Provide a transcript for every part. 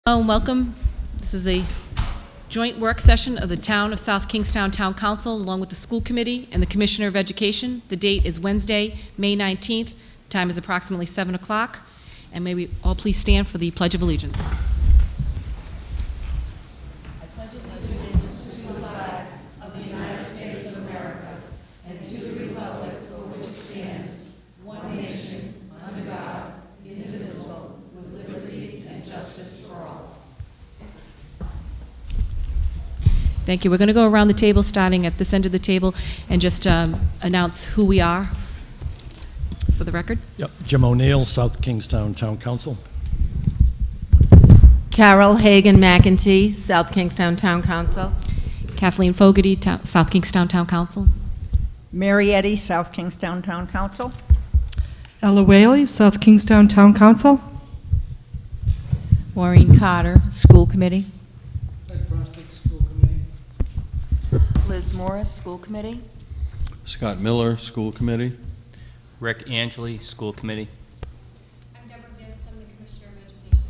Hello and welcome. This is a joint work session of the Town of South Kingstown Town Council along with the School Committee and the Commissioner of Education. The date is Wednesday, May 19th. The time is approximately 7 o'clock. And may we all please stand for the Pledge of Allegiance. Thank you. We're going to go around the table, starting at this end of the table, and just announce who we are for the record. Yep. Jim O'Neill, South Kingstown Town Council. Carol Hagan McEntee, South Kingstown Town Council. Kathleen Fogarty, South Kingstown Town Council. Mary Eddy, South Kingstown Town Council. Ella Whaley, South Kingstown Town Council. Maureen Carter, School Committee. Liz Morris, School Committee. Scott Miller, School Committee. Rick Angeli, School Committee. I'm Deborah Gist, I'm the Commissioner of Education.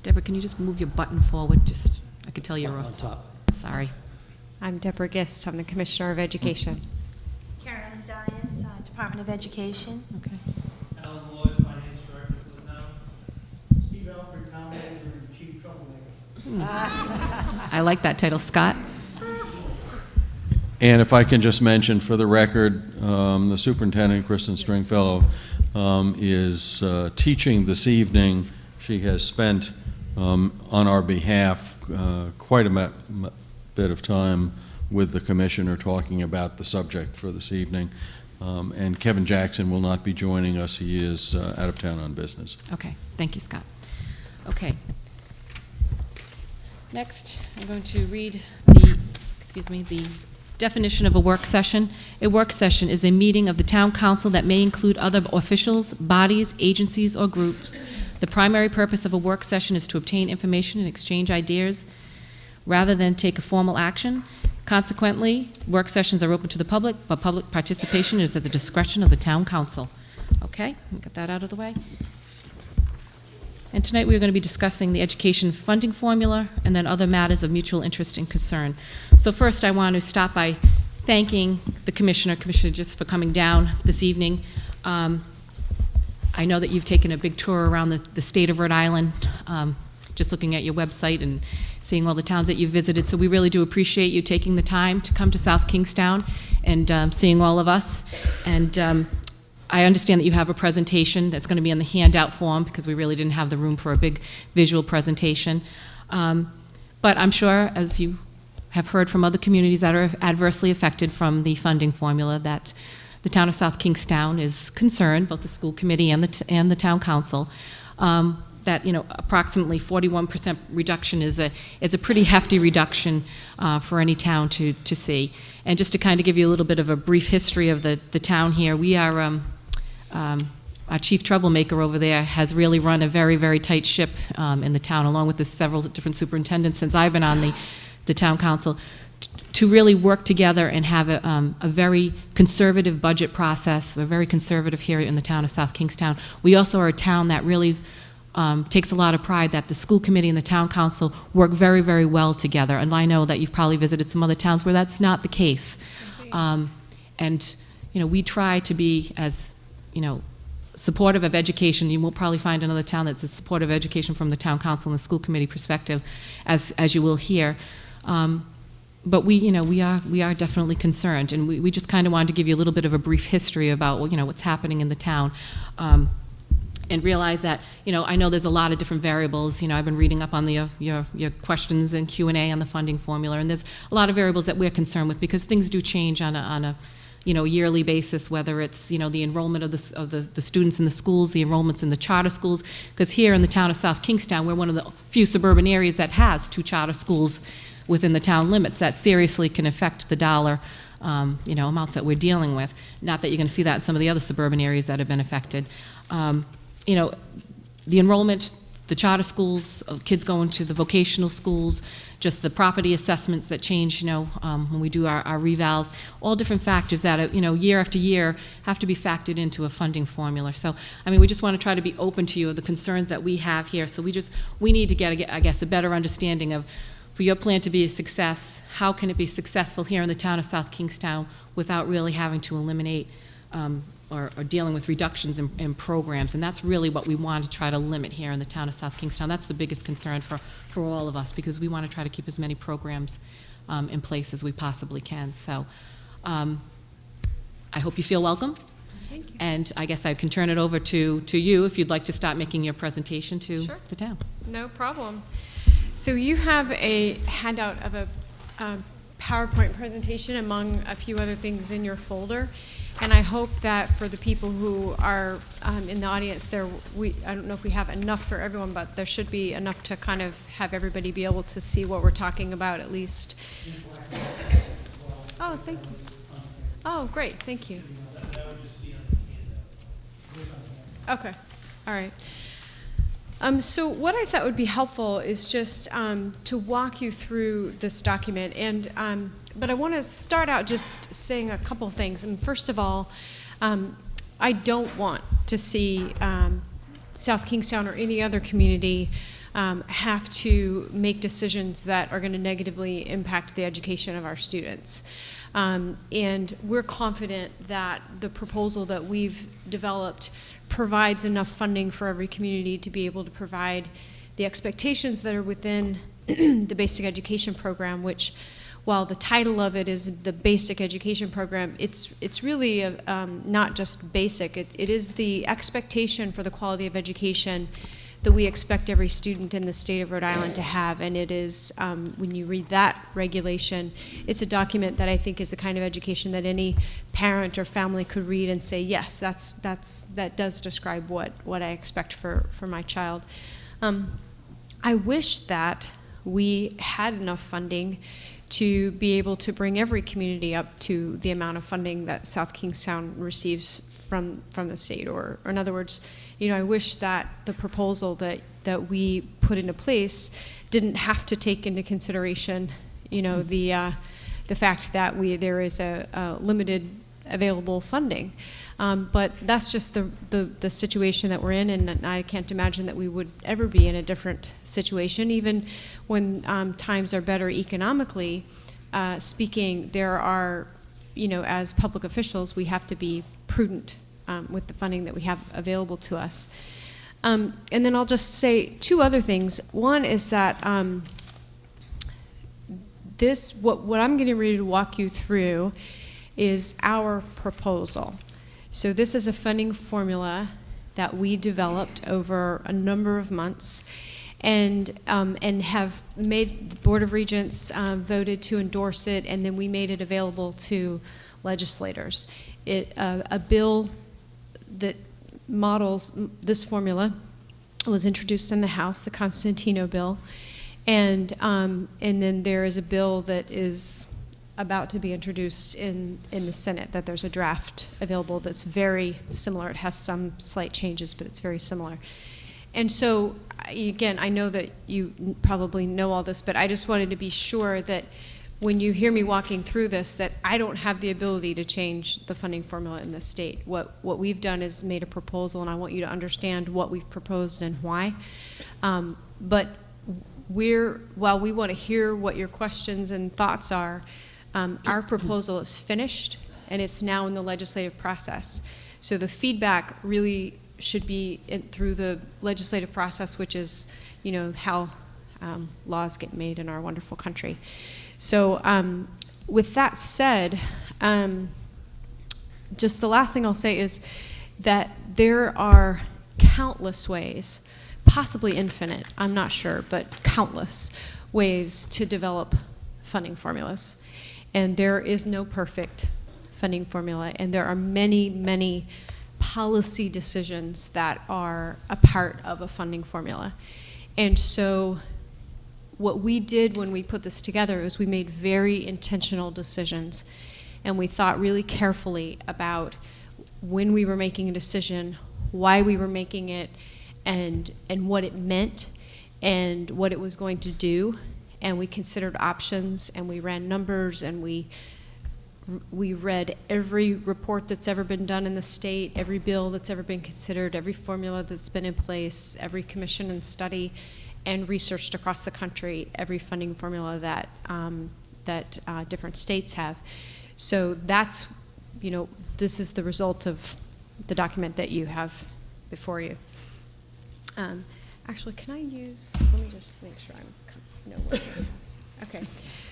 Deborah, can you just move your button forward? Just, I could tell you're On top. sorry. I'm Deborah Gist, I'm the Commissioner of Education. Carolyn Dias, Department of Education. Okay. Alan Lloyd, Finance Director for the town. Steve Alford, Town Manager and Chief Troublemaker. I like that title, Scott. And if I can just mention for the record, the superintendent, Kristen Stringfellow, is teaching this evening. She has spent, on our behalf, quite a bit of time with the commissioner talking about the subject for this evening. And Kevin Jackson will not be joining us. He is out of town on business. Okay, thank you, Scott. Okay. Next, I'm going to read the definition of a work session. A work session is a meeting of the town council that may include other officials, bodies, agencies, or groups. The primary purpose of a work session is to obtain information and exchange ideas rather than take a formal action. Consequently, work sessions are open to the public, but public participation is at the discretion of the town council. Okay, get that out of the way. And tonight we're going to be discussing the education funding formula and then other matters of mutual interest and concern. So first I want to start by thanking the Commissioner just for coming down this evening. I know that you've taken a big tour around the state of Rhode Island, just looking at your website and seeing all the towns that you've visited. So we really do appreciate you taking the time to come to South Kingstown and seeing all of us. And I understand that you have a presentation that's going to be in the handout form because we really didn't have the room for a big visual presentation. But I'm sure, as you have heard from other communities that are adversely affected from the funding formula, that the town of South Kingstown is concerned, both the school committee and the town council, that approximately 41% reduction is a pretty hefty reduction for any town to see. And just to kind of give you a little bit of a brief history of the town here, we are our chief troublemaker over there has really run a very, very tight ship in the town, along with the several different superintendents since I've been on the town council, to really work together and have a very conservative budget process. We're very conservative here in the town of South Kingstown. We also are a town that really takes a lot of pride that the school committee and the town council work very, very well together. And I know that you've probably visited some other towns where that's not the case. And we try to be as supportive of education. You will probably find another town that's as supportive of education from the town council and the school committee perspective, as you will here. But we are definitely concerned, and we just kind of wanted to give you a little bit of a brief history about what's happening in the town, and realize that I know there's a lot of different variables. I've been reading up on your questions and Q&A on the funding formula, and there's a lot of variables that we're concerned with because things do change on a yearly basis, whether it's, the enrollment of the students in the schools, the enrollments in the charter schools, because here in the town of South Kingstown, we're one of the few suburban areas that has 2 charter schools within the town limits. That seriously can affect the dollar, amounts that we're dealing with. Not that you're going to see that in some of the other suburban areas that have been affected. The enrollment the charter schools, kids going to the vocational schools, just the property assessments that change, when we do our revals, all different factors that, year after year have to be factored into a funding formula. So, we just want to try to be open to you of the concerns that we have here. So we need to get, I guess, a better understanding of, for your plan to be a success, how can it be successful here in the town of South Kingstown without really having to eliminate or dealing with reductions in programs. And that's really what we want to try to limit here in the town of South Kingstown. That's the biggest concern for all of us, because we want to try to keep as many programs in place as we possibly can. So I hope you feel welcome. Thank you. And I guess I can turn it over to you if you'd like to start making your presentation to Sure. the town. No problem. So you have a handout of a PowerPoint presentation among a few other things in your folder. And I hope that for the people who are in the audience there, I don't know if we have enough for everyone, but there should be enough to kind of have everybody be able to see what we're talking about at least. Oh, thank you. Oh, great, thank you. Okay, all right. So what I thought would be helpful is just to walk you through this document, and but I want to start out just saying a couple things. And first of all, I don't want to see South Kingstown or any other community have to make decisions that are going to negatively impact the education of our students. And we're confident that the proposal that we've developed provides enough funding for every community to be able to provide the expectations that are within the basic education program, which, while the title of it is the basic education program, it's really not just basic. It is the expectation for the quality of education that we expect every student in the state of Rhode Island to have. And it is, when you read that regulation, it's a document that I think is the kind of education that any parent or family could read and say, yes, that does describe what I expect for my child. I wish that we had enough funding to be able to bring every community up to the amount of funding that South Kingstown receives from the state. Or in other words, I wish that the proposal that we put into place didn't have to take into consideration, the fact that there is a limited available funding. But that's just the situation that we're in, and I can't imagine that we would ever be in a different situation. Even when times are better economically speaking, there are, as public officials, we have to be prudent with the funding that we have available to us. And then I'll just say two other things. One is that what I'm getting ready to walk you through is our proposal. So this is a funding formula that we developed over a number of months, and have made the Board of Regents voted to endorse it, and then we made it available to legislators. A bill that models this formula was introduced in the House, the Constantino bill, and then there is a bill that is about to be introduced in the Senate, that there's a draft available that's very similar. It has some slight changes, but it's very similar. And so, again, I know that you probably know all this, but I just wanted to be sure that when you hear me walking through this, that I don't have the ability to change the funding formula in the state. What we've done is made a proposal, and I want you to understand what we've proposed and why. But while we want to hear what your questions and thoughts are, our proposal is finished, and it's now in the legislative process. So the feedback really should be through the legislative process, which is, how laws get made in our wonderful country. So with that said, just the last thing I'll say is that there are countless ways, possibly infinite, I'm not sure, but countless ways to develop funding formulas. And there is no perfect funding formula, and there are many, many policy decisions that are a part of a funding formula. And so what we did when we put this together is we made very intentional decisions, and we thought really carefully about when we were making a decision, why we were making it, and what it meant and what it was going to do. And we considered options, and we ran numbers, and we read every report that's ever been done in the state, every bill that's ever been considered, every formula that's been in place, every commission and study, and researched across the country every funding formula that different states have. So that's, this is the result of the document that you have before you. Actually, can I use, let me just make sure I know what. Okay.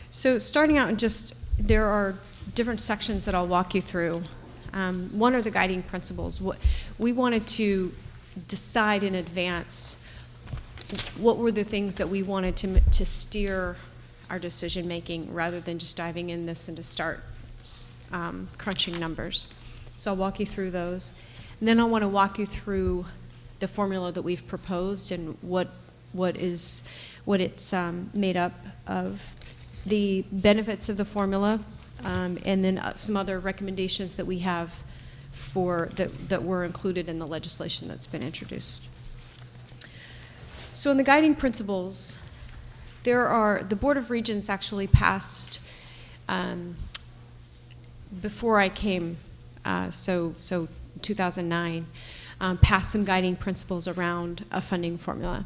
So starting out, there are different sections that I'll walk you through. One are the guiding principles. We wanted to decide in advance what were the things that we wanted to steer our decision making, rather than just diving in this and to start crunching numbers. So I'll walk you through those. And then I want to walk you through the formula that we've proposed and what it's made up of, the benefits of the formula, and then some other recommendations that we have that were included in the legislation that's been introduced. So in the guiding principles, the Board of Regents actually passed, before I came, so 2009, passed some guiding principles around a funding formula.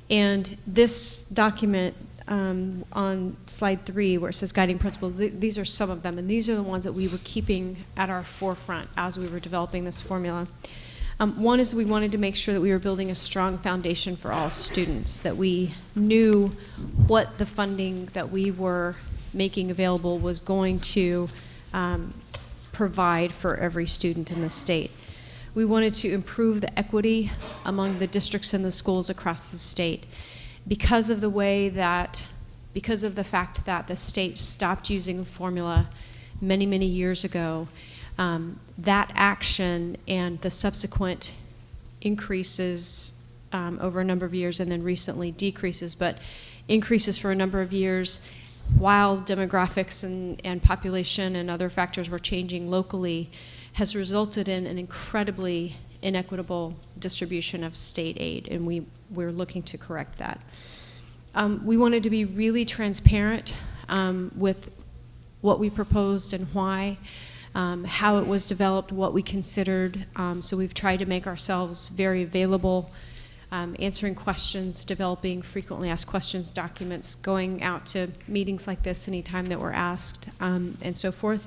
And this document, on slide 3, where it says guiding principles, these are some of them, and these are the ones that we were keeping at our forefront as we were developing this formula. One is we wanted to make sure that we were building a strong foundation for all students, that we knew what the funding that we were making available was going to provide for every student in the state. We wanted to improve the equity among the districts and the schools across the state. Because of the fact that the state stopped using formula many, many years ago, that action and the subsequent increases over a number of years, and then recently decreases, but increases for a number of years while demographics and population and other factors were changing locally, has resulted in an incredibly inequitable distribution of state aid, and we're looking to correct that. We wanted to be really transparent with what we proposed and why, how it was developed, what we considered. So we've tried to make ourselves very available, answering questions, developing frequently asked questions documents, going out to meetings like this anytime that we're asked, and so forth.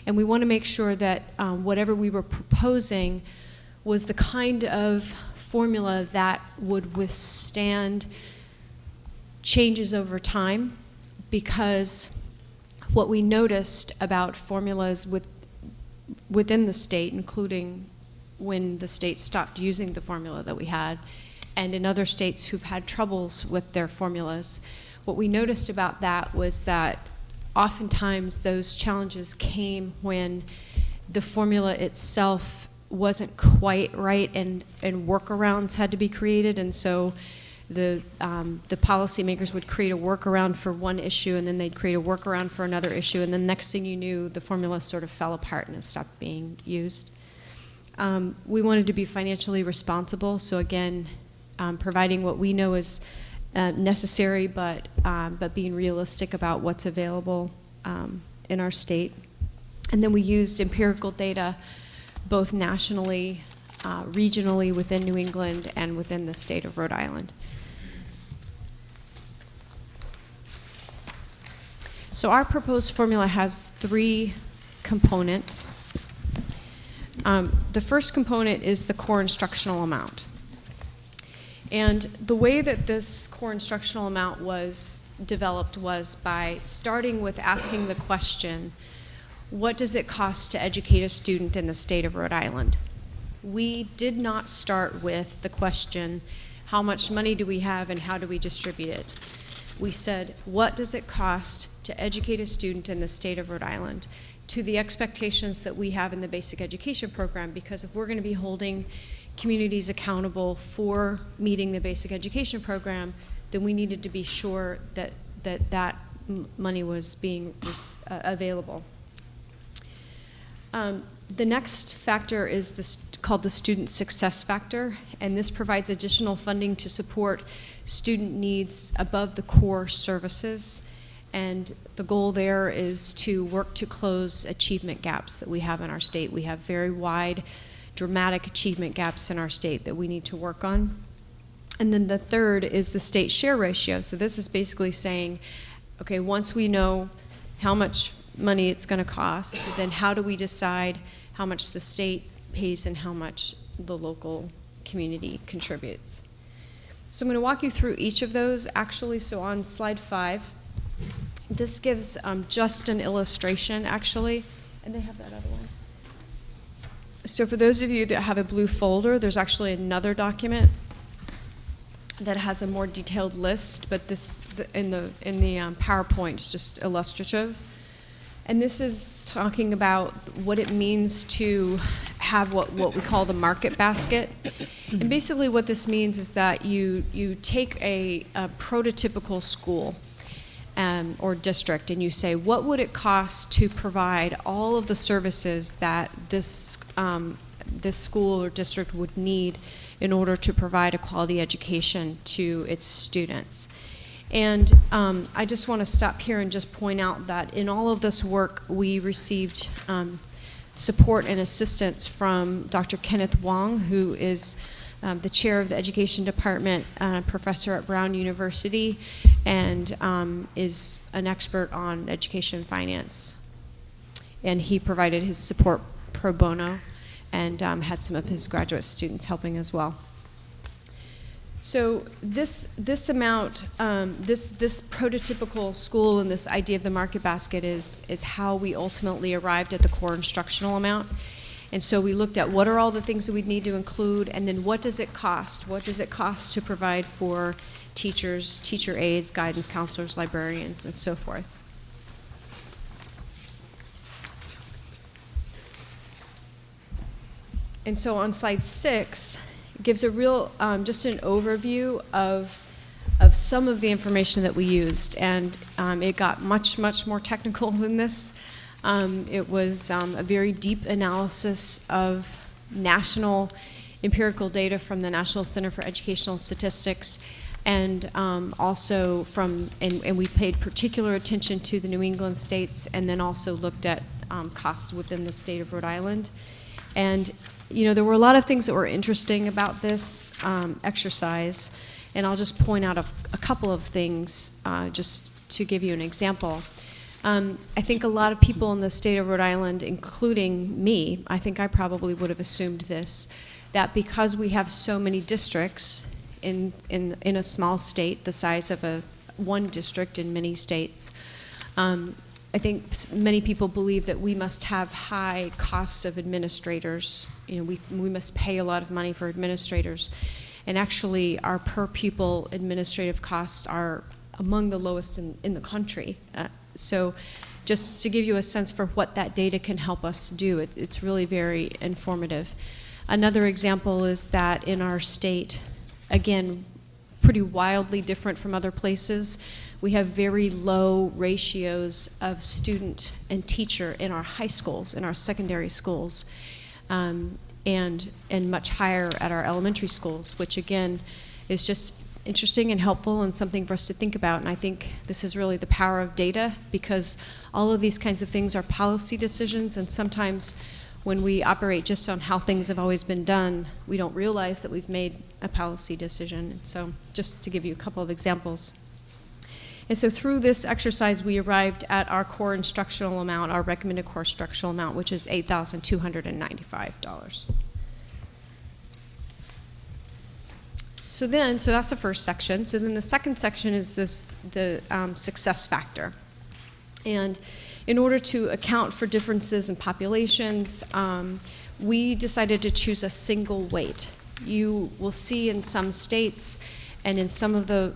And we want to make sure that whatever we were proposing was the kind of formula that would withstand changes over time, because what we noticed about formulas within the state, including when the state stopped using the formula that we had, and in other states who've had troubles with their formulas, what we noticed about that was that oftentimes those challenges came when the formula itself wasn't quite right, and workarounds had to be created, and so the policymakers would create a workaround for one issue, and then they'd create a workaround for another issue, and then next thing you knew, the formula sort of fell apart and it stopped being used. We wanted to be financially responsible, so again, providing what we know is necessary, but being realistic about what's available in our state. And then we used empirical data both nationally, regionally within New England, and within the state of Rhode Island. So our proposed formula has 3 components. The first component is the core instructional amount. And the way that this core instructional amount was developed was by starting with asking the question, what does it cost to educate a student in the state of Rhode Island? We did not start with the question, how much money do we have and how do we distribute it? We said, what does it cost to educate a student in the state of Rhode Island to the expectations that we have in the basic education program? Because if we're going to be holding communities accountable for meeting the basic education program, then we needed to be sure that money was being available. The next factor is called the student success factor, and this provides additional funding to support student needs above the core services. And the goal there is to work to close achievement gaps that we have in our state. We have very wide, dramatic achievement gaps in our state that we need to work on. And then the third is the state share ratio. So this is basically saying, okay, once we know how much money it's going to cost, then how do we decide how much the state pays and how much the local community contributes? So I'm going to walk you through each of those actually. So on slide 5, this gives just an illustration actually, and they have that other one. So for those of you that have a blue folder, there's actually another document that has a more detailed list, but this in the PowerPoint is just illustrative. And this is talking about what it means to have what we call the market basket. And basically what this means is that you take a prototypical school or district and you say, what would it cost to provide all of the services that this school or district would need in order to provide a quality education to its students? And I just want to stop here and just point out that in all of this work, we received support and assistance from Dr. Kenneth Wong, who is the chair of the Education Department, professor at Brown University, and is an expert on education finance. And he provided his support pro bono and had some of his graduate students helping as well. So this amount, this prototypical school and this idea of the market basket is how we ultimately arrived at the core instructional amount. And so we looked at what are all the things that we'd need to include, and then what does it cost? What does it cost to provide for teachers, teacher aides, guidance counselors, librarians, and so forth? And so on slide 6, it gives a real, just an overview of some of the information that we used. And it got much, much more technical than this. It was a very deep analysis of national empirical data from the National Center for Educational Statistics, and also and we paid particular attention to the New England states, and then also looked at costs within the state of Rhode Island. And you know, there were a lot of things that were interesting about this exercise, and I'll just point out a couple of things just to give you an example. I think a lot of people in the state of Rhode Island, including me, I think I probably would have assumed this, that because we have so many districts in a small state, the size of one district in many states, I think many people believe that we must have high costs of administrators. You know, we must pay a lot of money for administrators. And actually, our per pupil administrative costs are among the lowest in the country. So just to give you a sense for what that data can help us do, it's really very informative. Another example is that in our state, again, pretty wildly different from other places, we have very low ratios of student and teacher in our high schools, in our secondary schools, and much higher at our elementary schools, which again is just interesting and helpful and something for us to think about. And I think this is really the power of data, because all of these kinds of things are policy decisions, and sometimes when we operate just on how things have always been done, we don't realize that we've made a policy decision. So just to give you a couple of examples. And so through this exercise, we arrived at our core instructional amount, our recommended core instructional amount, which is $8,295. So that's the first section. So then the second section is the success factor. And in order to account for differences in populations, we decided to choose a single weight. You will see in some states and in some of the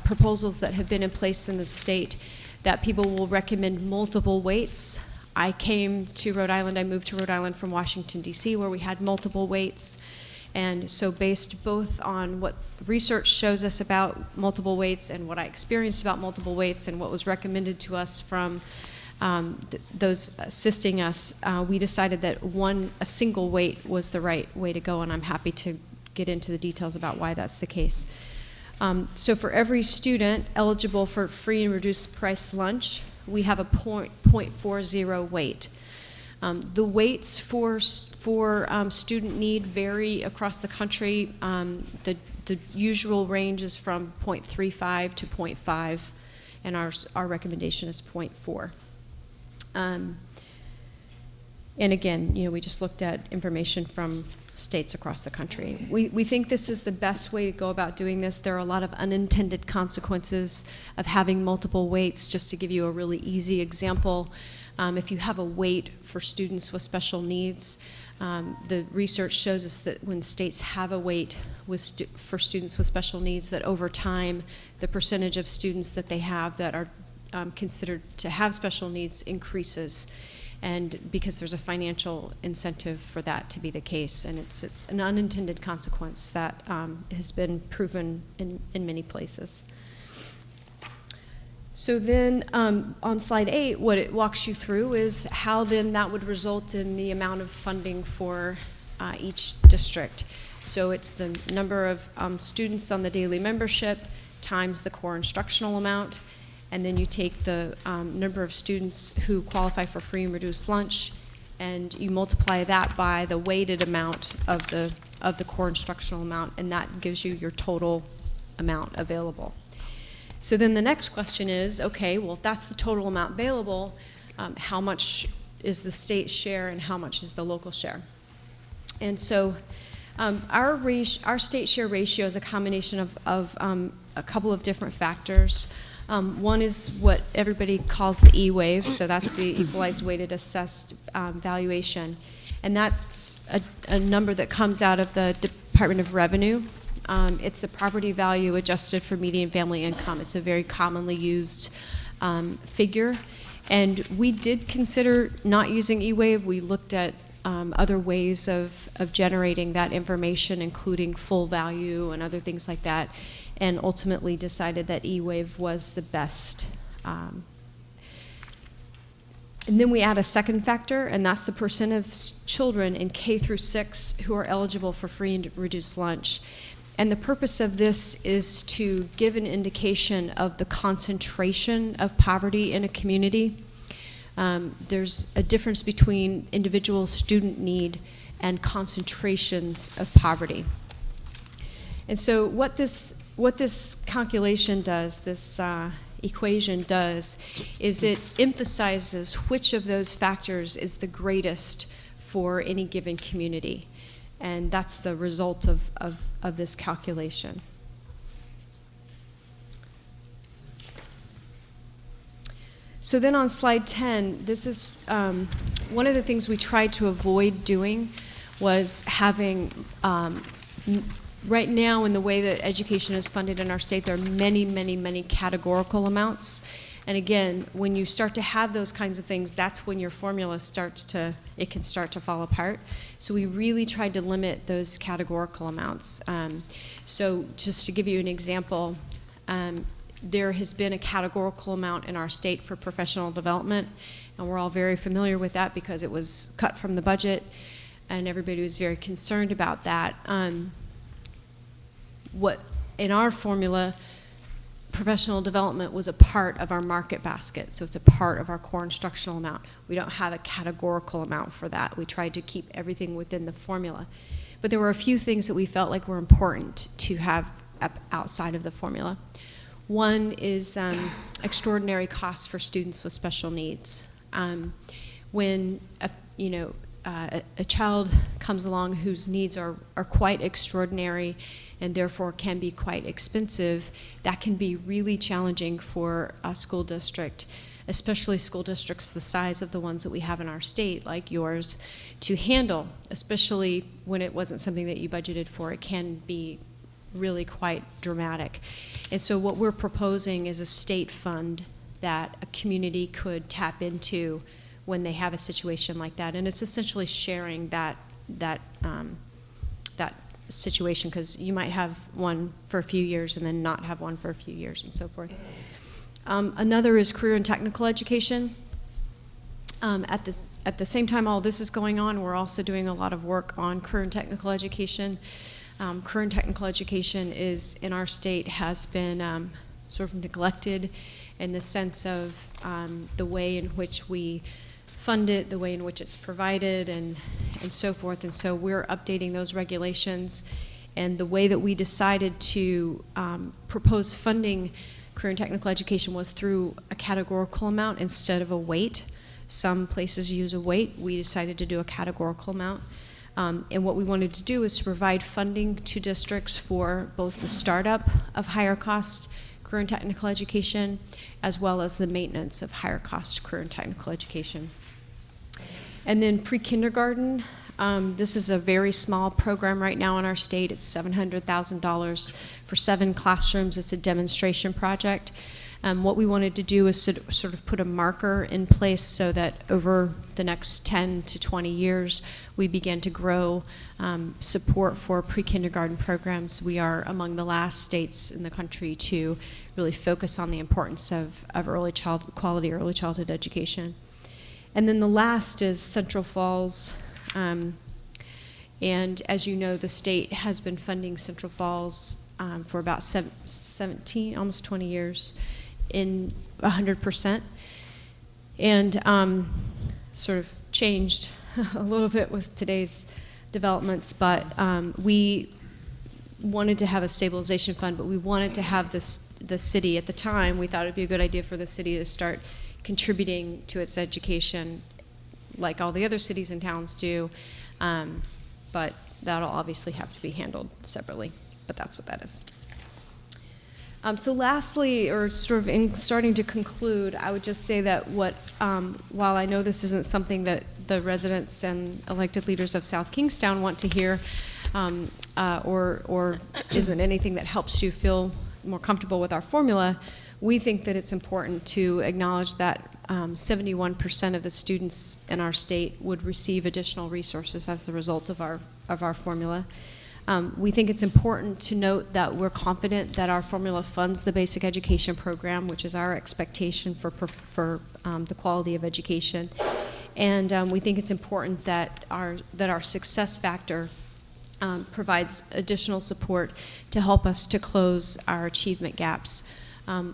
proposals that have been in place in the state that people will recommend multiple weights. I came to Rhode Island, I moved to Rhode Island from Washington, D.C., where we had multiple weights. And so based both on what research shows us about multiple weights and what I experienced about multiple weights and what was recommended to us from those assisting us, we decided that a single weight was the right way to go, and I'm happy to get into the details about why that's the case. So for every student eligible for free and reduced price lunch, we have a 0.40 weight. The weights for student need vary across the country. The usual range is from 0.35 to 0.5, and our recommendation is 0.4. And again, we just looked at information from states across the country. We think this is the best way to go about doing this. There are a lot of unintended consequences of having multiple weights. Just to give you a really easy example, if you have a weight for students with special needs, the research shows us that when states have a weight for students with special needs, that over time, the percentage of students that they have that are considered to have special needs increases, and because there's a financial incentive for that to be the case, and it's an unintended consequence that has been proven in many places. So then on slide 8, what it walks you through is how then that would result in the amount of funding for each district. So it's the number of students on the daily membership times the core instructional amount, and then you take the number of students who qualify for free and reduced lunch, and you multiply that by the weighted amount of the core instructional amount, and that gives you your total amount available. So then the next question is, okay, well, if that's the total amount available, how much is the state share and how much is the local share? And so our state share ratio is a combination of a couple of different factors. One is what everybody calls the E-wave, so that's the equalized weighted assessed valuation. And that's a number that comes out of the Department of Revenue. It's the property value adjusted for median family income. It's a very commonly used figure. And we did consider not using E-wave. We looked at other ways of generating that information, including full value and other things like that, and ultimately decided that E-wave was the best. And then we add a second factor, and that's the percent of children in K through 6 who are eligible for free and reduced lunch. And the purpose of this is to give an indication of the concentration of poverty in a community. There's a difference between individual student need and concentrations of poverty. And so what this calculation does, this equation does, is it emphasizes which of those factors is the greatest for any given community. And that's the result of this calculation. So then on slide 10, this is one of the things we tried to avoid doing was having, right now in the way that education is funded in our state, there are many, many, many categorical amounts. And again, when you start to have those kinds of things, that's when your formula can start to fall apart. So we really tried to limit those categorical amounts. So just to give you an example, there has been a categorical amount in our state for professional development, and we're all very familiar with that because it was cut from the budget, and everybody was very concerned about that. In our formula, professional development was a part of our market basket, so it's a part of our core instructional amount. We don't have a categorical amount for that. We tried to keep everything within the formula. But there were a few things that we felt like were important to have outside of the formula. One is extraordinary costs for students with special needs. When a child comes along whose needs are quite extraordinary and therefore can be quite expensive, that can be really challenging for a school district, especially school districts the size of the ones that we have in our state, like yours, to handle, especially when it wasn't something that you budgeted for. It can be really quite dramatic. And so what we're proposing is a state fund that a community could tap into when they have a situation like that. And it's essentially sharing that situation, because you might have one for a few years and then not have one for a few years and so forth. Another is career and technical education. At the same time all this is going on, we're also doing a lot of work on career and technical education. Career and technical education is, in our state, has been sort of neglected in the sense of the way in which we fund it, the way in which it's provided, and so forth. And so we're updating those regulations. And the way that we decided to propose funding career and technical education was through a categorical amount instead of a weight. Some places use a weight. We decided to do a categorical amount. And what we wanted to do is to provide funding to districts for both the startup of higher cost career and technical education, as well as the maintenance of higher cost career and technical education. And then pre-kindergarten, this is a very small program right now in our state. It's $700,000 for 7 classrooms. It's a demonstration project. What we wanted to do is sort of put a marker in place so that over the next 10 to 20 years, we begin to grow support for pre-kindergarten programs. We are among the last states in the country to really focus on the importance of quality early childhood education. And then the last is Central Falls. And as you know, the state has been funding Central Falls for about 17, almost 20 years in 100%. And sort of changed a little bit with today's developments, but we wanted to have a stabilization fund, but we wanted to have the city at the time. We thought it'd be a good idea for the city to start contributing to its education like all the other cities and towns do, but that'll obviously have to be handled separately, but that's what that is. So lastly, or sort of in starting to conclude, I would just say that while I know this isn't something that the residents and elected leaders of South Kingstown want to hear, or isn't anything that helps you feel more comfortable with our formula, we think that it's important to acknowledge that 71% of the students in our state would receive additional resources as the result of our formula. We think it's important to note that we're confident that our formula funds the basic education program, which is our expectation for the quality of education. And we think it's important that our success factor provides additional support to help us to close our achievement gaps.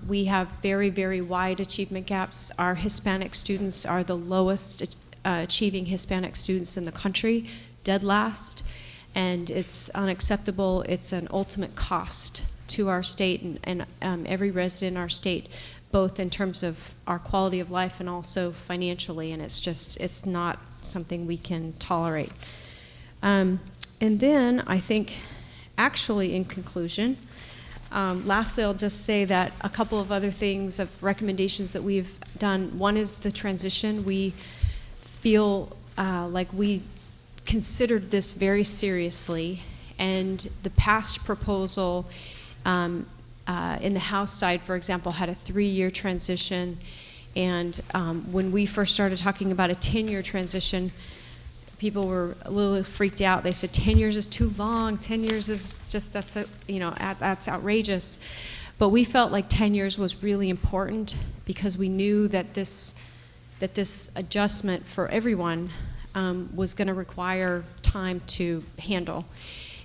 We have very, very wide achievement gaps. Our Hispanic students are the lowest achieving Hispanic students in the country, dead last. And it's unacceptable. It's an ultimate cost to our state and every resident in our state, both in terms of our quality of life and also financially. And it's not something we can tolerate. And then I think, actually, in conclusion, lastly, I'll just say that a couple of other things of recommendations that we've done. One is the transition. We feel like we considered this very seriously, and the past proposal in the House side, for example, had a 3-year transition, and when we first started talking about a 10-year transition, people were a little freaked out. They said 10 years is too long, 10 years is just, that's outrageous. But we felt like 10 years was really important because we knew that this adjustment for everyone was going to require time to handle.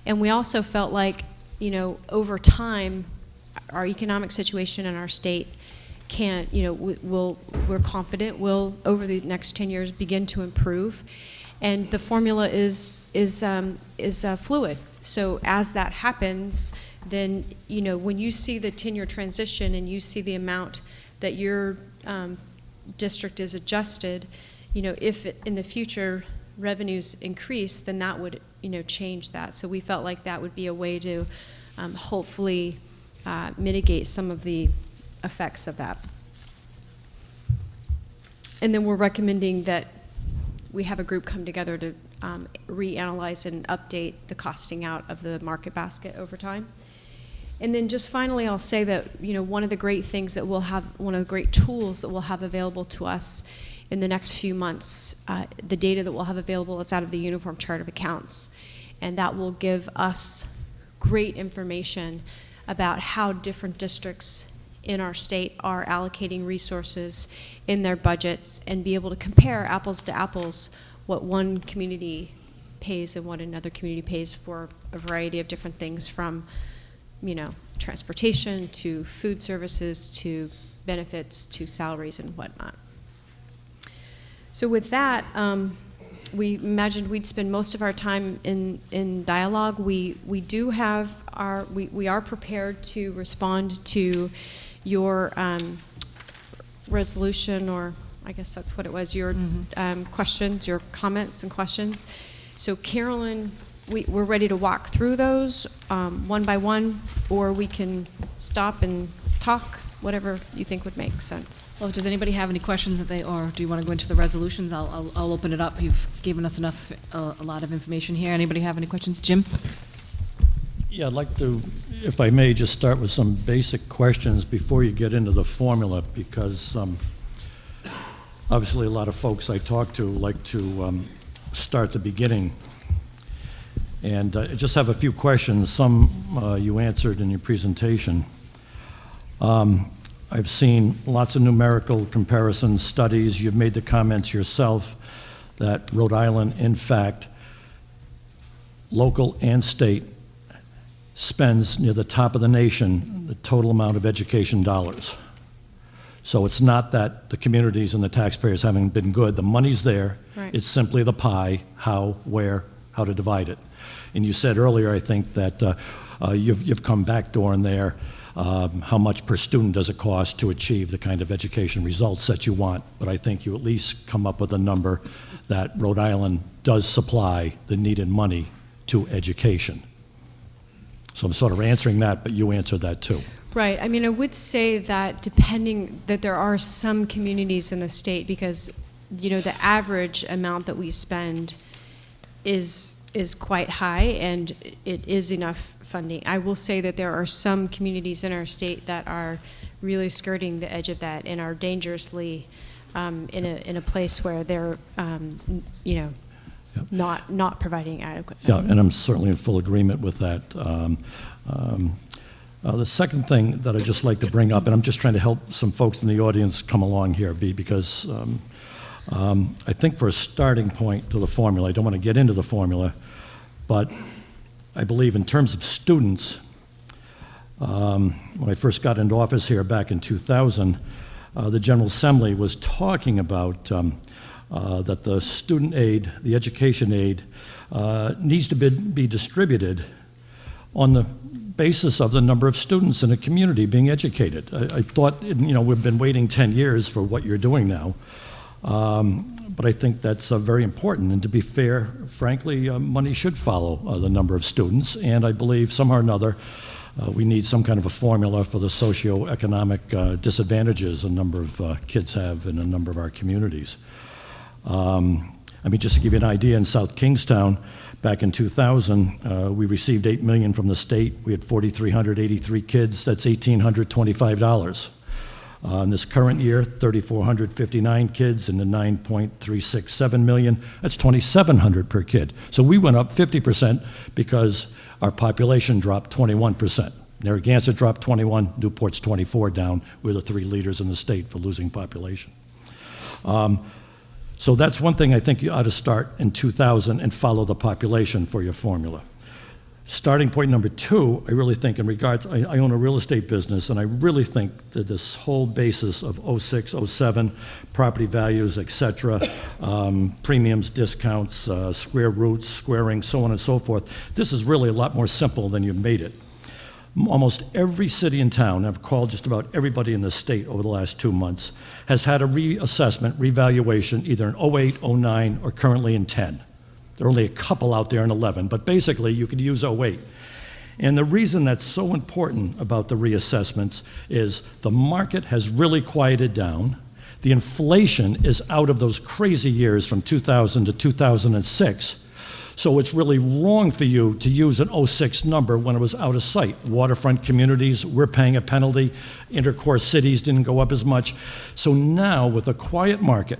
And we also felt like, over time, our economic situation in our state we're confident will, over the next 10 years, begin to improve. And the formula is fluid. So as that happens, then, when you see the 10-year transition and you see the amount that your district is adjusted, if in the future revenues increase, then that would, change that. So we felt like that would be a way to hopefully mitigate some of the effects of that. And then we're recommending that we have a group come together to reanalyze and update the costing out of the market basket over time. And then just finally, I'll say that, one of the great things that we'll have, one of the great tools that we'll have available to us in the next few months, the data that we'll have available is out of the Uniform Chart of Accounts. And that will give us great information about how different districts in our state are allocating resources in their budgets and be able to compare apples to apples what one community pays and what another community pays for a variety of different things, from, you know, transportation to food services to benefits to salaries and whatnot. So with that, we imagined we'd spend most of our time in dialogue. We do have we are prepared to respond to your resolution, or I guess that's what it was, your questions, your comments and questions. So Carolyn, we're ready to walk through those one by one, or we can stop and talk, whatever you think would make sense. Well, does anybody have any questions or do you want to go into the resolutions? I'll open it up. You've given us enough, a lot of information here. Anybody have any questions? Jim? Yeah, I'd like to, if I may, just start with some basic questions before you get into the formula, because obviously a lot of folks I talk to like to start the beginning. And I just have a few questions. Some you answered in your presentation. I've seen lots of numerical comparisons, studies. You've made the comments yourself that Rhode Island, in fact, local and state, spends near the top of the nation the total amount of education dollars. So it's not that the communities and the taxpayers haven't been good. The money's there. Right. It's simply the pie, how, where, how to divide it. And you said earlier, I think, that you've come backdoor in there. How much per student does it cost to achieve the kind of education results that you want? But I think you at least come up with a number that Rhode Island does supply the needed money to education. So I'm sort of answering that, but you answered that too. Right. I mean, I would say that that there are some communities in the state, because, you know, the average amount that we spend is quite high, and it is enough funding. I will say that there are some communities in our state that are really skirting the edge of that and are dangerously in a place where they're, you know, Yep. not providing adequate Yeah, funding. and I'm certainly in full agreement with that. The second thing that I'd just like to bring up, and I'm just trying to help some folks in the audience come along here, because I think for a starting point to the formula, I don't want to get into the formula, but I believe in terms of students, when I first got into office here back in 2000, the General Assembly was talking about that the student aid, the education aid, needs to be distributed on the basis of the number of students in a community being educated. I thought, you know, we've been waiting 10 years for what you're doing now, but I think that's very important. And to be fair, frankly, money should follow the number of students, and I believe somehow or another we need some kind of a formula for the socioeconomic disadvantages a number of kids have in a number of our communities. I mean, just to give you an idea, in South Kingstown, back in 2000, we received $8 million from the state. We had 4,383 kids. That's $1,825. In this current year, 3,459 kids in the $9.367 million. That's $2,700 per kid. So we went up 50% because our population dropped 21%. Narragansett dropped 21, Newport's 24 down. We're the 3 leaders in the state for losing population. So that's one thing I think you ought to start in 2000 and follow the population for your formula. Starting point number 2, I really think in regards, I own a real estate business, and I really think that this whole basis of 06, 07, property values, et cetera, premiums, discounts, square roots, squaring, so on and so forth, this is really a lot more simple than you've made it. Almost every city and town, I've called just about everybody in the state over the last 2 months, has had a reassessment, revaluation, either in 08, 09, or currently in 10. There are only a couple out there in 11, but basically you could use 08. And the reason that's so important about the reassessments is the market has really quieted down. The inflation is out of those crazy years from 2000 to 2006. So it's really wrong for you to use an 06 number when it was out of sight. Waterfront communities, we're paying a penalty. Intercore cities didn't go up as much. So now with a quiet market,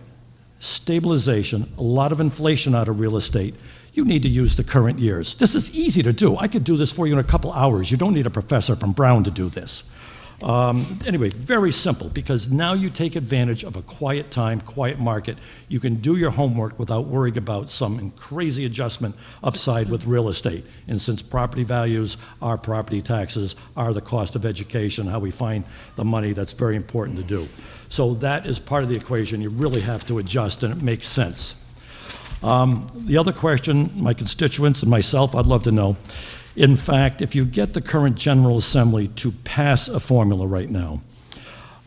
stabilization, a lot of inflation out of real estate, you need to use the current years. This is easy to do. I could do this for you in a couple hours. You don't need a professor from Brown to do this. Anyway, very simple, because now you take advantage of a quiet time, quiet market. You can do your homework without worrying about some crazy adjustment upside with real estate. And since property values are property taxes, are the cost of education, how we find the money, that's very important to do. So that is part of the equation. You really have to adjust, and it makes sense. The other question, my constituents and myself, I'd love to know, in fact, if you get the current General Assembly to pass a formula right now,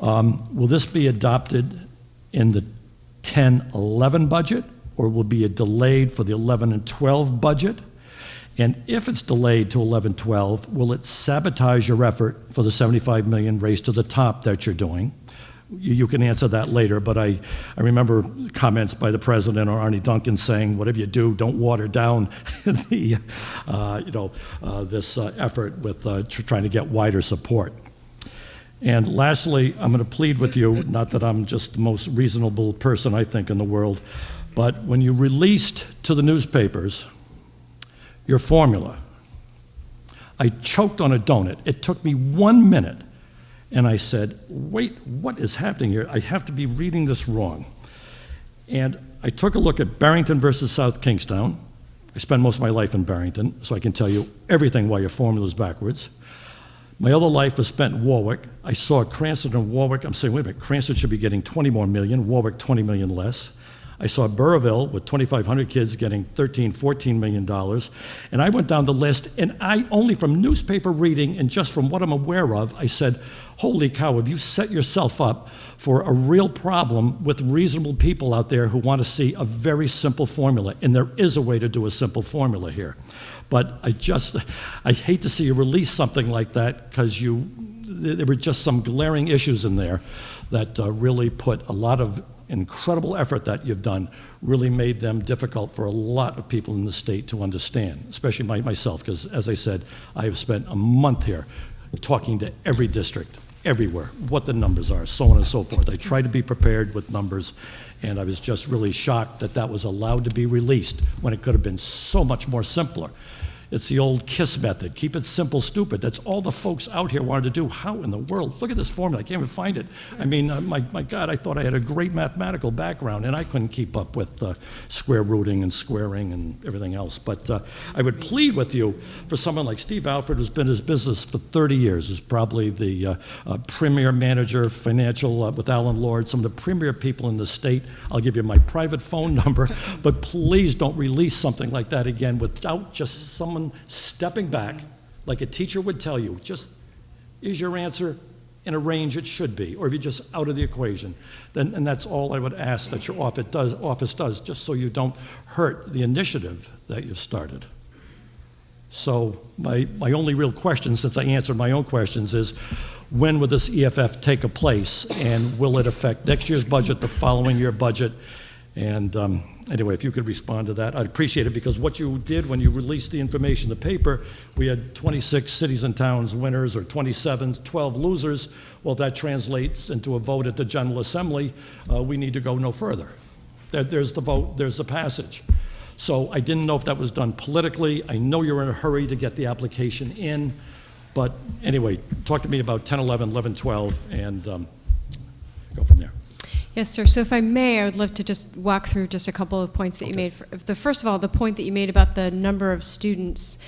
will this be adopted in the 10-11 budget, or will be delayed for the 11 and 12 budget? And if it's delayed to 11-12, will it sabotage your effort for the $75 million race to the top that you're doing? You can answer that later, but I remember comments by the president or Arnie Duncan saying, whatever you do, don't water down the, this effort with trying to get wider support. And lastly, I'm going to plead with you, not that I'm just the most reasonable person I think in the world, but when you released to the newspapers your formula, I choked on a donut. It took me 1 minute. And I said, wait, what is happening here? I have to be reading this wrong. And I took a look at Barrington versus South Kingstown. I spent most of my life in Barrington, so I can tell you everything why your formula is backwards. My other life was spent in Warwick. I saw Cranston and Warwick. I'm saying, wait a minute, Cranston should be getting 20 more million, Warwick 20 million less. I saw Burrillville with 2,500 kids getting $14 million. And I went down the list, and I only from newspaper reading and just from what I'm aware of, I said, holy cow, have you set yourself up for a real problem with reasonable people out there who want to see a very simple formula? And there is a way to do a simple formula here. But I hate to see you release something like that, because there were just some glaring issues in there that really put a lot of incredible effort that you've done, really made them difficult for a lot of people in the state to understand, especially myself, because as I said, I have spent a month here talking to every district, everywhere, what the numbers are, so on and so forth. I tried to be prepared with numbers, and I was just really shocked that that was allowed to be released when it could have been so much more simpler. It's the old KISS method. Keep it simple, stupid. That's all the folks out here wanted to do. How in the world? Look at this formula. I can't even find it. I mean, my God, I thought I had a great mathematical background, and I couldn't keep up with square rooting and squaring and everything else. But I would plead with you, for someone like Steve Alford, who's been in his business for 30 years, is probably the premier manager, financial, with Alan Lord, some of the premier people in the state. I'll give you my private phone number, but please don't release something like that again without just someone stepping back, like a teacher would tell you, just is your answer in a range it should be, or if you're just out of the equation, then, and that's all I would ask that your office does, just so you don't hurt the initiative that you've started. So my only real question, since I answered my own questions, is when will this EFF take a place, and will it affect next year's budget, the following year budget? And anyway, if you could respond to that, I'd appreciate it, because what you did when you released the information in the paper, we had 26 cities and towns winners, or 27, 12 losers. Well, that translates into a vote at the General Assembly. We need to go no further. There's the vote, there's the passage. So I didn't know if that was done politically. I know you're in a hurry to get the application in, but anyway, talk to me about 10, 11, 11, 12, and go from there. Yes, sir. So if I may, I would love to just walk through just a couple of points that you made. First of all, the point that you made about the number of students,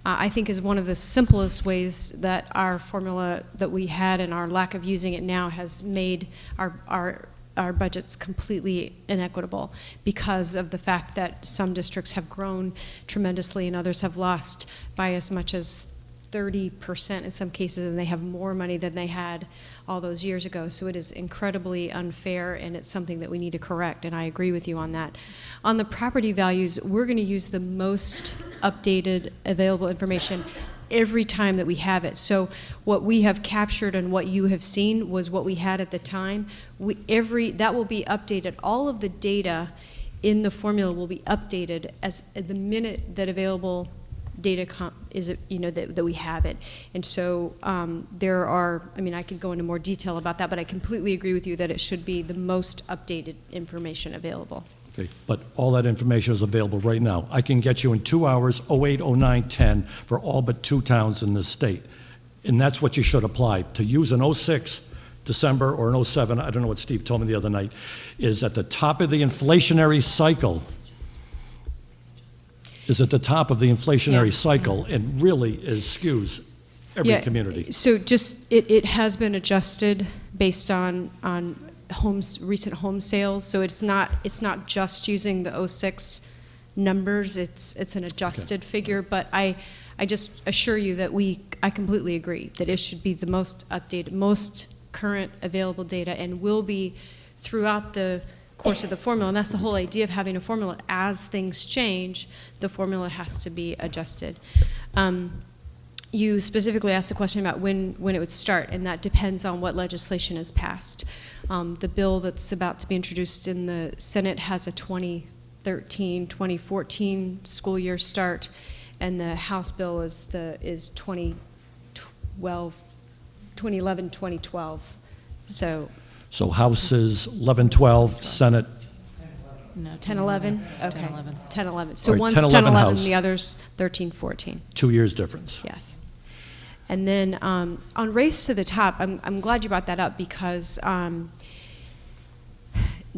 I think is one of the simplest ways that our formula that we had and our lack of using it now has made our budgets completely inequitable, because of the fact that some districts have grown tremendously and others have lost by as much as 30% in some cases, and they have more money than they had all those years ago. So it is incredibly unfair, and it's something that we need to correct, and I agree with you on that. On the property values, we're going to use the most updated available information every time that we have it. So what we have captured and what you have seen was what we had at the time. That will be updated. All of the data in the formula will be updated as the minute that available data that we have it. And so there are, I mean, I could go into more detail about that, but I completely agree with you that it should be the most updated information available. Okay, but all that information is available right now. I can get you in 2 hours, 08, 09, 10, for all but 2 towns in this state. And that's what you should apply. To use an 06 December or an 07, I don't know what Steve told me the other night, is at the top of the inflationary cycle. Is at the top of the inflationary cycle and really skews every community. So just, it has been adjusted based on recent home sales, so it's not just using the 06 numbers, it's an adjusted figure, but I just assure you that I completely agree that it should be the most updated, most current available data, and will be throughout the course of the formula, and that's the whole idea of having a formula. As things change, the formula has to be adjusted. You specifically asked the question about when it would start, and that depends on what legislation is passed. The bill that's about to be introduced in the Senate has a 2013-2014 school year start, and the House bill is 2011-2012. So House is 11-12, Senate. No, 10-11? Okay. 10-11. 10-11. So All right, one's 10-11 10-11, House. the other's 13-14. 2 years difference. Yes. And then on Race to the Top, I'm glad you brought that up because, one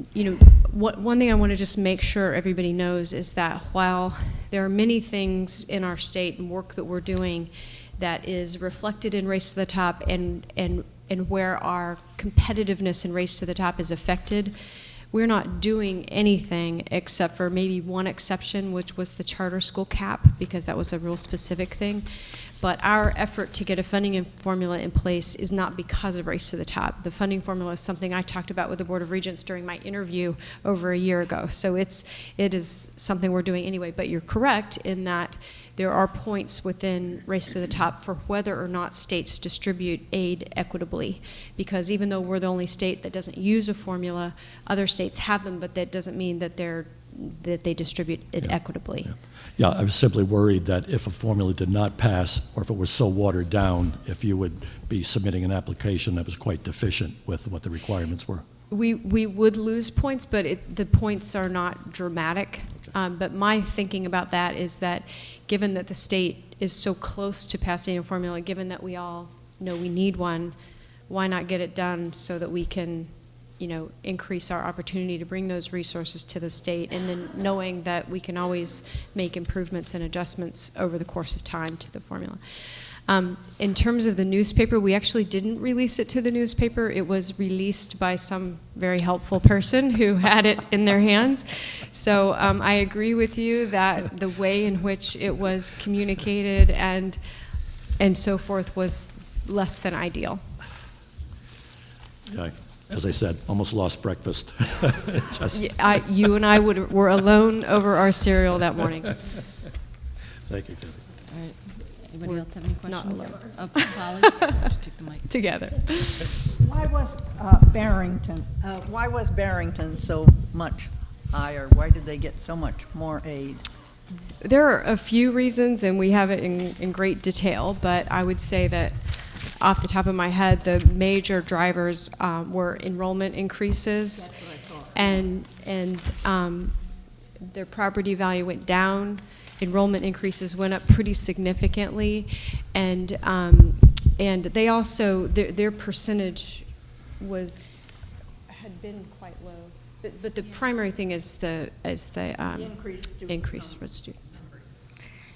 thing I want to just make sure everybody knows is that while there are many things in our state and work that we're doing that is reflected in Race to the Top and where our competitiveness in Race to the Top is affected, we're not doing anything except for maybe one exception, which was the charter school cap, because that was a real specific thing. But our effort to get a funding formula in place is not because of Race to the Top. The funding formula is something I talked about with the Board of Regents during my interview over a year ago. So it is something we're doing anyway. But you're correct in that there are points within Race to the Top for whether or not states distribute aid equitably. Because even though we're the only state that doesn't use a formula, other states have them, but that doesn't mean that they distribute it equitably. Yeah, I was simply worried that if a formula did not pass, or if it was so watered down, if you would be submitting an application that was quite deficient with what the requirements were. We would lose points, but the points are not dramatic. Okay. But my thinking about that is that given that the state is so close to passing a formula, given that we all know we need one, why not get it done so that we can increase our opportunity to bring those resources to the state, and then knowing that we can always make improvements and adjustments over the course of time to the formula. In terms of the newspaper, we actually didn't release it to the newspaper. It was released by some very helpful person who had it in their hands. So I agree with you that the way in which it was communicated and so forth was less than ideal. Okay. As I said, almost lost breakfast. You and I were alone over our cereal that morning. Thank you, Kathy. All right. Anybody else have any questions? Not alone. Polly? Just take the mic. Together. Why was Barrington so much higher? Why did they get so much more aid? There are a few reasons, and we have it in great detail, but I would say that off the top of my head, the major drivers were enrollment increases. That's what I thought. And their property value went down. Enrollment increases went up pretty significantly, and they also their percentage had been quite low. But the primary thing is the increase for students.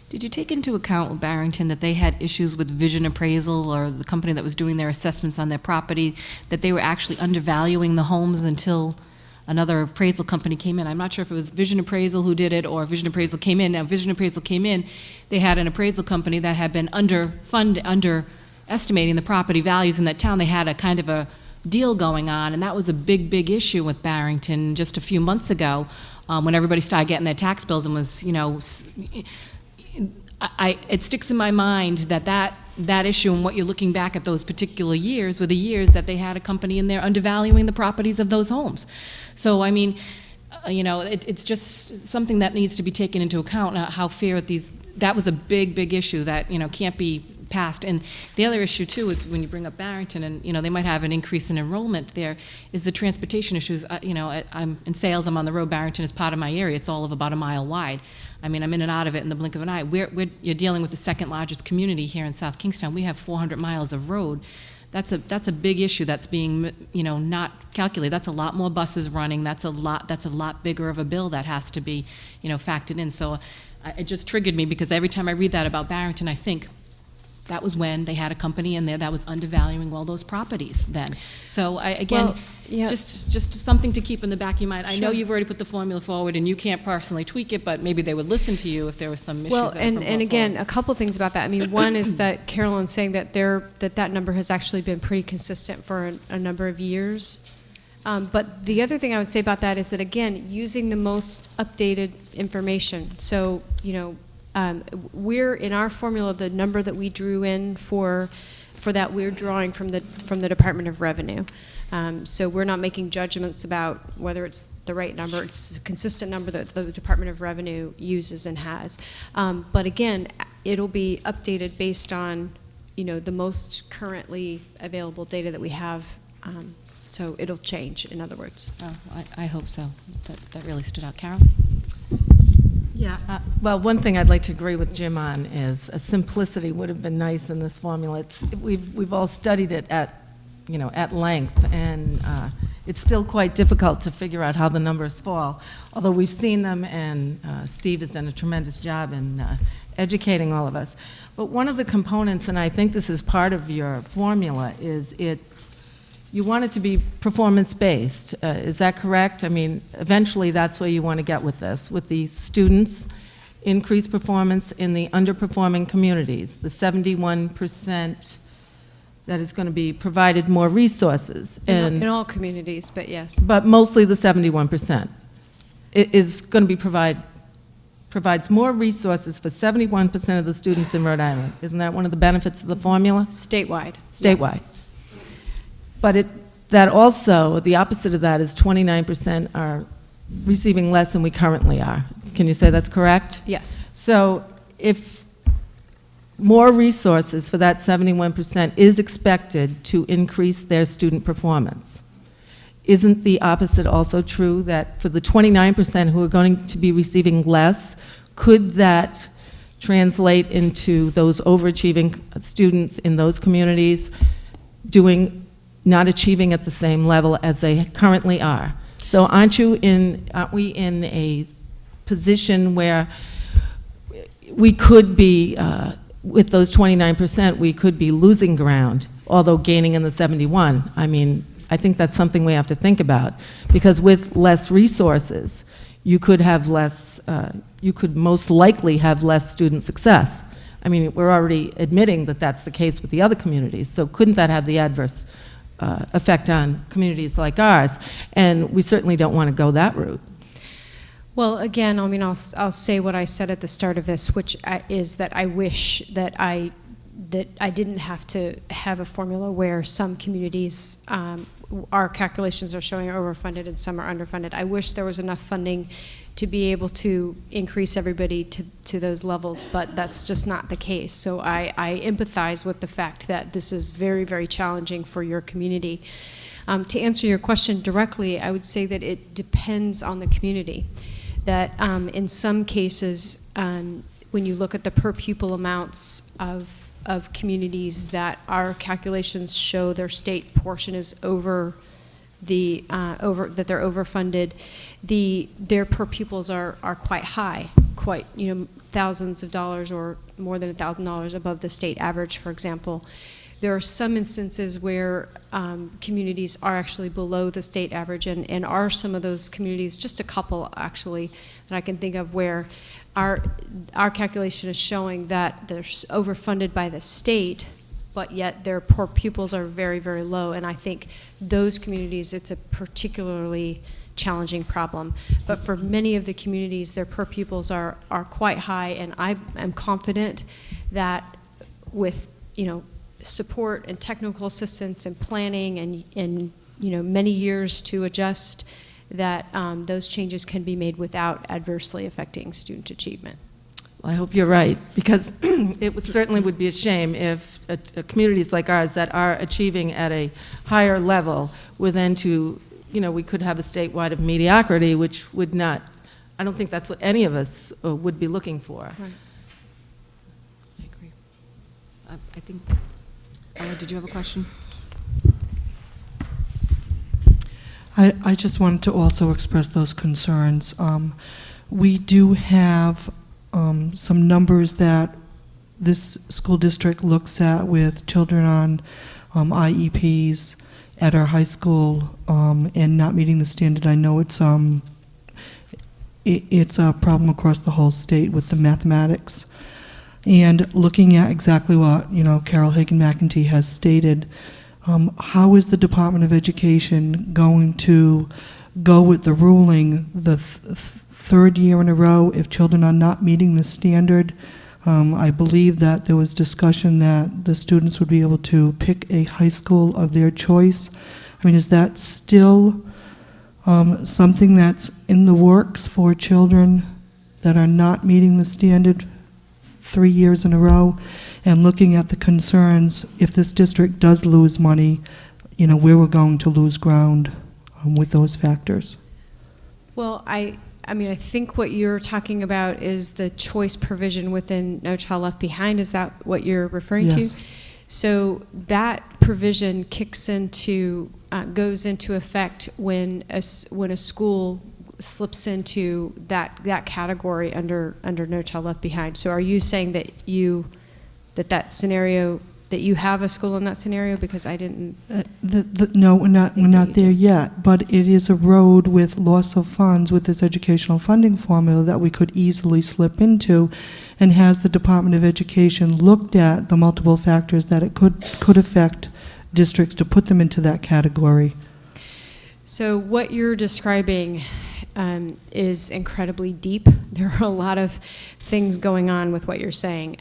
Did you take into account with Barrington that they had issues with Vision Appraisal, or the company that was doing their assessments on their property, that they were actually undervaluing the homes until another appraisal company came in? I'm not sure if it was Vision Appraisal who did it or Vision Appraisal came in. Now, Vision Appraisal came in, they had an appraisal company that had been underestimating the property values in that town. They had a kind of a deal going on, and that was a big issue with Barrington just a few months ago when everybody started getting their tax bills and was, it sticks in my mind that issue, and what you're looking back at those particular years were the years that they had a company in there undervaluing the properties of those homes. So, I mean, it's just something that needs to be taken into account, how fair that was a big issue that, can't be passed. And the other issue, too, is when you bring up Barrington and, they might have an increase in enrollment there, is the transportation issues. I'm in sales, I'm on the road. Barrington is part of my area. It's all of about a mile wide. I mean, I'm in and out of it in the blink of an eye. You're dealing with the second largest community here in South Kingstown. We have 400 miles of road. That's a big issue that's being, not calculated. That's a lot more buses running. That's a lot bigger of a bill that has to be, factored in. So it just triggered me, because every time I read that about Barrington, I think that was when they had a company in there that was undervaluing all those properties then. So just something to keep in the back of your mind. I know you've already put the formula forward and you can't personally tweak it, but maybe they would listen to you if there were some issues. Well, that and again, a couple things about that. I mean, one is that Carolyn's saying that that number has actually been pretty consistent for a number of years. But the other thing I would say about that is that, again, using the most updated information. So, we're in our formula, the number that we drew in for that, we're drawing from the Department of Revenue. So we're not making judgments about whether it's the right number. It's a consistent number that the Department of Revenue uses and has. But again, it'll be updated based on, the most currently available data that we have. So it'll change, in other words. Oh, I hope so. That really stood out. Carol? Yeah, well, one thing I'd like to agree with Jim on is simplicity would have been nice in this formula. We've all studied it at length, and it's still quite difficult to figure out how the numbers fall, although we've seen them, and Steve has done a tremendous job in educating all of us. But one of the components, and I think this is part of your formula, is you want it to be performance-based. Is that correct? I mean, eventually that's where you want to get with this, with the students, increased performance in the underperforming communities, the 71% that is going to be provided more resources. In all communities, but yes. But mostly the 71%. It is going to be provides more resources for 71% of the students in Rhode Island. Isn't that one of the benefits of the formula? Statewide. Statewide. But that also, the opposite of that is 29% are receiving less than we currently are. Can you say that's correct? Yes. So if more resources for that 71% is expected to increase their student performance, isn't the opposite also true, that for the 29% who are going to be receiving less, could that translate into those overachieving students in those communities not achieving at the same level as they currently are? So aren't we in a position where we could be, with those 29%, we could be losing ground, although gaining in the 71? I mean, I think that's something we have to think about, because with less resources, you could have less, you could most likely have less student success. I mean, we're already admitting that that's the case with the other communities, so couldn't that have the adverse effect on communities like ours? And we certainly don't want to go that route. Well, again, I mean, I'll say what I said at the start of this, which is that I wish that I didn't have to have a formula where some communities, our calculations are showing are overfunded and some are underfunded. I wish there was enough funding to be able to increase everybody to those levels, but that's just not the case. So I empathize with the fact that this is very, very challenging for your community. To answer your question directly, I would say that it depends on the community. That in some cases, when you look at the per pupil amounts of communities that our calculations show their state portion is that they're overfunded, their per pupils are quite high, quite, thousands of dollars or more than $1,000 above the state average, for example. There are some instances where communities are actually below the state average, and are some of those communities, just a couple actually, that I can think of, where our calculation is showing that they're overfunded by the state, but yet their per pupils are very, very low. And I think those communities, it's a particularly challenging problem. But for many of the communities, their per pupils are quite high, and I am confident that with, support and technical assistance and planning and many years to adjust, that those changes can be made without adversely affecting student achievement. Well, I hope you're right, because it certainly would be a shame if communities like ours that are achieving at a higher level were then to, we could have a statewide of mediocrity, which would not I don't think that's what any of us would be looking for. Right. I agree. I think, Ella, did you have a question? I just wanted to also express those concerns. We do have some numbers that this school district looks at with children on IEPs at our high school and not meeting the standard. I know it's a problem across the whole state with the mathematics. And looking at exactly what, Carol Hagan-McEntee has stated, how is the Department of Education going to go with the ruling the third year in a row if children are not meeting the standard? I believe that there was discussion that the students would be able to pick a high school of their choice. I mean, is that still something that's in the works for children that are not meeting the standard 3 years in a row? And looking at the concerns, if this district does lose money, where we're going to lose ground with those factors. Well, I mean, I think what you're talking about is the choice provision within No Child Left Behind. Is that what you're referring Yes. to? So that provision kicks into, goes into effect when a school slips into that category under No Child Left Behind. So are you saying that that scenario, that you have a school in that scenario? Because I didn't. No, we're not there yet, but it is a road with loss of funds with this educational funding formula that we could easily slip into. And has the Department of Education looked at the multiple factors that it could affect districts to put them into that category? So what you're describing is incredibly deep. There are a lot of things going on with what you're saying.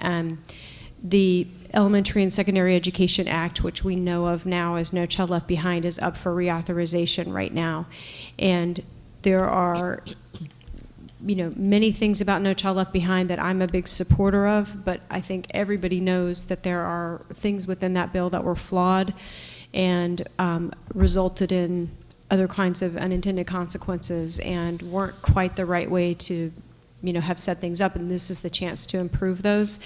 The Elementary and Secondary Education Act, which we know of now as No Child Left Behind, is up for reauthorization right now. And there are many things about No Child Left Behind that I'm a big supporter of, but I think everybody knows that there are things within that bill that were flawed and resulted in other kinds of unintended consequences and weren't quite the right way to have set things up, and this is the chance to improve those.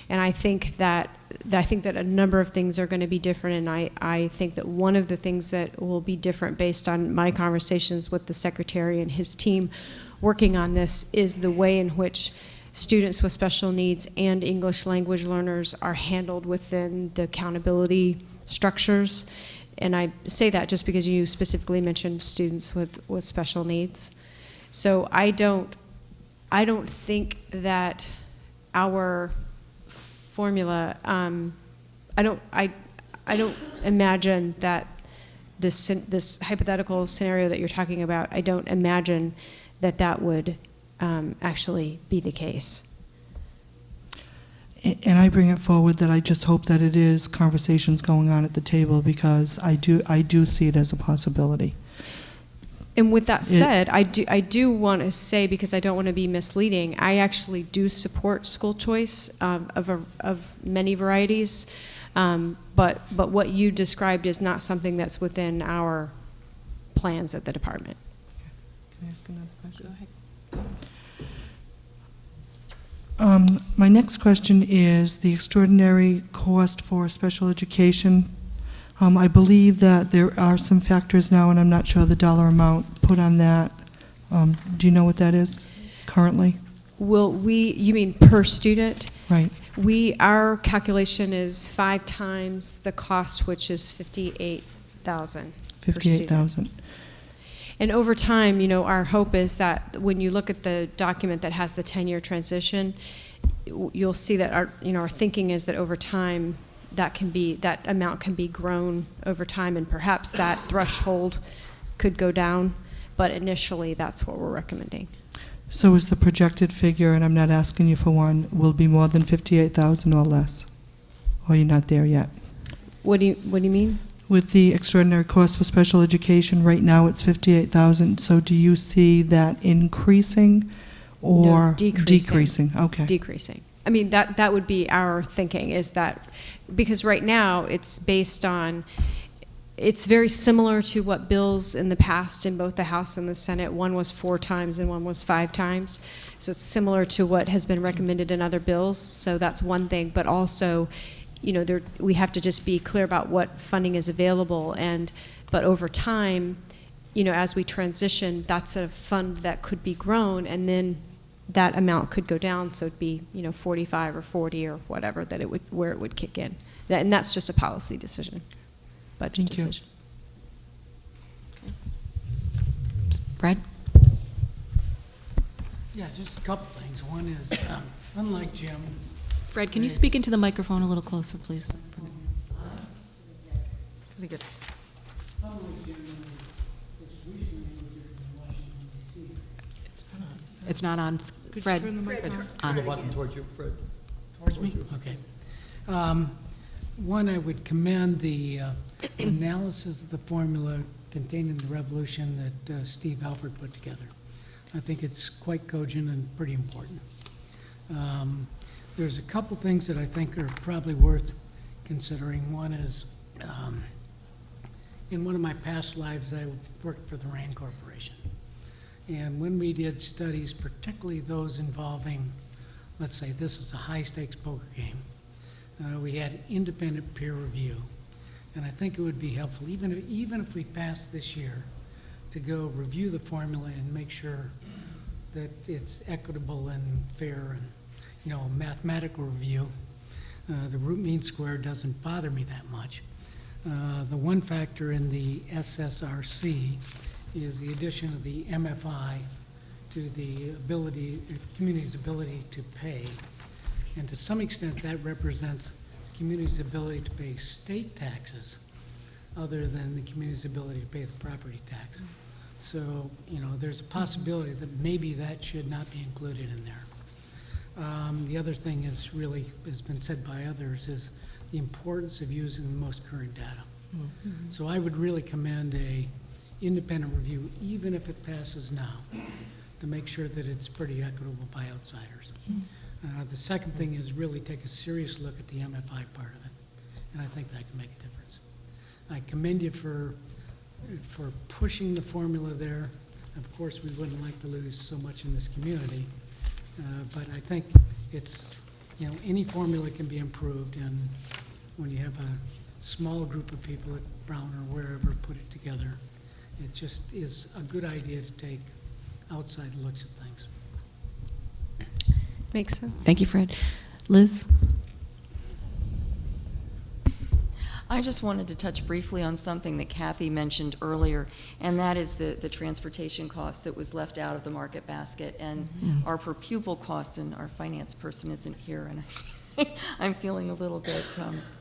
And I think that a number of things are going to be different, and I think that one of the things that will be different based on my conversations with the secretary and his team working on this is the way in which students with special needs and English language learners are handled within the accountability structures. And I say that just because you specifically mentioned students with special needs. So I don't think that our formula, I don't imagine that this hypothetical scenario that you're talking about, I don't imagine that would actually be the case. And I bring it forward that I just hope that it is conversations going on at the table, because I do see it as a possibility. And with that said, I do want to say, because I don't want to be misleading, I actually do support school choice of many varieties, but what you described is not something that's within our plans at the department. Can I ask another question? Go ahead. My next question is the extraordinary cost for special education. I believe that there are some factors now, and I'm not sure the dollar amount put on that. Do you know what that is currently? You mean per student? Right. Our calculation is 5 times the cost, which is $58,000. 58,000. And over time, our hope is that when you look at the document that has the 10-year transition, you'll see that our thinking is that over time that amount can be grown over time, and perhaps that threshold could go down. But initially, that's what we're recommending. So is the projected figure, and I'm not asking you for one, will be more than 58,000 or less? Or you're not there yet? What do you mean? With the extraordinary cost for special education, right now it's 58,000. So do you see that increasing or No, decreasing. Okay. Decreasing. I mean, that would be our thinking, is that because right now it's based on it's very similar to what bills in the past in both the House and the Senate. One was 4 times and one was 5 times. So it's similar to what has been recommended in other bills. So that's one thing. But also, we have to just be clear about what funding is available. But over time, as we transition, that's a fund that could be grown, and then that amount could go down. So it'd be 45 or 40 or whatever where it would kick in. And that's just a policy decision. Budget Thank you. decision. Fred? Yeah, just a couple things. One is, unlike Jim, Fred, can you speak into the microphone a little closer, please? Pretty good. unlike Jim, just recently we were in Washington DC. It's not on. Fred. Turn the button towards you, Fred. Towards me? Okay. One, I would commend the analysis of the formula contained in the resolution that Steve Alford put together. I think it's quite cogent and pretty important. There's a couple things that I think are probably worth considering. One is, in one of my past lives, I worked for the RAND Corporation. And when we did studies, particularly those involving, let's say this is a high-stakes poker game, we had independent peer review. And I think it would be helpful, even if we pass this year, to go review the formula and make sure that it's equitable and fair, and a mathematical review. The root mean square doesn't bother me that much. The one factor in the SSRC is the addition of the MFI to the community's ability to pay. And to some extent, that represents the community's ability to pay state taxes other than the community's ability to pay the property tax. So, there's a possibility that maybe that should not be included in there. The other thing is really, has been said by others, is the importance of using the most current data. Mm-hmm. So I would really commend a independent review, even if it passes now, to make sure that it's pretty equitable by outsiders. Mm-hmm. The second thing is really take a serious look at the MFI part of it, and I think that can make a difference. I commend you for pushing the formula there. Of course, we wouldn't like to lose so much in this community, but I think it's, any formula can be improved, and when you have a small group of people at Brown or wherever put it together, it just is a good idea to take outside looks at things. Makes sense. Thank you, Fred. Liz? I just wanted to touch briefly on something that Kathy mentioned earlier, and that is the transportation cost that was left out of the market basket, and our per pupil cost, and our finance person isn't here, and I'm feeling a little bit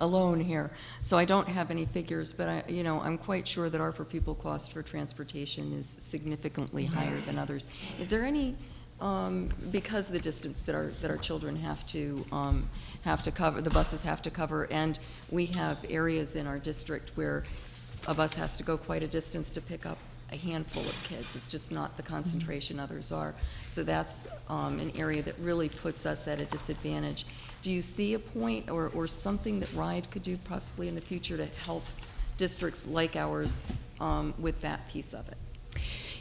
alone here. So I don't have any figures, but I'm quite sure that our per pupil cost for transportation is significantly higher than others. Is there any, because of the distance that our children have to cover, the buses have to cover, and we have areas in our district where a bus has to go quite a distance to pick up a handful of kids. It's just not the concentration others are. So that's an area that really puts us at a disadvantage. Do you see a point or something that RIDE could do possibly in the future to help districts like ours with that piece of it?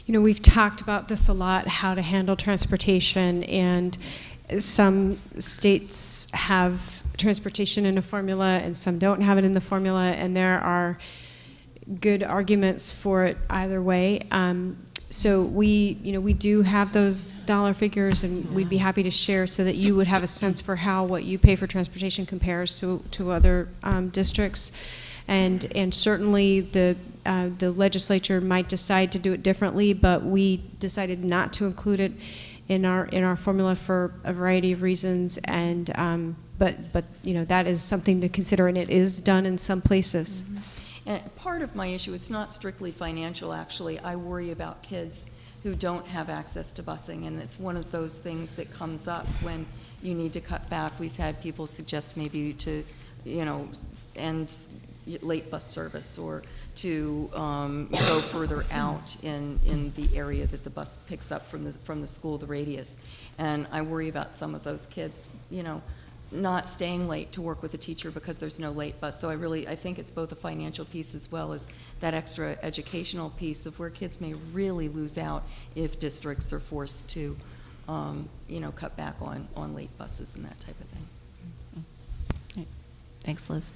We've talked about this a lot, how to handle transportation, and some states have transportation in a formula and some don't have it in the formula, and there are good arguments for it either way. So we do have those dollar figures, and we'd be happy to share so that you would have a sense for how what you pay for transportation compares to other districts. And certainly the legislature might decide to do it differently, but we decided not to include it in our formula for a variety of reasons. And but that is something to consider, and it is done in some places. Mm-hmm. And part of my issue, it's not strictly financial, actually. I worry about kids who don't have access to busing, and it's one of those things that comes up when you need to cut back. We've had people suggest maybe to, end late bus service, or to go further out in the area that the bus picks up from the school, the radius. And I worry about some of those kids, not staying late to work with a teacher because there's no late bus. So I think it's both a financial piece as well as that extra educational piece of where kids may really lose out if districts are forced to, cut back on late buses and that type of thing. Okay. Thanks, Liz.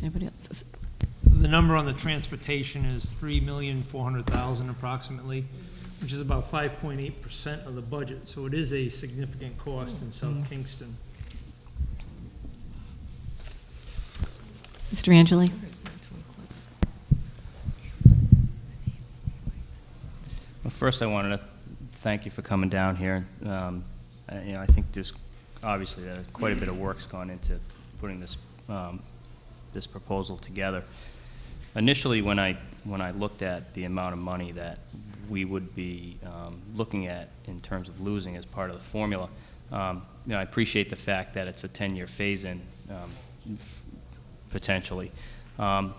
Anybody else? The number on the transportation is $3,400,000 approximately, which is about 5.8% of the budget. So it is a significant cost in South Kingston. Mr. Angeli? Well, first I wanted to thank you for coming down here. I think there's obviously quite a bit of work's gone into putting this this proposal together. Initially, when I looked at the amount of money that we would be looking at in terms of losing as part of the formula, I appreciate the fact that it's a 10-year phase-in potentially. I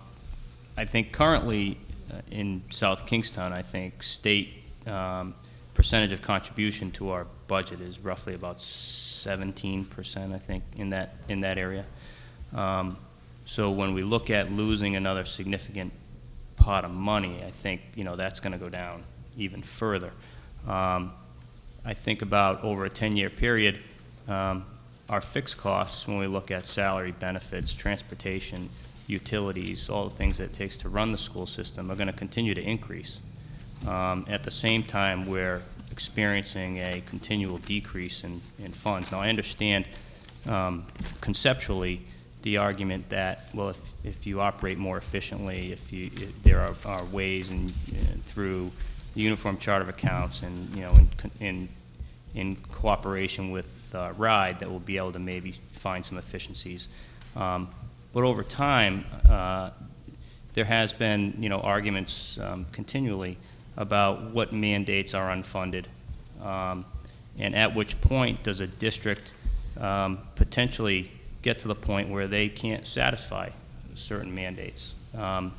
think currently in South Kingstown, I think state percentage of contribution to our budget is roughly about 17%, I think, in that area. So when we look at losing another significant pot of money, I think that's going to go down even further. I think about over a 10-year period, our fixed costs, when we look at salary, benefits, transportation, utilities, all the things that it takes to run the school system, are going to continue to increase. At the same time, we're experiencing a continual decrease in funds. Now, I understand conceptually the argument that, well, if you operate more efficiently, if there are ways through the Uniform Chart of Accounts and in cooperation with RIDE, that we'll be able to maybe find some efficiencies. But over time, there has been arguments continually about what mandates are unfunded, and at which point does a district potentially get to the point where they can't satisfy certain mandates. There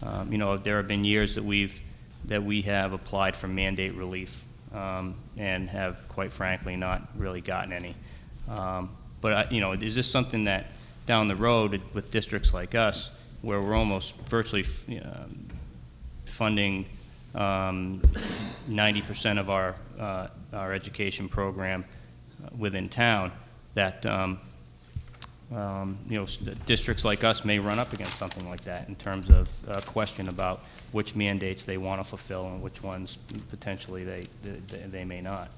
have been years that we have applied for mandate relief and have, quite frankly, not really gotten any. But is this something that down the road with districts like us, where we're almost virtually funding 90% of our education program within town, that districts like us may run up against something like that in terms of a question about which mandates they want to fulfill and which ones potentially they may not,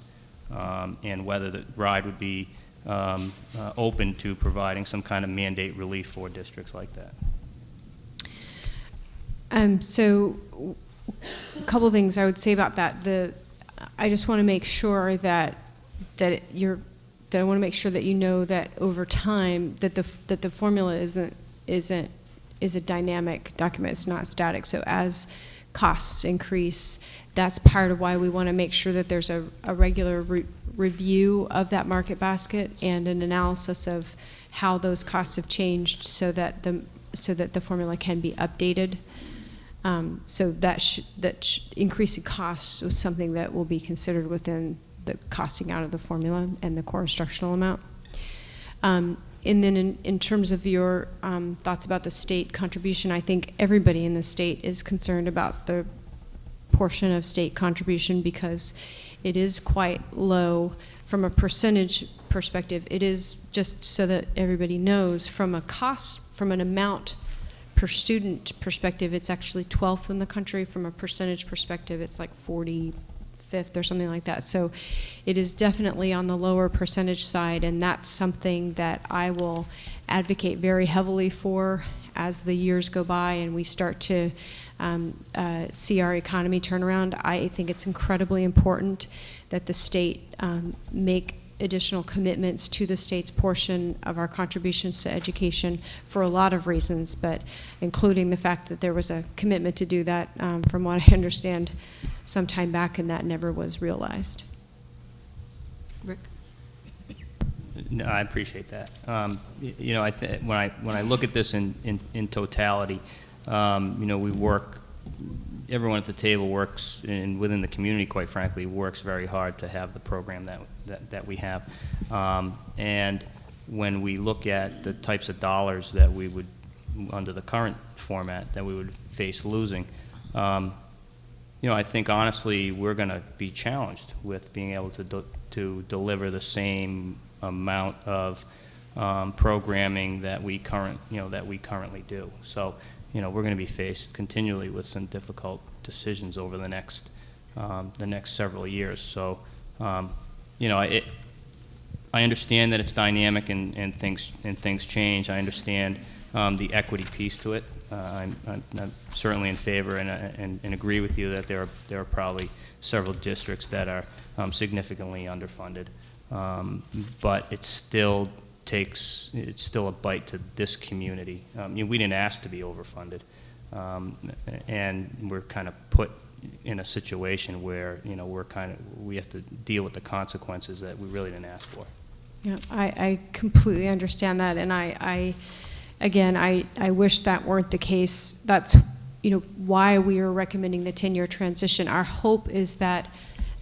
and whether the RIDE would be open to providing some kind of mandate relief for districts like that. So a couple of things I would say about that. I just want to make sure that I want to make sure that you know that over time that the formula is a dynamic document. It's not static. So as costs increase, that's part of why we want to make sure that there's a regular review of that market basket and an analysis of how those costs have changed, so that the formula can be updated. So that increase in costs is something that will be considered within the costing out of the formula and the core instructional amount. And then in terms of your thoughts about the state contribution, I think everybody in the state is concerned about the portion of state contribution because it is quite low from a percentage perspective. It is, just so that everybody knows, from an amount per student perspective, it's actually 12th in the country. From a percentage perspective, it's like 45th or something like that. So it is definitely on the lower percentage side, and that's something that I will advocate very heavily for as the years go by and we start to see our economy turn around. I think it's incredibly important that the state make additional commitments to the state's portion of our contributions to education for a lot of reasons, but including the fact that there was a commitment to do that, from what I understand, some time back, and that never was realized. Rick? No, I appreciate that. When I look at this in totality, we work. Everyone at the table works, and within the community, quite frankly, works very hard to have the program that we have. And when we look at the types of dollars that we would, under the current format, that we would face losing, I think honestly we're going to be challenged with being able to deliver the same amount of programming that we currently do. So, we're going to be faced continually with some difficult decisions over the next several years. So, I understand that it's dynamic and things change. I understand the equity piece to it. I'm certainly in favor and agree with you that there are probably several districts that are significantly underfunded, but it's still a bite to this community. We didn't ask to be overfunded, and we're kind of put in a situation where we have to deal with the consequences that we really didn't ask for. Yeah, I completely understand that, and I wish that weren't the case. That's why we are recommending the 10-year transition. Our hope is that,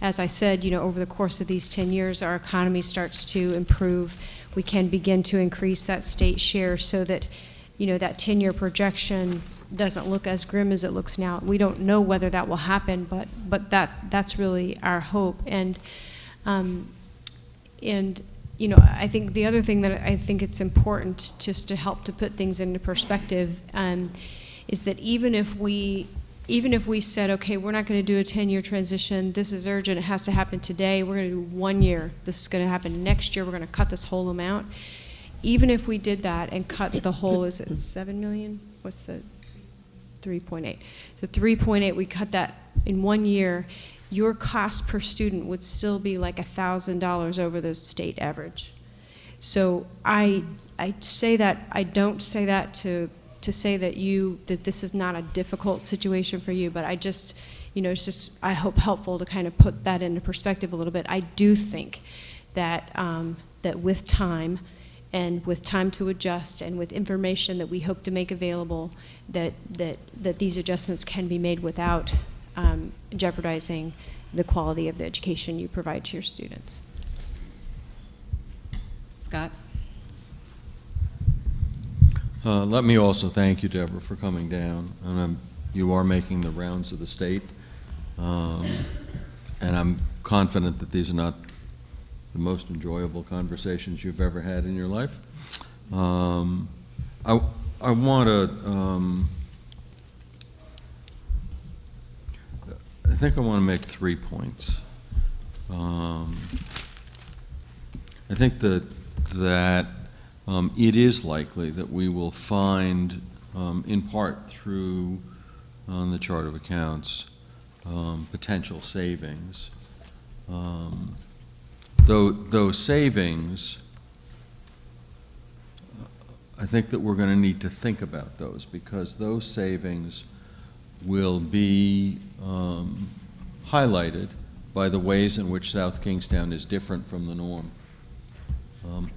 as I said, over the course of these 10 years, our economy starts to improve. We can begin to increase that state share so that, that 10-year projection doesn't look as grim as it looks now. We don't know whether that will happen, but that's really our hope. And I think the other thing that I think it's important just to help to put things into perspective is that even if we said, okay, we're not going to do a 10-year transition, this is urgent, it has to happen today, we're going to do 1 year, this is going to happen next year, we're going to cut this whole amount. Even if we did that and cut the whole, is it 7 million? What's the 3.8? So 3.8, we cut that in 1 year, your cost per student would still be like $1,000 over the state average. So I say that, I don't say that to say that this is not a difficult situation for you, but I just, it's just, I hope helpful to kind of put that into perspective a little bit. I do think that that with time and with time to adjust and with information that we hope to make available, that these adjustments can be made without jeopardizing the quality of the education you provide to your students. Scott? Let me also thank you, Deborah, for coming down. And you are making the rounds of the state. And I'm confident that these are not the most enjoyable conversations you've ever had in your life. I want to, I think I want to make 3 points. I think that it is likely that we will find, in part through the chart of accounts, potential savings. Those savings, I think that we're going to need to think about those, because those savings will be highlighted by the ways in which South Kingstown is different from the norm.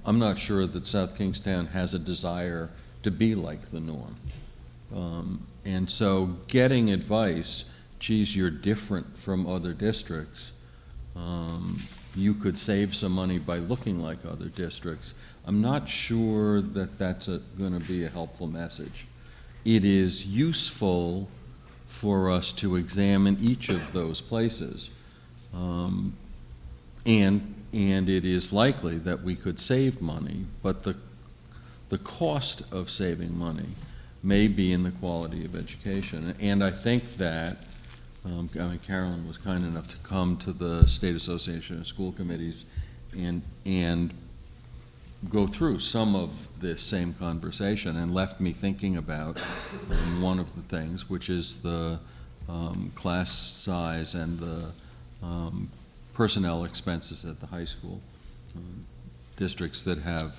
I'm not sure that South Kingstown has a desire to be like the norm. And so getting advice, geez, you're different from other districts, you could save some money by looking like other districts, I'm not sure that that's going to be a helpful message. It is useful for us to examine each of those places, and it is likely that we could save money, but the cost of saving money may be in the quality of education. And I think that Carolyn was kind enough to come to the State Association of School Committees and go through some of this same conversation, and left me thinking about one of the things, which is the class size and the personnel expenses at the high school. Districts that have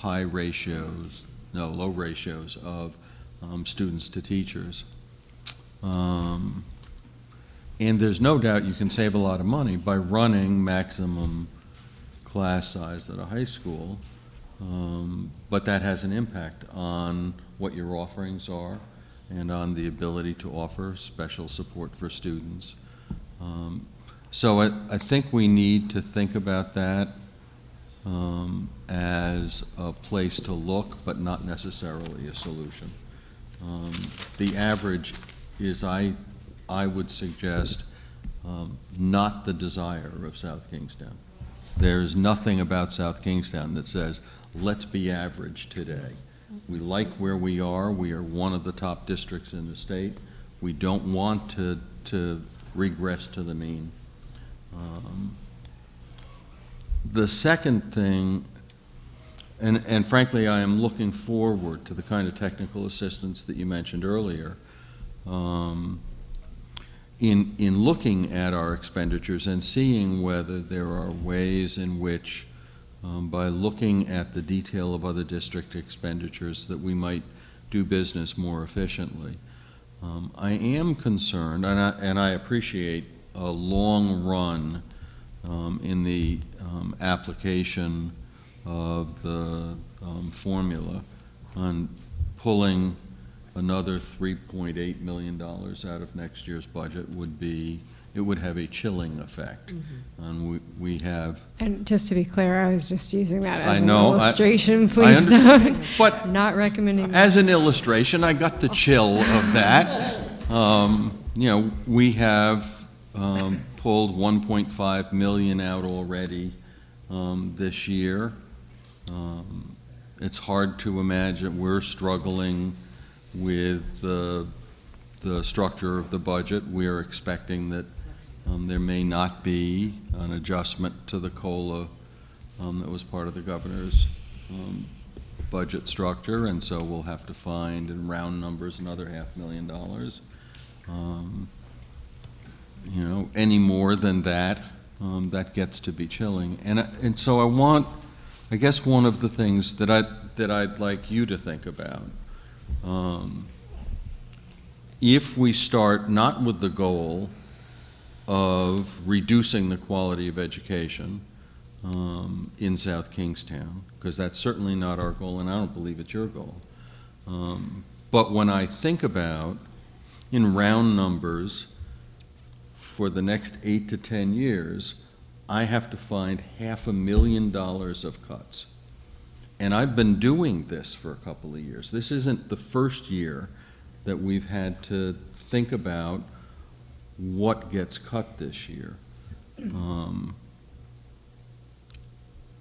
low ratios of students to teachers. And there's no doubt you can save a lot of money by running maximum class size at a high school, but that has an impact on what your offerings are and on the ability to offer special support for students. So I think we need to think about that. as a place to look, but not necessarily a solution. The average is, I would suggest, not the desire of South Kingstown. There's nothing about South Kingstown that says, let's be average today. We like where we are. We are one of the top districts in the state. We don't want to regress to the mean. The second thing, and frankly, I am looking forward to the kind of technical assistance that you mentioned earlier, in looking at our expenditures and seeing whether there are ways in which, by looking at the detail of other district expenditures, that we might do business more efficiently. I am concerned, and I appreciate a long run in the application of the formula on pulling another $3.8 million out of next year's budget it would have a chilling effect. And we have... And just to be clear, I was just using that as an illustration, I please. But not recommending. As an illustration, I got the chill of that. We have pulled 1.5 million out already this year. It's hard to imagine. We're struggling with the structure of the budget. We are expecting that there may not be an adjustment to the COLA that was part of the governor's budget structure, and so we'll have to find, in round numbers, another $500,000. Any more than that, that gets to be chilling. And so I guess one of the things that I'd like you to think about, if we start not with the goal of reducing the quality of education in South Kingstown, because that's certainly not our goal, and I don't believe it's your goal. But when I think about, in round numbers, for the next 8 to 10 years, I have to find $500,000 of cuts. And I've been doing this for a couple of years. This isn't the first year that we've had to think about what gets cut this year.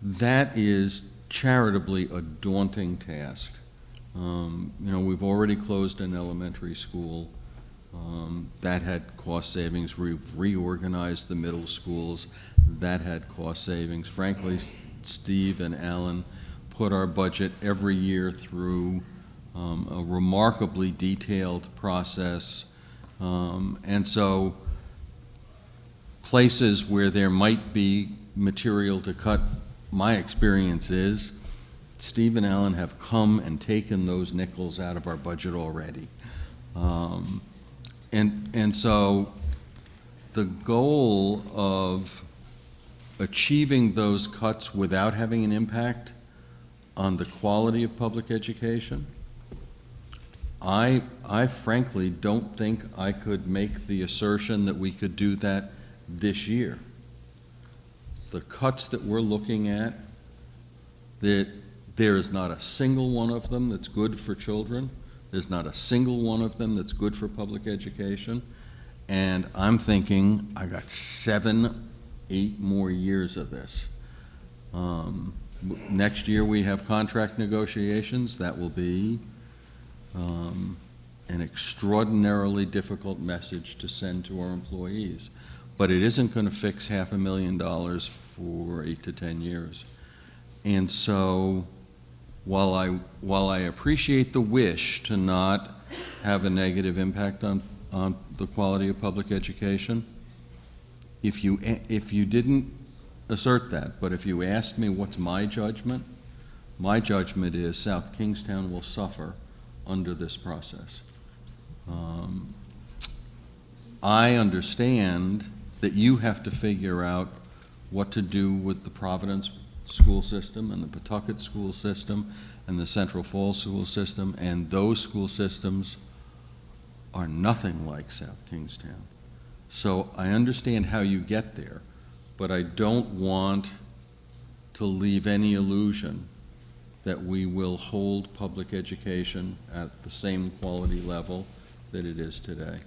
That is charitably a daunting task. We've already closed an elementary school. That had cost savings. We've reorganized the middle schools. That had cost savings. Frankly, Steve and Alan put our budget every year through a remarkably detailed process. And so places where there might be material to cut, my experience is Steve and Alan have come and taken those nickels out of our budget already. And so the goal of achieving those cuts without having an impact on the quality of public education, I frankly don't think I could make the assertion that we could do that this year. The cuts that we're looking at, that there is not a single one of them that's good for children. There's not a single one of them that's good for public education. And I'm thinking I got 7, 8 more years of this. Next year we have contract negotiations. That will be an extraordinarily difficult message to send to our employees. But it isn't going to fix $500,000 for 8 to 10 years. And so while I appreciate the wish to not have a negative impact on the quality of public education, if you didn't assert that, but if you asked me what's my judgment is South Kingstown will suffer under this process. I understand that you have to figure out what to do with the Providence school system and the Pawtucket school system and the Central Falls school system, and those school systems are nothing like South Kingstown. So I understand how you get there, but I don't want to leave any illusion that we will hold public education at the same quality level that it is today.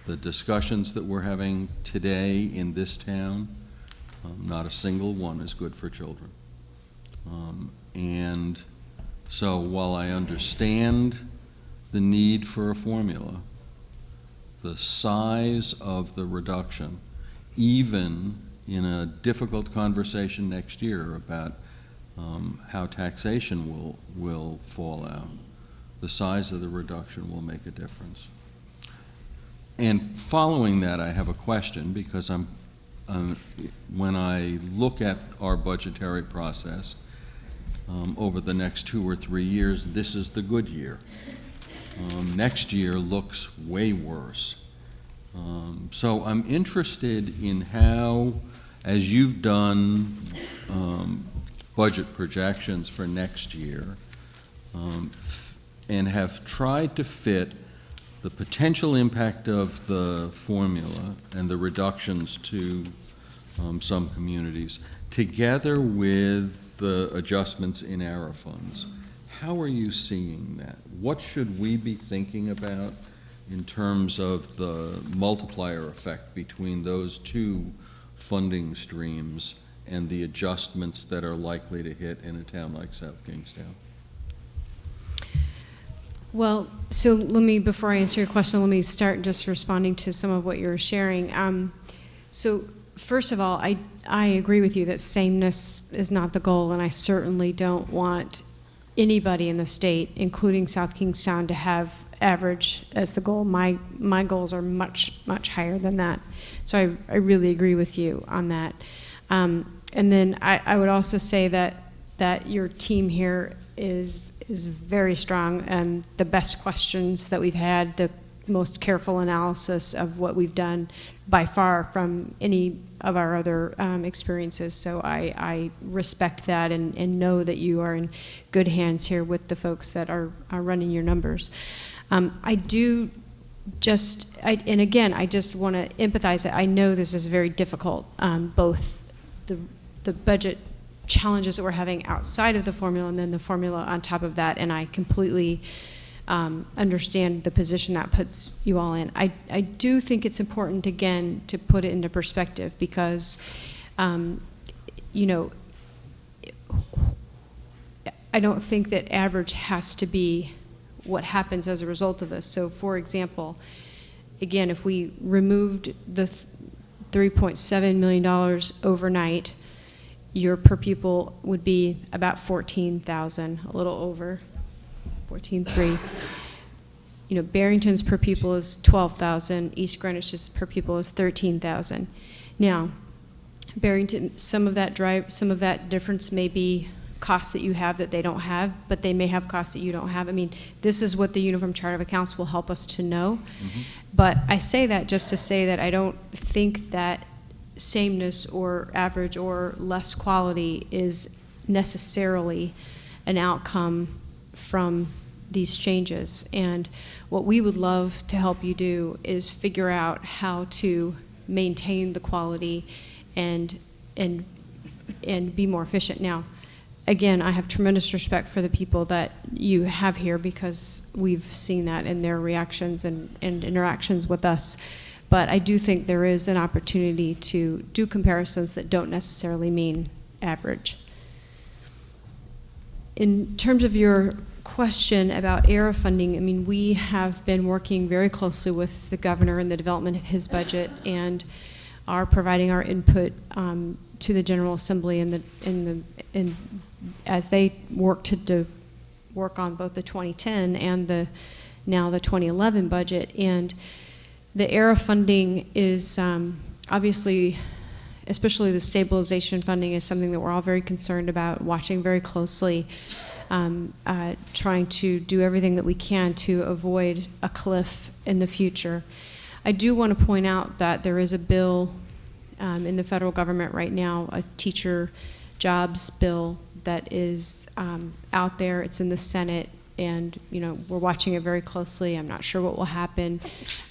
The discussions that we're having today in this town, not a single one is good for children. And so while I understand the need for a formula, the size of the reduction, even in a difficult conversation next year about how taxation will fall out, the size of the reduction will make a difference. And following that, I have a question, because when I look at our budgetary process over the next 2 or 3 years, this is the good year. Next year looks way worse. So I'm interested in how, as you've done budget projections for next year, and have tried to fit the potential impact of the formula and the reductions to some communities, together with the adjustments in ARA funds. How are you seeing that? What should we be thinking about in terms of the multiplier effect between those two funding streams and the adjustments that are likely to hit in a town like South Kingstown? Well, so let me, before I answer your question, let me start just responding to some of what you're sharing. So first of all, I agree with you that sameness is not the goal, and I certainly don't want anybody in the state, including South Kingstown, to have average as the goal. My goals are much, much higher than that. So I really agree with you on that. And then I would also say that your team here is very strong, and the best questions that we've had, the most careful analysis of what we've done by far from any of our other experiences. So I respect that and know that you are in good hands here with the folks that are running your numbers. I do just, and again, I just want to empathize that I know this is very difficult, both the budget challenges that we're having outside of the formula and then the formula on top of that, and I completely understand the position that puts you all in. I do think it's important, again, to put it into perspective, because you know, I don't think that average has to be what happens as a result of this. So for example, again, if we removed the $3.7 million overnight, your per pupil would be about 14,000, a little over 14.3. You know, Barrington's per pupil is 12,000. East Greenwich's per pupil is 13,000. Now, Barrington, some of that difference may be costs that you have that they don't have, but they may have costs that you don't have. I mean, this is what the Uniform Chart of Accounts will help us to know. Mm-hmm. But I say that just to say that I don't think that sameness or average or less quality is necessarily an outcome from these changes. And what we would love to help you do is figure out how to maintain the quality and be more efficient. Now, again, I have tremendous respect for the people that you have here, because we've seen that in their reactions and interactions with us. But I do think there is an opportunity to do comparisons that don't necessarily mean average. In terms of your question about ARA funding, I mean, we have been working very closely with the governor in the development of his budget, and are providing our input to the General Assembly as they work to work on both the 2010 and now the 2011 budget. And the ARA funding is obviously, especially the stabilization funding, is something that we're all very concerned about, watching very closely, trying to do everything that we can to avoid a cliff in the future. I do want to point out that there is a bill in the federal government right now, a teacher jobs bill that is out there. It's in the Senate, and we're watching it very closely. I'm not sure what will happen.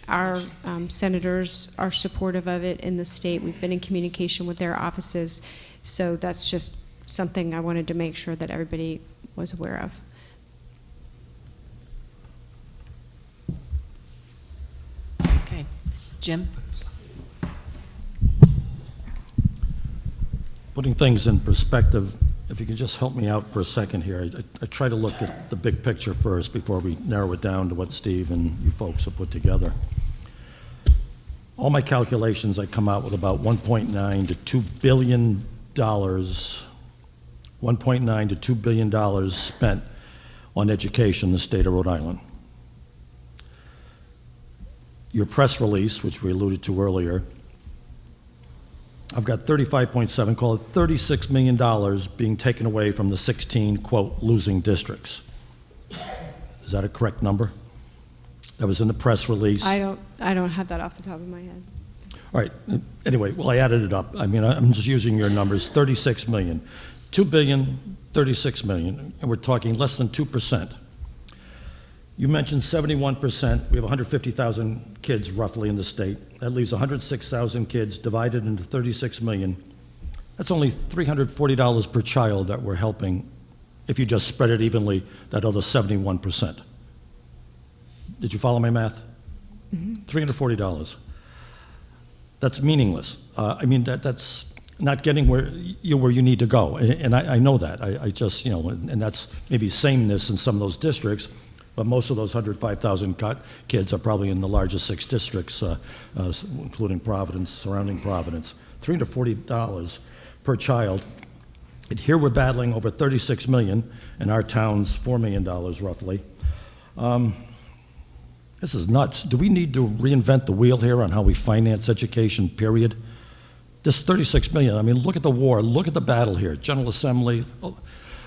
Our senators are supportive of it in the state. We've been in communication with their offices, so that's just something I wanted to make sure that everybody was aware of. Okay. Jim? Putting things in perspective, if you could just help me out for a second here. I try to look at the big picture first before we narrow it down to what Steve and you folks have put together. All my calculations, I come out with about $1.9 to $2 billion, $1.9 to $2 billion spent on education in the state of Rhode Island. Your press release, which we alluded to earlier, I've got 35.7, call it $36 million being taken away from the 16, quote, losing districts. Is that a correct number? That was in the press release. I don't have that off the top of my head. All right, anyway, well, I added it up. I mean, I'm just using your numbers, 36 million. 2 billion, 36 million, and we're talking less than 2%. You mentioned 71%. We have 150,000 kids roughly in the state. That leaves 106,000 kids divided into 36 million. That's only $340 per child that we're helping if you just spread it evenly, that other 71%. Did you follow my math? Mm-hmm. $340. That's meaningless. I mean, that's not getting where you need to go, and I know that. I just, you know, and that's maybe sameness in some of those districts, but most of those 105,000 kids are probably in the largest 6 districts, including Providence, surrounding Providence. $340 per child. And here we're battling over 36 million, and our town's $4 million roughly. This is nuts. Do we need to reinvent the wheel here on how we finance education, period? This 36 million, I mean, look at the war, look at the battle here. General Assembly,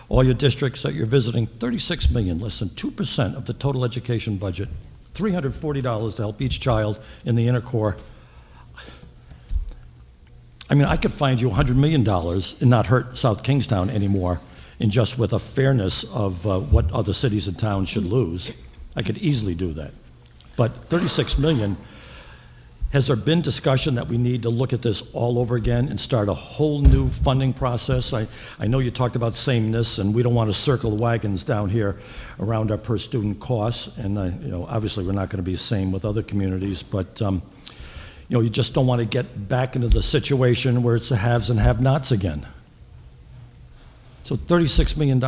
all your districts that you're visiting, 36 million, less than 2% of the total education budget, $340 to help each child in the inner core. I mean, I could find you $100 million and not hurt South Kingstown anymore, in just with a fairness of what other cities and towns should lose. I could easily do that. But 36 million, has there been discussion that we need to look at this all over again and start a whole new funding process? I know you talked about sameness, and we don't want to circle the wagons down here around our per student costs, and you know, obviously we're not going to be the same with other communities, but you know, you just don't want to get back into the situation where it's the haves and have-nots again. So $36 million,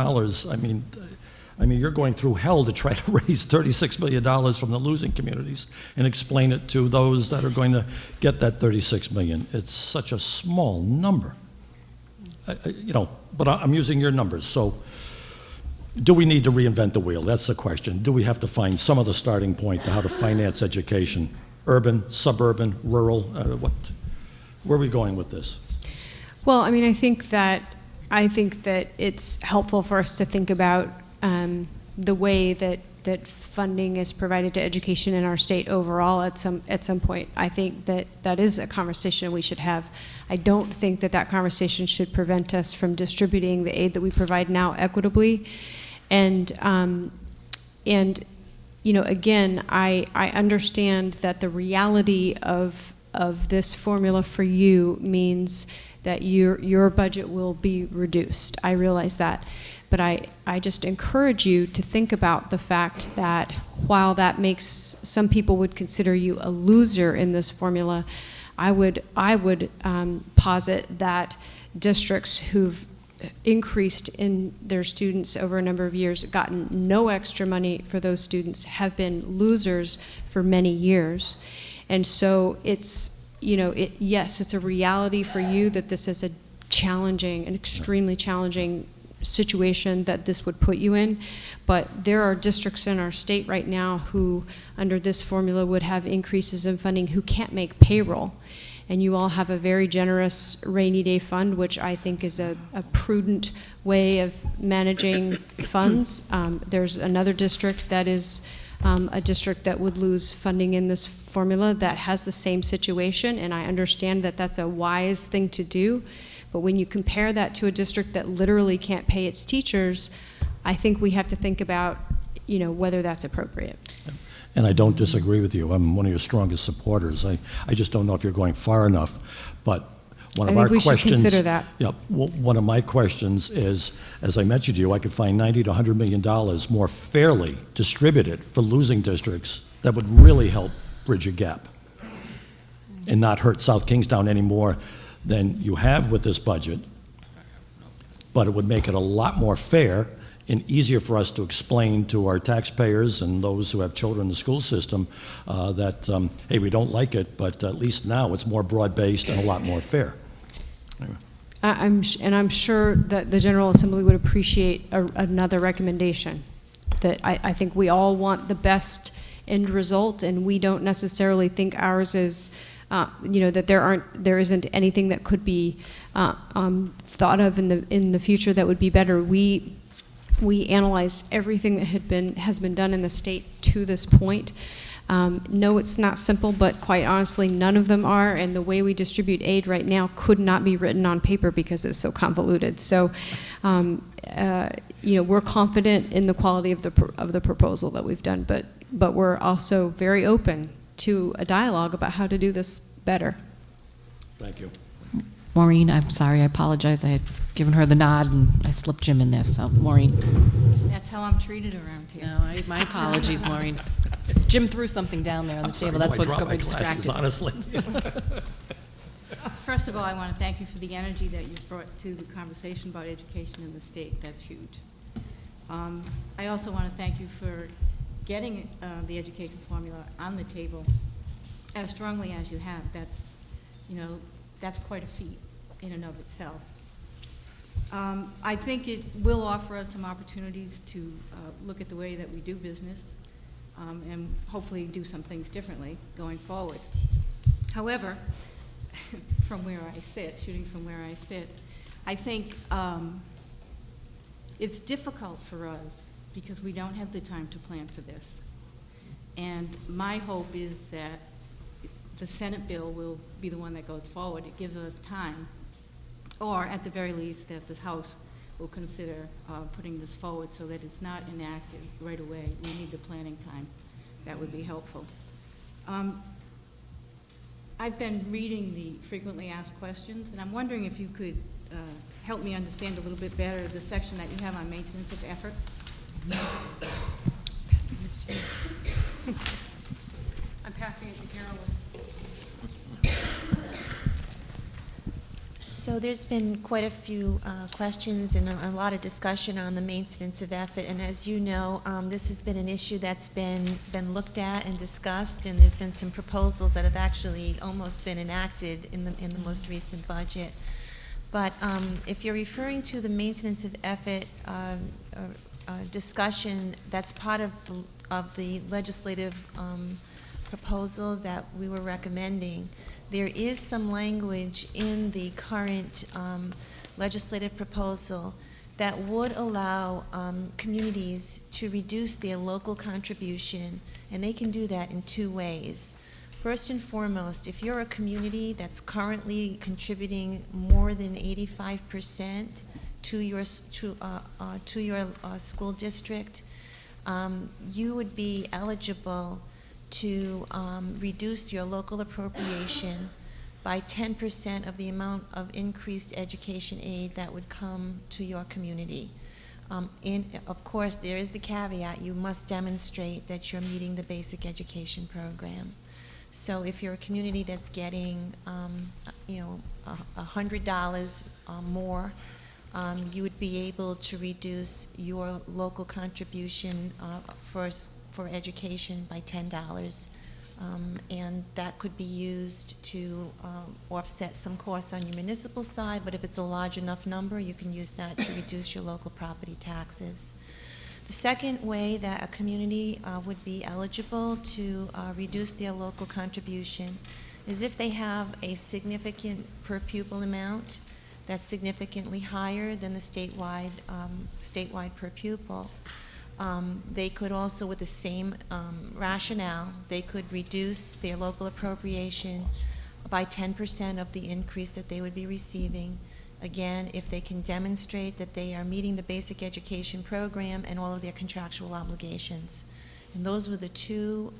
I mean, you're going through hell to try to raise $36 million from the losing communities and explain it to those that are going to get that $36 million. It's such a small number. You know, but I'm using your numbers. So do we need to reinvent the wheel? That's the question. Do we have to find some other starting point to how to finance education? Urban, suburban, rural, where are we going with this? Well, I mean, I think that it's helpful for us to think about the way that funding is provided to education in our state overall at some point. I think that is a conversation we should have. I don't think that conversation should prevent us from distributing the aid that we provide now equitably. And you know, again, I understand that the reality of this formula for you means that your budget will be reduced. I realize that. But I just encourage you to think about the fact that while that makes some people would consider you a loser in this formula, I would posit that districts who've increased in their students over a number of years, gotten no extra money for those students, have been losers for many years. And so it's, you know, yes, it's a reality for you that this is an extremely challenging situation that this would put you in, but there are districts in our state right now who, under this formula, would have increases in funding who can't make payroll. And you all have a very generous rainy day fund, which I think is a prudent way of managing funds. There's another district that is a district that would lose funding in this formula that has the same situation, and I understand that that's a wise thing to do. But when you compare that to a district that literally can't pay its teachers, I think we have to think about, you know, whether that's appropriate. And I don't disagree with you. I'm one of your strongest supporters. I just don't know if you're going far enough. But One I of think our we should questions. consider that. Yep. One of my questions is, as I mentioned to you, I could find $90 to $100 million more fairly distributed for losing districts that would really help bridge a gap and not hurt South Kingstown any more than you have with this budget. But it would make it a lot more fair and easier for us to explain to our taxpayers and those who have children in the school system that, hey, we don't like it, but at least now it's more broad-based and a lot more fair. Anyway. I'm sure that the General Assembly would appreciate another recommendation. That I think we all want the best end result, and we don't necessarily think ours is, that there isn't anything that could be thought of in the future that would be better. We analyzed everything that has been done in the state to this point. No, it's not simple, but quite honestly, none of them are, and the way we distribute aid right now could not be written on paper because it's so convoluted. So, we're confident in the quality of the proposal that we've done, but we're also very open to a dialogue about how to do this better. Thank you. Maureen, I'm sorry, I apologize. I had given her the nod and I slipped Jim in this, so Maureen. That's how I'm treated around here. No, my apologies, Maureen. Jim threw something down there on the table. That's what got me distracted. Honestly. First of all, I want to thank you for the energy that you've brought to the conversation about education in the state. That's huge. I also want to thank you for getting the education formula on the table as strongly as you have. That's quite a feat in and of itself. I think it will offer us some opportunities to look at the way that we do business and hopefully do some things differently going forward. However, from where I sit, shooting from where I sit, I think it's difficult for us because we don't have the time to plan for this. And my hope is that the Senate bill will be the one that goes forward. It gives us time, or at the very least that the House will consider putting this forward so that it's not enacted right away. We need the planning time. That would be helpful. I've been reading the frequently asked questions, and I'm wondering if you could help me understand a little bit better the section that you have on maintenance of effort. I'm passing it to Carolyn. So there's been quite a few questions and a lot of discussion on the maintenance of effort. And as you know, this has been an issue that's been looked at and discussed, and there's been some proposals that have actually almost been enacted in the most recent budget. But if you're referring to the maintenance of effort discussion, that's part of the legislative proposal that we were recommending. There is some language in the current legislative proposal that would allow communities to reduce their local contribution, and they can do that in two ways. First and foremost, if you're a community that's currently contributing more than 85% to your school district, you would be eligible to reduce your local appropriation by 10% of the amount of increased education aid that would come to your community. And of course, there is the caveat, you must demonstrate that you're meeting the basic education program. So if you're a community that's getting, $100 more, you would be able to reduce your local contribution for education by $10, and that could be used to offset some costs on your municipal side, but if it's a large enough number, you can use that to reduce your local property taxes. The second way that a community would be eligible to reduce their local contribution is if they have a significant per pupil amount that's significantly higher than the statewide per pupil. They could also, with the same rationale, they could reduce their local appropriation by 10% of the increase that they would be receiving. Again, if they can demonstrate that they are meeting the basic education program and all of their contractual obligations. And those were the two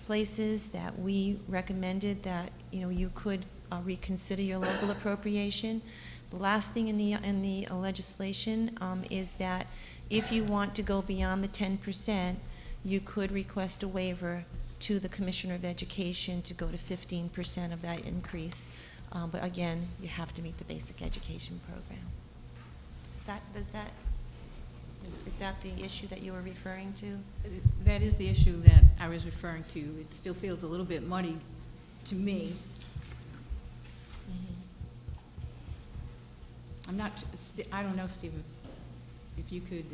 places that we recommended that you could reconsider your local appropriation. The last thing in the legislation is that if you want to go beyond the 10%, you could request a waiver to the Commissioner of Education to go to 15% of that increase. But again, you have to meet the basic education program. Is that the issue that you were referring to? That is the issue that I was referring to. It still feels a little bit muddy to me. I'm not, I don't know, Steve, if you could,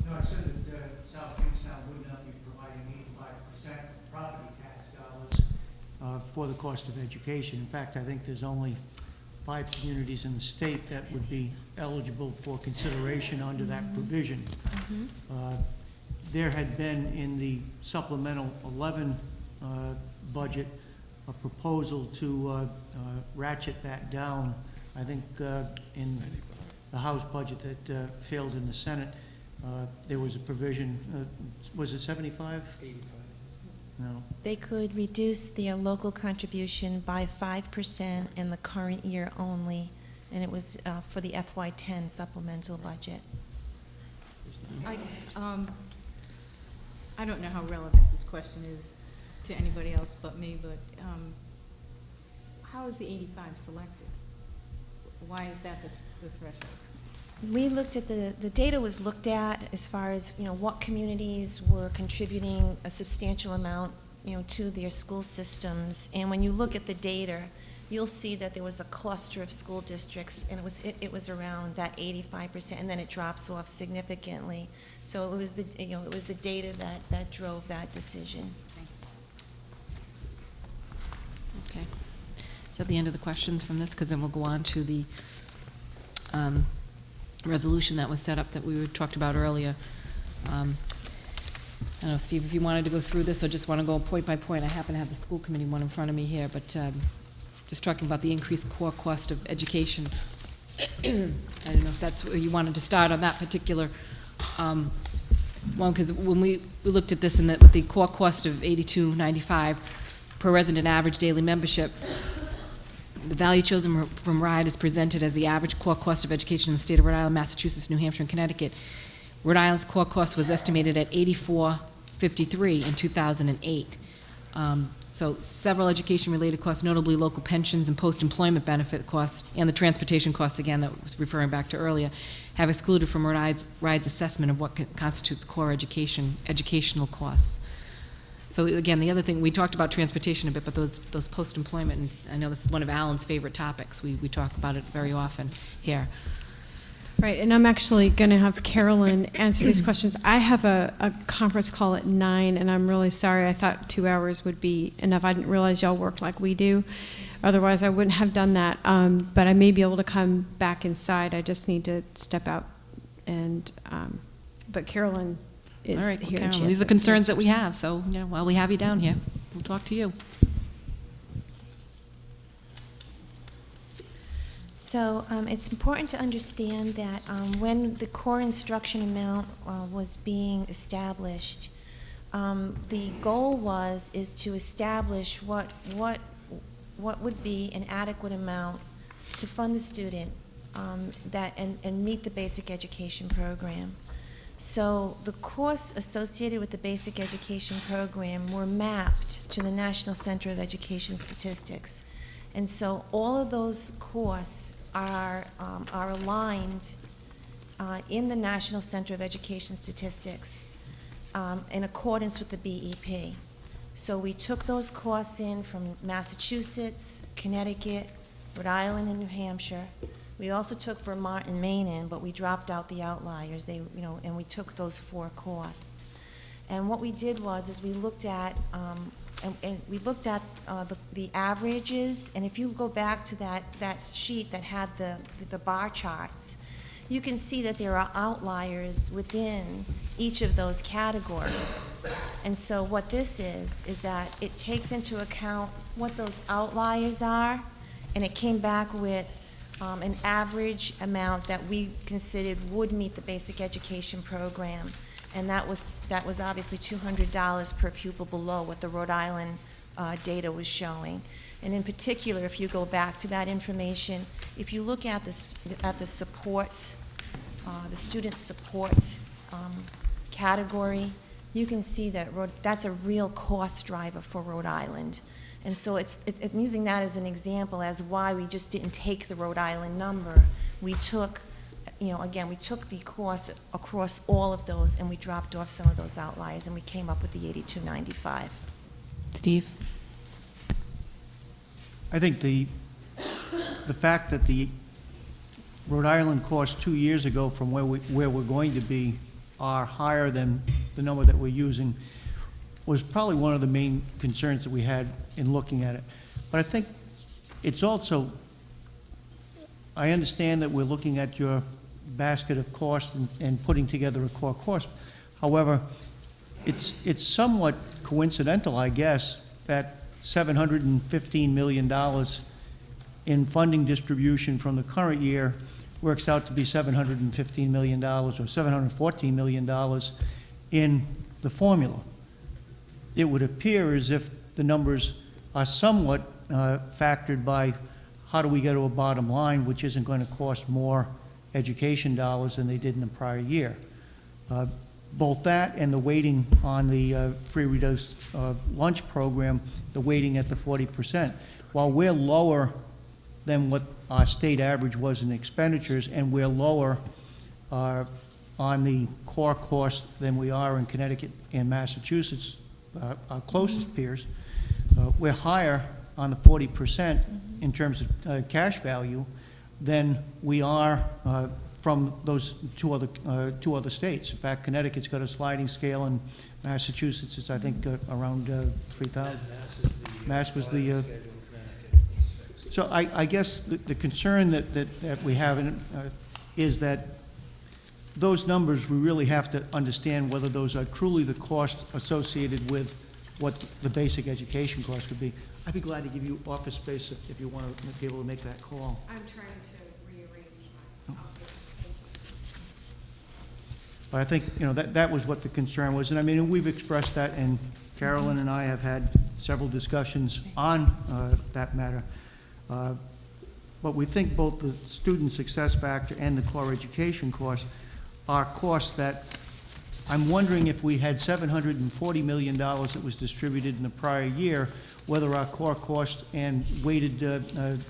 No, I said that South Kingstown would not be providing 85% property tax dollars for the cost of education. In fact, I think there's only 5 communities in the state that would be eligible for consideration under that provision. There had been in the supplemental 11 budget a proposal to ratchet that down. I think in the House budget that failed in the Senate, there was a provision, was it 75? 85. No. They could reduce their local contribution by 5% in the current year only, and it was for the FY10 supplemental budget. I don't know how relevant this question is to anybody else but me, but how is the 85 selected? Why is that the threshold? We looked at the data was looked at as far as, what communities were contributing a substantial amount, to their school systems. And when you look at the data, you'll see that there was a cluster of school districts, and it was around that 85%, and then it drops off significantly. So it was the data that drove that decision. Okay. Is that the end of the questions from this? Because then we'll go on to the resolution that was set up that we talked about earlier. I don't know, Steve, if you wanted to go through this or just want to go point by point. I happen to have the school committee one in front of me here, but just talking about the increased core cost of education. I don't know if that's where you wanted to start on that particular one, because when we looked at this with the core cost of $82.95 per resident average daily membership, the value chosen from RIDE is presented as the average core cost of education in the state of Rhode Island, Massachusetts, New Hampshire, and Connecticut. Rhode Island's core cost was estimated at $84.53 in 2008. So several education-related costs, notably local pensions and post-employment benefit costs, and the transportation costs, again, that was referring back to earlier, have excluded from RIDE's assessment of what constitutes core educational costs. So again, the other thing, we talked about transportation a bit, but those post-employment, and I know this is one of Alan's favorite topics. We talk about it very often here. Right, and I'm actually going to have Carolyn answer these questions. I have a conference call at 9, and I'm really sorry. I thought 2 hours would be enough. I didn't realize y'all work like we do. Otherwise, I wouldn't have done that. But I may be able to come back inside. I just need to step out. And but Carolyn is All right, here. Carolyn, these are concerns that we have. So while we have you down here, we'll talk to you. So it's important to understand that when the core instruction amount was being established, the goal is to establish what would be an adequate amount to fund the student and meet the basic education program. So the costs associated with the basic education program were mapped to the National Center of Education Statistics. And so all of those costs are aligned in the National Center of Education Statistics in accordance with the BEP. So we took those costs in from Massachusetts, Connecticut, Rhode Island, and New Hampshire. We also took Vermont and Maine in, but we dropped out the outliers. And we took those 4 costs. And what we did is we looked at and we looked at the averages, and if you go back to that sheet that had the bar charts, you can see that there are outliers within each of those categories. And so what this is that it takes into account what those outliers are, and it came back with an average amount that we considered would meet the basic education program. And that was obviously $200 per pupil below what the Rhode Island data was showing. And in particular, if you go back to that information, if you look at the supports, the student supports category, you can see that that's a real cost driver for Rhode Island. And so it's I'm using that as an example as why we just didn't take the Rhode Island number. We took, again, we took the cost across all of those and we dropped off some of those outliers and we came up with the 8295. Steve? I think the fact that the Rhode Island costs 2 years ago from where we're going to be are higher than the number that we're using was probably one of the main concerns that we had in looking at it. But I think it's also, I understand that we're looking at your basket of costs and putting together a core course. However, it's somewhat coincidental, I guess, that $715 million in funding distribution from the current year works out to be $715 million or $714 million in the formula. It would appear as if the numbers are somewhat factored by how do we get to a bottom line, which isn't going to cost more education dollars than they did in the prior year. Both that and the weighting on the free reduced lunch program, the weighting at the 40%. While we're lower than what our state average was in expenditures, and we're lower on the core cost than we are in Connecticut and Massachusetts, our closest peers, we're higher on the 40% in terms of cash value than we are from those two other states. In fact, Connecticut's got a sliding scale, and Massachusetts is, I think, around 3,000. Mass was the. So I guess the concern that we have is that those numbers, we really have to understand whether those are truly the costs associated with what the basic education cost would be. I'd be glad to give you office space if you want to be able to make that call. I'm trying to rearrange my But I think, that was what the concern was. And I mean, we've expressed that, and Carolyn and I have had several discussions on that matter. But we think both the student success factor and the core education costs are costs that I'm wondering if we had $740 million that was distributed in the prior year, whether our core cost and weighted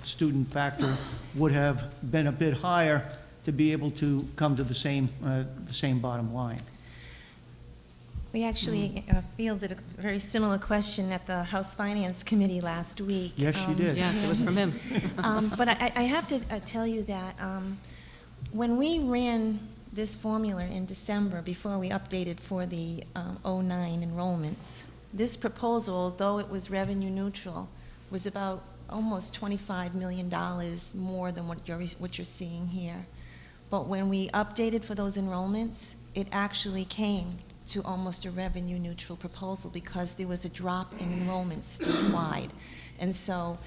student factor would have been a bit higher to be able to come to the same bottom line. We actually fielded a very similar question at the House Finance Committee last week. Yes, you did. Yes, it was from him. But I have to tell you that when we ran this formula in December, before we updated for the 09 enrollments, this proposal, although it was revenue neutral, was about almost $25 million more than what you're seeing here. But when we updated for those enrollments, it actually came to almost a revenue neutral proposal because there was a drop in enrollments statewide. And so,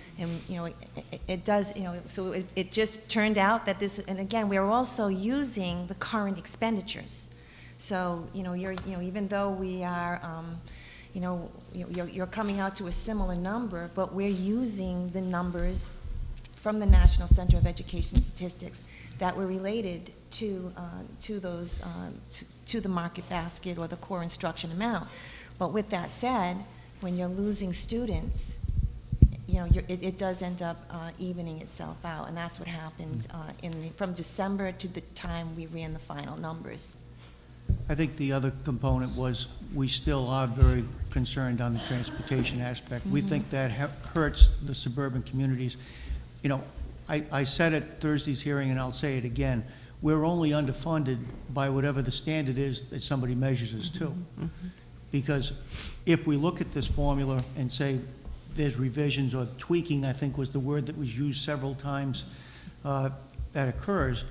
it does, so it just turned out that this, and again, we are also using the current expenditures. So, even though we are, you're coming out to a similar number, but we're using the numbers from the National Center of Education Statistics that were related to those, to the market basket or the core instruction amount. But with that said, when you're losing students, it does end up evening itself out, and that's what happened from December to the time we ran the final numbers. I think the other component was we still are very concerned on the transportation aspect. We think that hurts the suburban communities. I said at Thursday's hearing, and I'll say it again, we're only underfunded by whatever the standard is that somebody measures us to. Because if we look at this formula and say there's revisions or tweaking, I think was the word that was used several times, that occurs,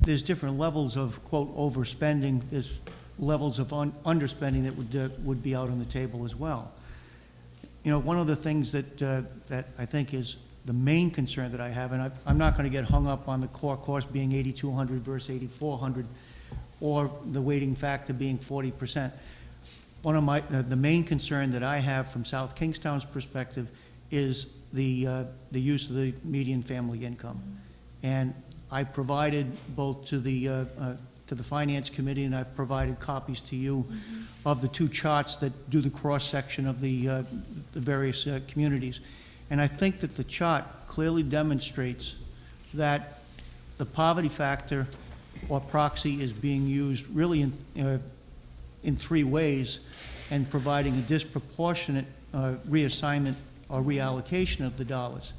there's different levels of, quote, overspending. There's levels of underspending that would be out on the table as well. One of the things that I think is the main concern that I have, and I'm not going to get hung up on the core cost being 8,200 versus 8,400, or the weighting factor being 40%. One of the main concern that I have from South Kingstown's perspective is the use of the median family income. And I provided both to the Finance Committee, and I've provided copies to you of the two charts that do the cross-section of the various communities. And I think that the chart clearly demonstrates that the poverty factor or proxy is being used really in three ways, and providing a disproportionate reassignment or reallocation of the dollars.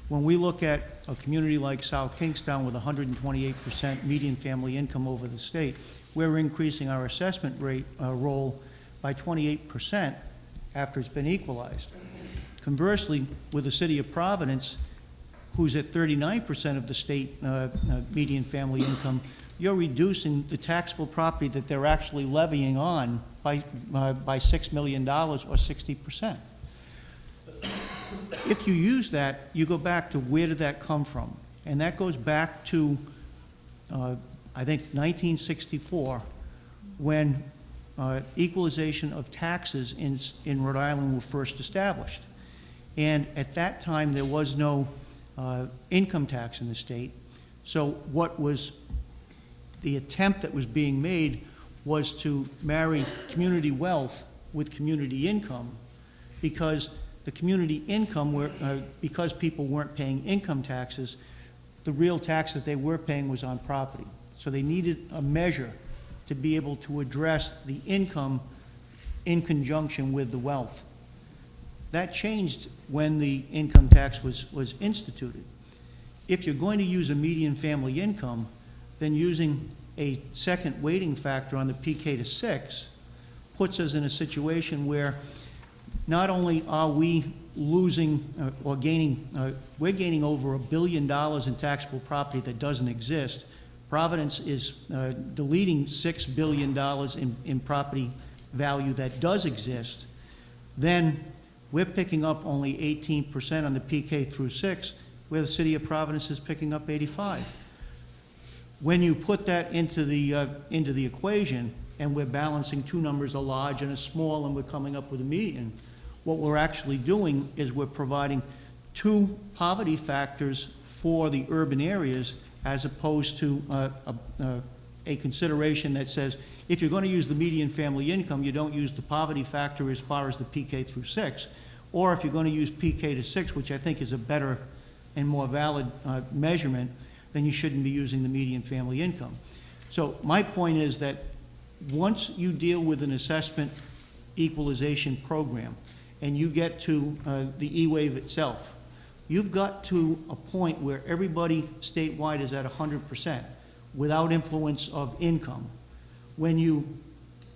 When we look at a community like South Kingstown with 128% median family income over the state, we're increasing our assessment rate roll by 28% after it's been equalized. Conversely, with the city of Providence, who's at 39% of the state median family income, you're reducing the taxable property that they're actually levying on by $6 million or 60%. If you use that, you go back to where did that come from? And that goes back to, I think, 1964, when equalization of taxes in Rhode Island were first established. And at that time, there was no income tax in the state. So what was the attempt that was being made was to marry community wealth with community income, because the community income, because people weren't paying income taxes, the real tax that they were paying was on property. So they needed a measure to be able to address the income in conjunction with the wealth. That changed when the income tax was instituted. If you're going to use a median family income, then using a second weighting factor on the PK to 6 puts us in a situation where not only are we losing or gaining, we're gaining over $1 billion in taxable property that doesn't exist. Providence is deleting $6 billion in property value that does exist. Then we're picking up only 18% on the PK through 6, where the city of Providence is picking up 85. When you put that into the equation, and we're balancing two numbers, a large and a small, and we're coming up with a median, what we're actually doing is we're providing two poverty factors for the urban areas, as opposed to a consideration that says, if you're going to use the median family income, you don't use the poverty factor as far as the PK through 6. Or if you're going to use PK to 6, which I think is a better and more valid measurement, then you shouldn't be using the median family income. So my point is that once you deal with an assessment equalization program and you get to the E-wave itself, you've got to a point where everybody statewide is at 100% without influence of income.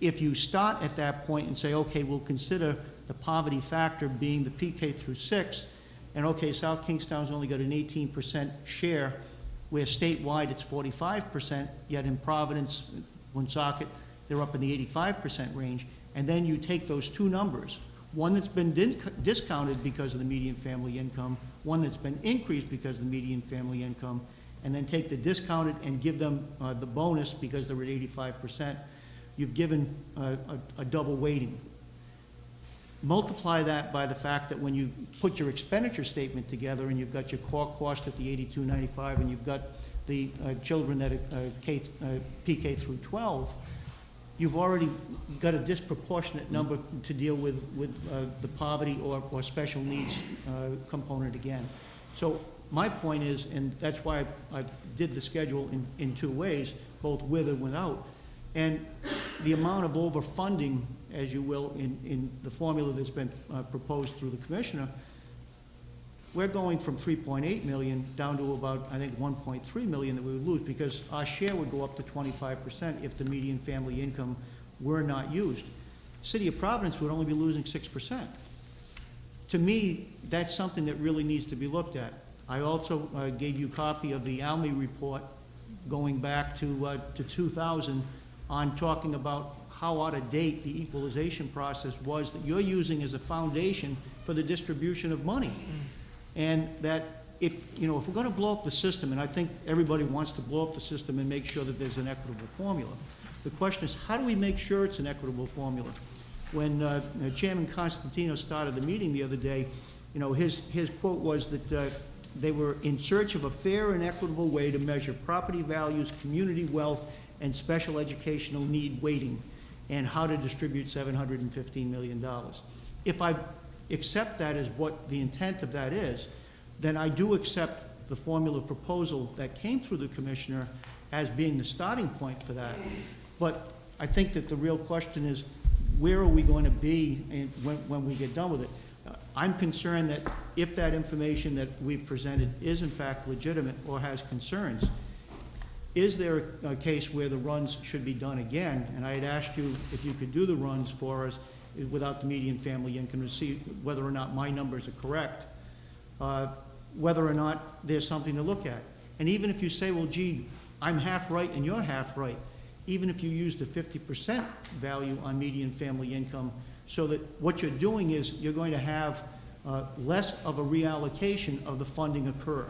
If you start at that point and say, okay, we'll consider the poverty factor being the PK through 6, and okay, South Kingstown's only got an 18% share, where statewide it's 45%, yet in Providence, Woonsocket, they're up in the 85% range, and then you take those two numbers, one that's been discounted because of the median family income, one that's been increased because of the median family income, and then take the discounted and give them the bonus because they're at 85%, you've given a double weighting. Multiply that by the fact that when you put your expenditure statement together and you've got your core cost at the 82.95 and you've got the children that are PK through 12, you've already got a disproportionate number to deal with the poverty or special needs component again. So my point is, and that's why I did the schedule in two ways, both with and without, and the amount of overfunding, as you will, in the formula that's been proposed through the commissioner, we're going from 3.8 million down to about, I think, 1.3 million that we would lose, because our share would go up to 25% if the median family income were not used. City of Providence would only be losing 6%. To me, that's something that really needs to be looked at. I also gave you a copy of the ALMI report going back to 2000 on talking about how out of date the equalization process was that you're using as a foundation for the distribution of money. And that if we're going to blow up the system, and I think everybody wants to blow up the system and make sure that there's an equitable formula, the question is, how do we make sure it's an equitable formula? When Chairman Constantino started the meeting the other day, You know, his quote was that they were in search of a fair and equitable way to measure property values, community wealth, and special educational need weighting, and how to distribute $715 million. If I accept that as what the intent of that is, then I do accept the formula proposal that came through the commissioner as being the starting point for that. But I think that the real question is, where are we going to be when we get done with it? I'm concerned that if that information that we've presented is in fact legitimate or has concerns, is there a case where the runs should be done again? And I had asked you if you could do the runs for us without the median family income to see whether or not my numbers are correct, whether or not there's something to look at. And even if you say, well, gee, I'm half right and you're half right, even if you use the 50% value on median family income, so that what you're doing is you're going to have less of a reallocation of the funding occur.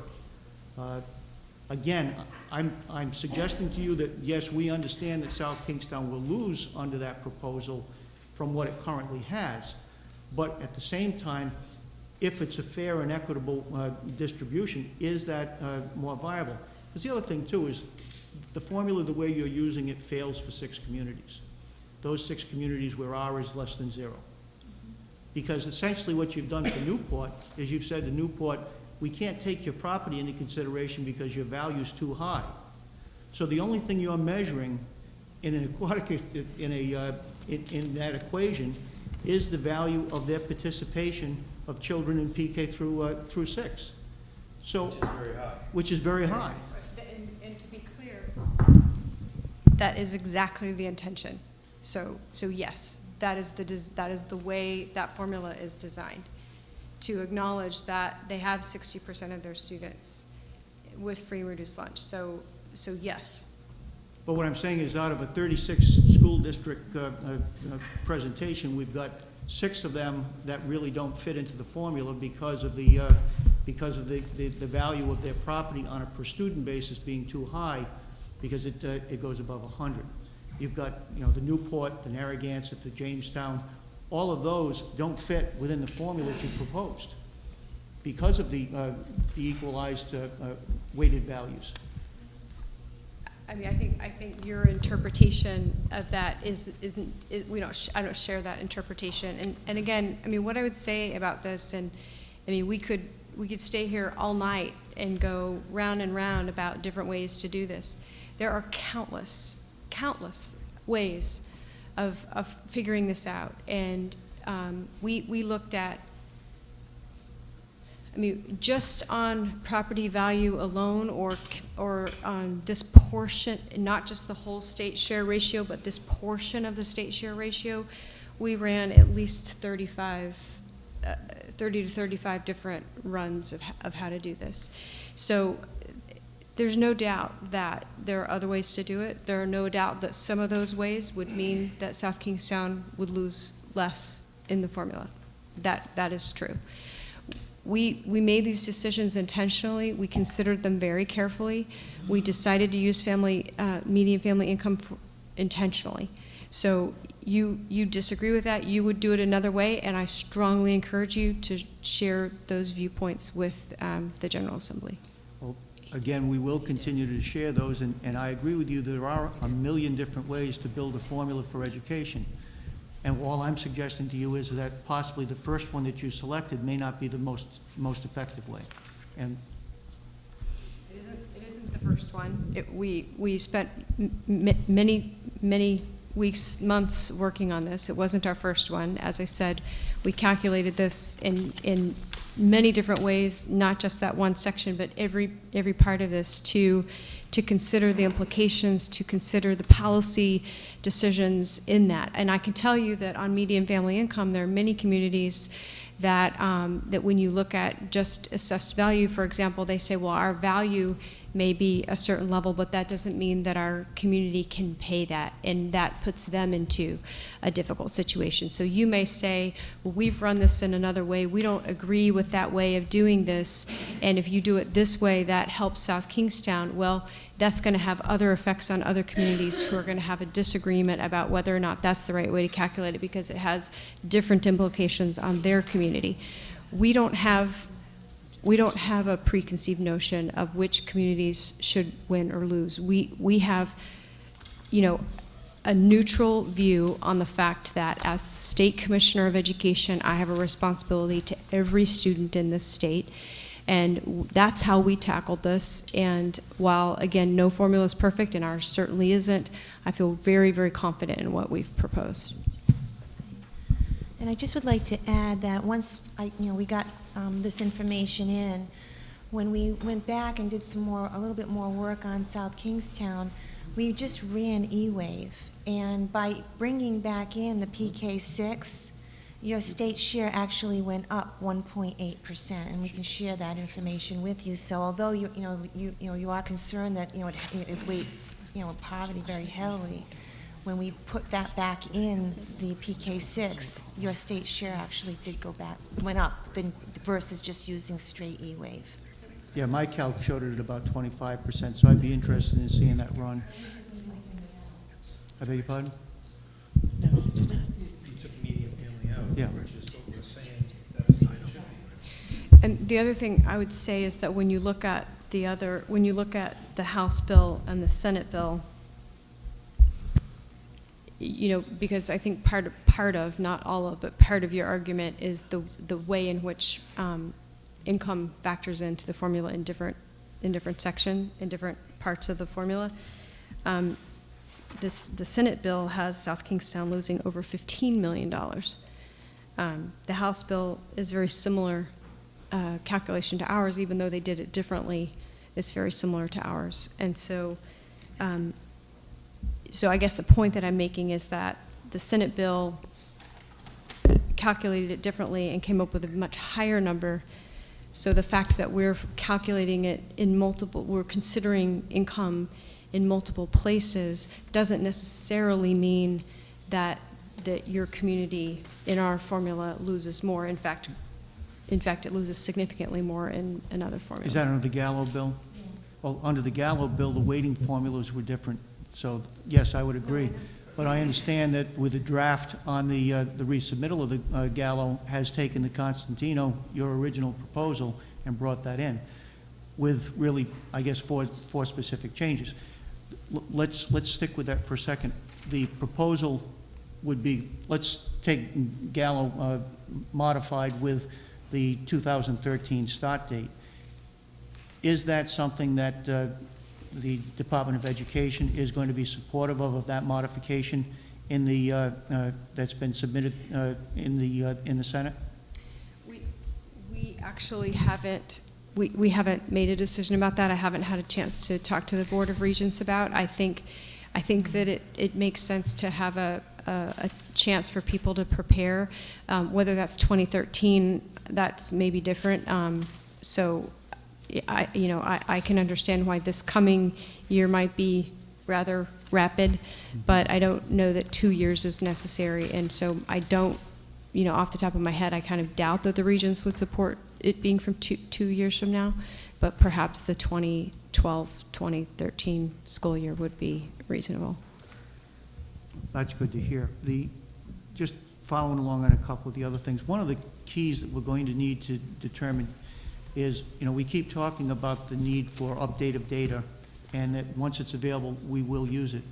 Again, I'm suggesting to you that, yes, we understand that South Kingstown will lose under that proposal from what it currently has. But at the same time, if it's a fair and equitable distribution, is that more viable? Because the other thing, too, is the formula, the way you're using it, fails for 6 communities. Those 6 communities where R is less than 0. Because essentially what you've done for Newport is you've said to Newport, we can't take your property into consideration because your value's too high. So the only thing you're measuring in an aquatic, in that equation is the value of their participation of children in PK through 6. So, which is very high. And to be clear, that is exactly the intention. So yes, that is the way that formula is designed, to acknowledge that they have 60% of their students with free and reduced lunch. So yes. But what I'm saying is, out of a 36 school district presentation, we've got 6 of them that really don't fit into the formula because of the value of their property on a per student basis being too high, because it goes above 100. You've got, you know, the Newport, the Narragansett, the Jamestown, all of those don't fit within the formula that you proposed because of the equalized weighted values. I mean, I think your interpretation of that I don't share that interpretation. And again, I mean, what I would say about this, and I mean, we could stay here all night and go round and round about different ways to do this. There are countless ways of figuring this out. And we looked at, I mean, just on property value alone, or on this portion, not just the whole state share ratio, but this portion of the state share ratio, we ran at least 30 to 35 different runs of how to do this. So there's no doubt that there are other ways to do it. There are no doubt that some of those ways would mean that South Kingstown would lose less in the formula. That is true. We made these decisions intentionally. We considered them very carefully. We decided to use median family income intentionally. So you disagree with that, you would do it another way, and I strongly encourage you to share those viewpoints with the General Assembly. Well, again, we will continue to share those, and I agree with you, there are a million different ways to build a formula for education. And all I'm suggesting to you is that possibly the first one that you selected may not be the most effective way. And it isn't the first one. We spent many weeks, months working on this. It wasn't our first one. As I said, we calculated this in many different ways, not just that one section, but every part of this to consider the implications, to consider the policy decisions in that. And I can tell you that on median family income, there are many communities that that when you look at just assessed value, for example, they say, well, our value may be a certain level, but that doesn't mean that our community can pay that, and that puts them into a difficult situation. So you may say, well, we've run this in another way, we don't agree with that way of doing this, and if you do it this way, that helps South Kingstown. Well, that's going to have other effects on other communities who are going to have a disagreement about whether or not that's the right way to calculate it, because it has different implications on their community. we don't have a preconceived notion of which communities should win or lose. We have, a neutral view on the fact that as the State Commissioner of Education, I have a responsibility to every student in this state. And that's how we tackled this. And while, again, no formula is perfect, and ours certainly isn't, I feel very, very confident in what we've proposed. And I just would like to add that once we got this information in, when we went back and did a little bit more work on South Kingstown, we just ran E-Wave. And by bringing back in the PK6, your state share actually went up 1.8%, and we can share that information with you. So although you are concerned that it weights poverty very heavily, when we put that back in the PK6, your state share actually went up versus just using straight E-Wave. Yeah, my calc showed it at about 25%, so I'd be interested in seeing that run. I beg your pardon? You took medium family out, Yeah. which is what we're saying, that's the should be. And the other thing I would say is that when you look at the House bill and the Senate bill, because I think part of, not all of, but part of your argument is the way in which income factors into the formula in different parts of the formula. The Senate bill has South Kingstown losing over $15 million. The House bill is very similar calculation to ours, even though they did it differently. It's very similar to ours, and so I guess the point that I'm making is that the Senate bill calculated it differently and came up with a much higher number. So the fact that we're calculating it we're considering income in multiple places doesn't necessarily mean that your community in our formula loses more. In fact, it loses significantly more in another formula. Is that under the Gallo bill? Well, under the Gallo bill, the weighting formulas were different. So yes, I would agree. But I understand that with the draft on the resubmittal of the Gallo has taken the Constantino, your original proposal, and brought that in with really, I guess, four specific changes. Let's stick with that for a second. The proposal would be, let's take Gallo modified with the 2013 start date. Is that something that the Department of Education is going to be supportive of that modification in the that's been submitted in the Senate? We actually haven't. We haven't made a decision about that. I haven't had a chance to talk to the Board of Regents about. I think that it makes sense to have a chance for people to prepare. Whether that's 2013, that's maybe different. So I can understand why this coming year might be rather rapid, but I don't know that 2 years is necessary. And so I don't, off the top of my head, I kind of doubt that the Regents would support it being from 2 years from now, but perhaps the 2012-2013 school year would be reasonable. That's good to hear. Just following along on a couple of the other things, one of the keys that we're going to need to determine is, we keep talking about the need for update of data, and that once it's available, we will use it.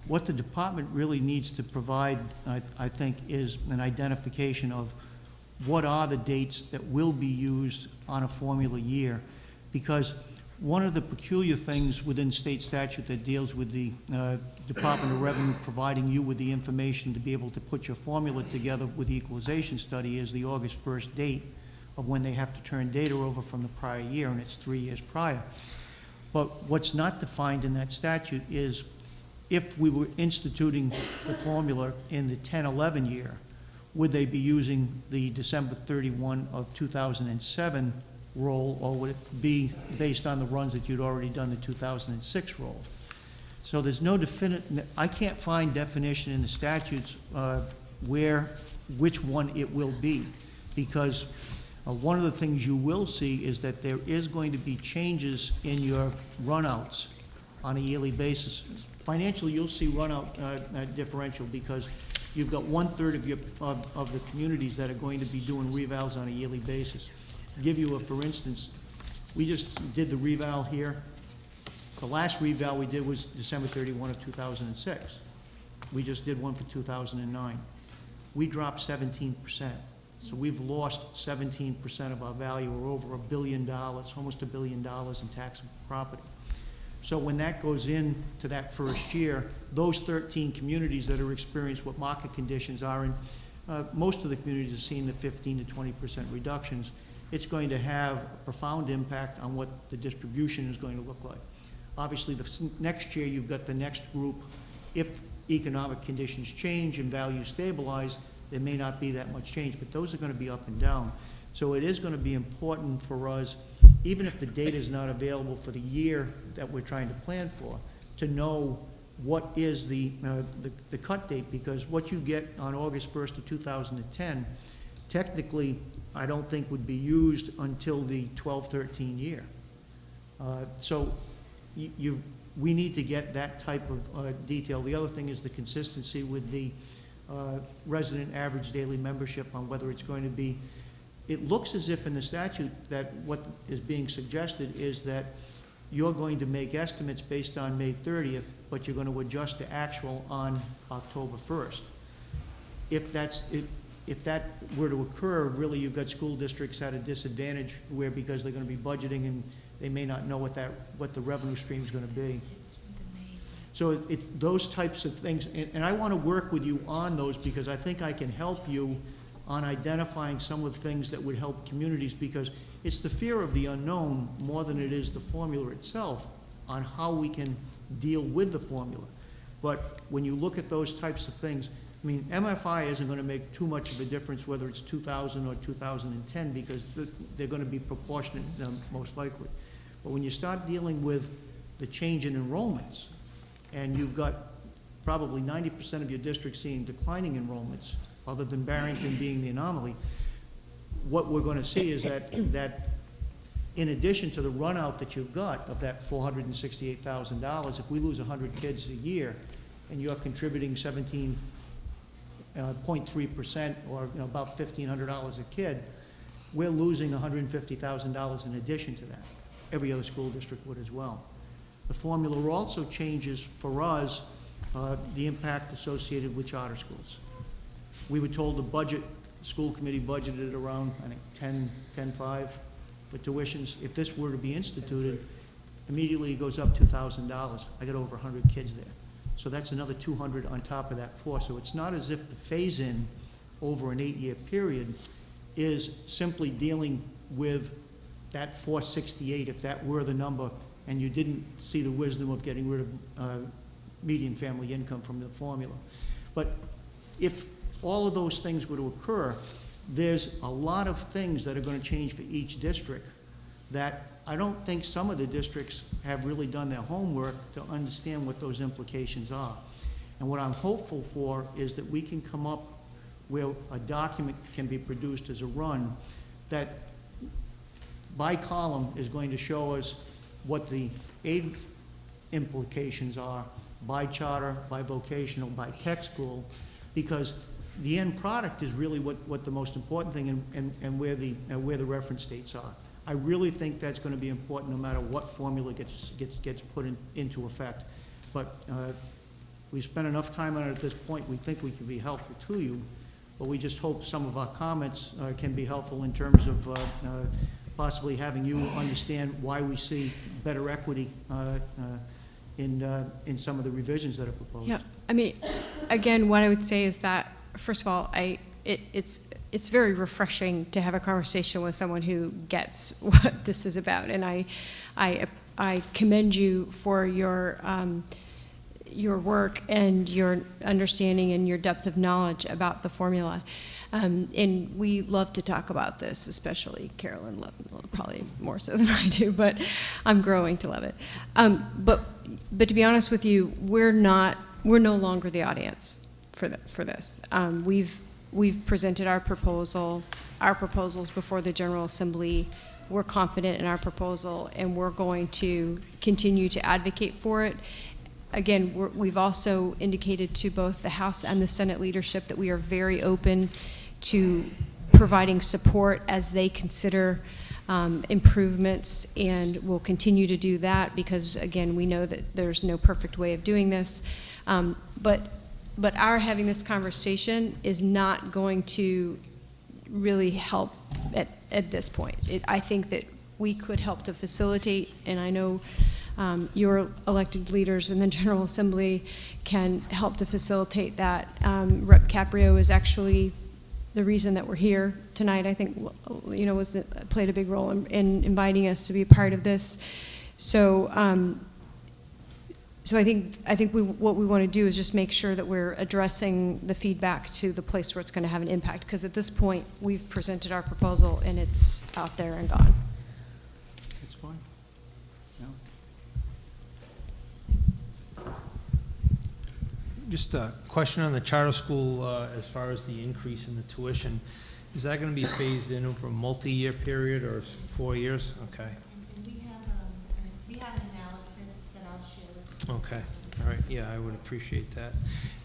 What the department really needs to provide, I think, is an identification of what are the dates that will be used on a formula year. Because one of the peculiar things within state statute that deals with the Department of Revenue providing you with the information to be able to put your formula together with the equalization study is the August 1st date of when they have to turn data over from the prior year, and it's 3 years prior. But what's not defined in that statute is if we were instituting the formula in the 10-11 year, would they be using the December 31 of 2007 roll, or would it be based on the runs that you'd already done the 2006 roll? So there's no definite, I can't find definition in the statutes which one it will be, because one of the things you will see is that there is going to be changes in your runouts on a yearly basis. Financially, you'll see runout differential because you've got 1/3 of your, of the communities that are going to be doing revals on a yearly basis. To give you a, for instance, we just did the reval here. The last reval we did was December 31 of 2006. We just did one for 2009. We dropped 17%. So we've lost 17% of our value, or over $1 billion, almost $1 billion in taxable property. So when that goes into that first year, those 13 communities that are experiencing what market conditions are in, most of the communities are seeing the 15 to 20% reductions. It's going to have a profound impact on what the distribution is going to look like. Obviously, the next year, you've got the next group. If economic conditions change and values stabilize, there may not be that much change, but those are going to be up and down. So it is going to be important for us, even if the data is not available for the year that we're trying to plan for, to know what is the cut date, because what you get on August 1st of 2010, technically, I don't think would be used until the 12-13 year. So we need to get that type of detail. The other thing is the consistency with the resident average daily membership on whether it's going to be. It looks as if in the statute that what is being suggested is that you're going to make estimates based on May 30th, but you're going to adjust to actual on October 1st. If that were to occur, really you've got school districts at a disadvantage where, because they're going to be budgeting and they may not know what the revenue stream is going to be. So it's those types of things, and I want to work with you on those because I think I can help you on identifying some of the things that would help communities, because it's the fear of the unknown more than it is the formula itself on how we can deal with the formula. But when you look at those types of things, I mean, MFI isn't going to make too much of a difference whether it's 2000 or 2010 because they're going to be proportionate most likely. But when you start dealing with the change in enrollments, and you've got probably 90% of your district seeing declining enrollments, other than Barrington being the anomaly, what we're going to see is that in addition to the run out that you've got of that $468,000, if we lose 100 kids a year and you're contributing 17.3% or about $1,500 a kid, we're losing $150,000 in addition to that. Every other school district would as well. The formula also changes for us the impact associated with charter schools. We were told the school committee budgeted around, I think, 10.5 for tuitions. If this were to be instituted, immediately it goes up $2,000. I got over 100 kids there. So that's another 200 on top of that 4. So it's not as if the phase-in over an 8-year period is simply dealing with that 468, if that were the number, and you didn't see the wisdom of getting rid of median family income from the formula. But if all of those things were to occur, there's a lot of things that are going to change for each district that I don't think some of the districts have really done their homework to understand what those implications are. And what I'm hopeful for is that we can come up where a document can be produced as a run that by column is going to show us what the aid implications are by charter, by vocational, by tech school, because the end product is really what the most important thing and where the reference dates are. I really think that's going to be important no matter what formula gets put into effect. But we spent enough time on it at this point. We think we can be helpful to you, but we just hope some of our comments can be helpful in terms of possibly having you understand why we see better equity in some of the revisions that are proposed. Yeah, I mean, again, what I would say is that, first of all, it's very refreshing to have a conversation with someone who gets what this is about, and I commend you for your work and your understanding and your depth of knowledge about the formula. And we love to talk about this, especially Carolyn, probably more so than I do, but I'm growing to love it. But to be honest with you, we're no longer the audience for this. We've presented our proposals before the General Assembly. We're confident in our proposal, and we're going to continue to advocate for it. again, we've also indicated to both the House and the Senate leadership that we are very open to providing support as they consider improvements, and we'll continue to do that because, again, we know that there's no perfect way of doing this. But our having this conversation is not going to really help at this point. I think that we could help to facilitate, and I know your elected leaders in the General Assembly can help to facilitate that. Rep. Caprio is actually the reason that we're here tonight. I think, you know, played a big role in inviting us to be a part of this. So, so I think what we want to do is just make sure that we're addressing the feedback to the place where it's going to have an impact. Because at this point, we've presented our proposal and it's out there and gone. That's fine. Yeah. Just a question on the charter school as far as the increase in the tuition. Is that going to be phased in over a multi-year period or 4 years? Okay. And we have an analysis that I'll share. Okay, all right, yeah, I would appreciate that.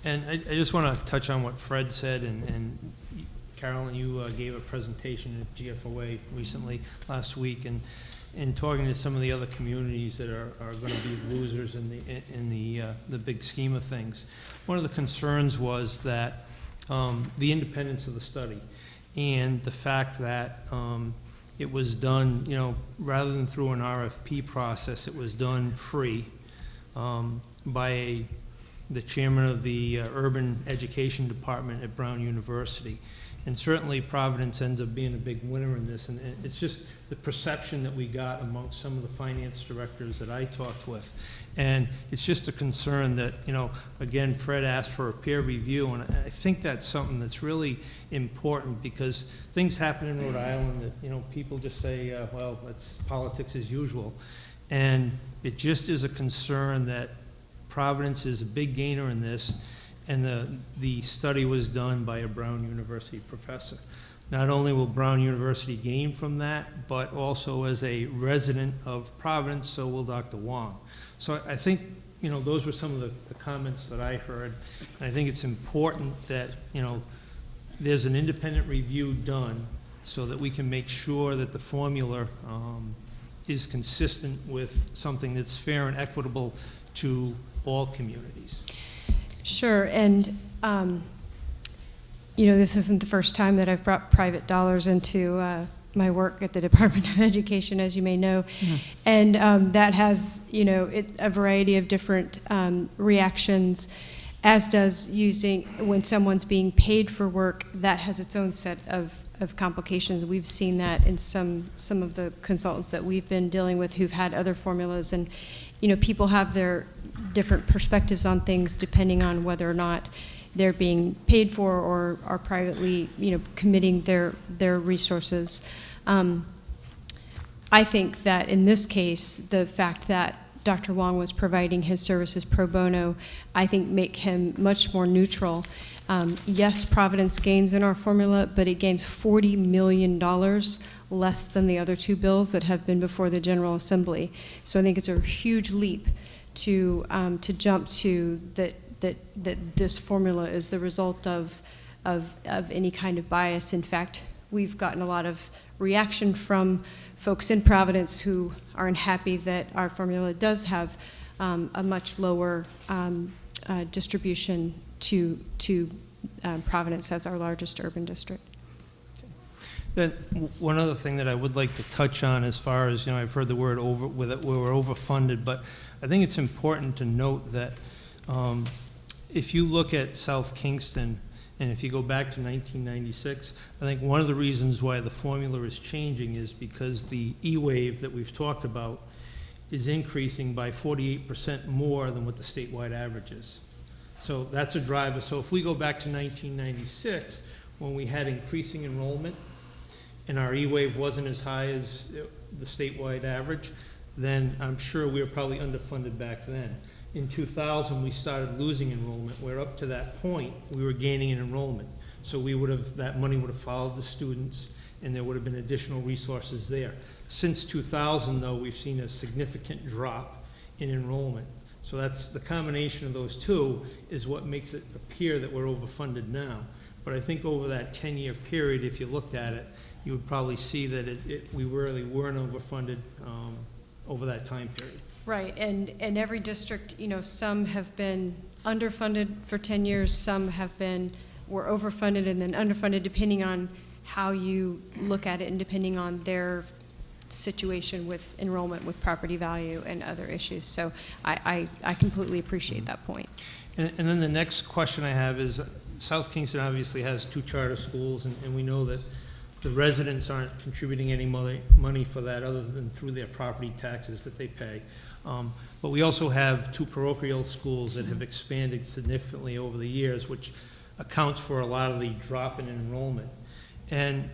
And I just want to touch on what Fred said, and Carolyn, you gave a presentation at GFOA recently, last week, and talking to some of the other communities that are going to be losers in the big scheme of things. One of the concerns was that the independence of the study and the fact that it was done, you know, rather than through an RFP process, it was done free. By the chairman of the Urban Education Department at Brown University. And certainly Providence ends up being a big winner in this, and it's just the perception that we got amongst some of the finance directors that I talked with. And it's just a concern that, you know, again, Fred asked for a peer review, and I think that's something that's really important because things happen in Rhode Island that, you know, people just say, well, it's politics as usual. And it just is a concern that Providence is a big gainer in this, and the study was done by a Brown University professor. Not only will Brown University gain from that, but also as a resident of Providence, so will Dr. Wong. So I think, you know, those were some of the comments that I heard. And I think it's important that, you know, there's an independent review done so that we can make sure that the formula is consistent with something that's fair and equitable to all communities. Sure, and you know, this isn't the first time that I've brought private dollars into my work at the Department of Education, as you may know, and that has, you know, a variety of different reactions, as does using, when someone's being paid for work, that has its own set of complications. We've seen that in some of the consultants that we've been dealing with who've had other formulas, and you know, people have their different perspectives on things depending on whether or not they're being paid for or are privately, you know, committing their resources. I think that in this case, the fact that Dr. Wong was providing his services pro bono, I think make him much more neutral. Yes, Providence gains in our formula, but it gains $40 million less than the other two bills that have been before the General Assembly. So I think it's a huge leap to jump to that this formula is the result of any kind of bias. In fact, we've gotten a lot of reaction from folks in Providence who are unhappy that our formula does have a much lower distribution to Providence as our largest urban district. Then one other thing that I would like to touch on, as far as, you know, I've heard the word we were overfunded, but I think it's important to note that if you look at South Kingston, and if you go back to 1996, I think one of the reasons why the formula is changing is because the E-wave that we've talked about is increasing by 48% more than what the statewide average is. So that's a driver. So if we go back to 1996, when we had increasing enrollment, and our E-wave wasn't as high as the statewide average, then I'm sure we were probably underfunded back then. In 2000, we started losing enrollment, where up to that point, we were gaining in enrollment. So we would have, that money would have followed the students, and there would have been additional resources there. Since 2000, though, we've seen a significant drop in enrollment. So that's the combination of those two is what makes it appear that we're overfunded now. But I think over that 10-year period, if you looked at it, you would probably see that we really weren't overfunded over that time period. Right, and every district, you know, some have been underfunded for 10 years, some were overfunded and then underfunded, depending on how you look at it and depending on their situation with enrollment, with property value and other issues. So I completely appreciate that point. And then the next question I have is, South Kingston obviously has 2 charter schools, and we know that the residents aren't contributing any money for that other than through their property taxes that they pay. But we also have 2 parochial schools that have expanded significantly over the years, which accounts for a lot of the drop in enrollment. And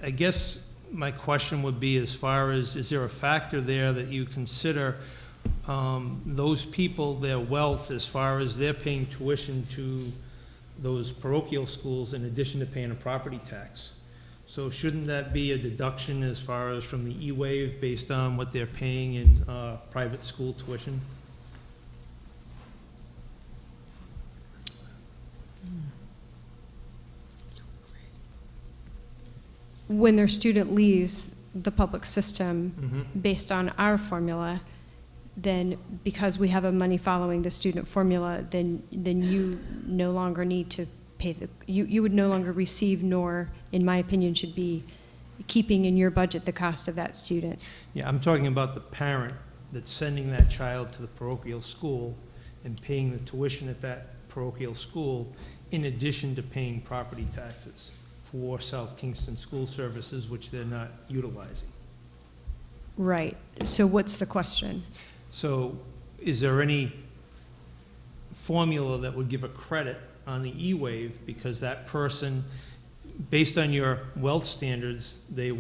I guess my question would be, as far as, is there a factor there that you consider those people, their wealth, as far as they're paying tuition to those parochial schools in addition to paying a property tax? So shouldn't that be a deduction as far as from the E-Wave based on what they're paying in private school tuition? When their student leaves the public system based on our formula, then because we have a money following the student formula, then you no longer need to pay you would no longer receive, nor, in my opinion, should be keeping in your budget the cost of that student's. Yeah, I'm talking about the parent that's sending that child to the parochial school and paying the tuition at that parochial school in addition to paying property taxes for South Kingston School Services, which they're not utilizing. Right. So what's the question? So is there any formula that would give a credit on the E-Wave because that person, based on your wealth standards, the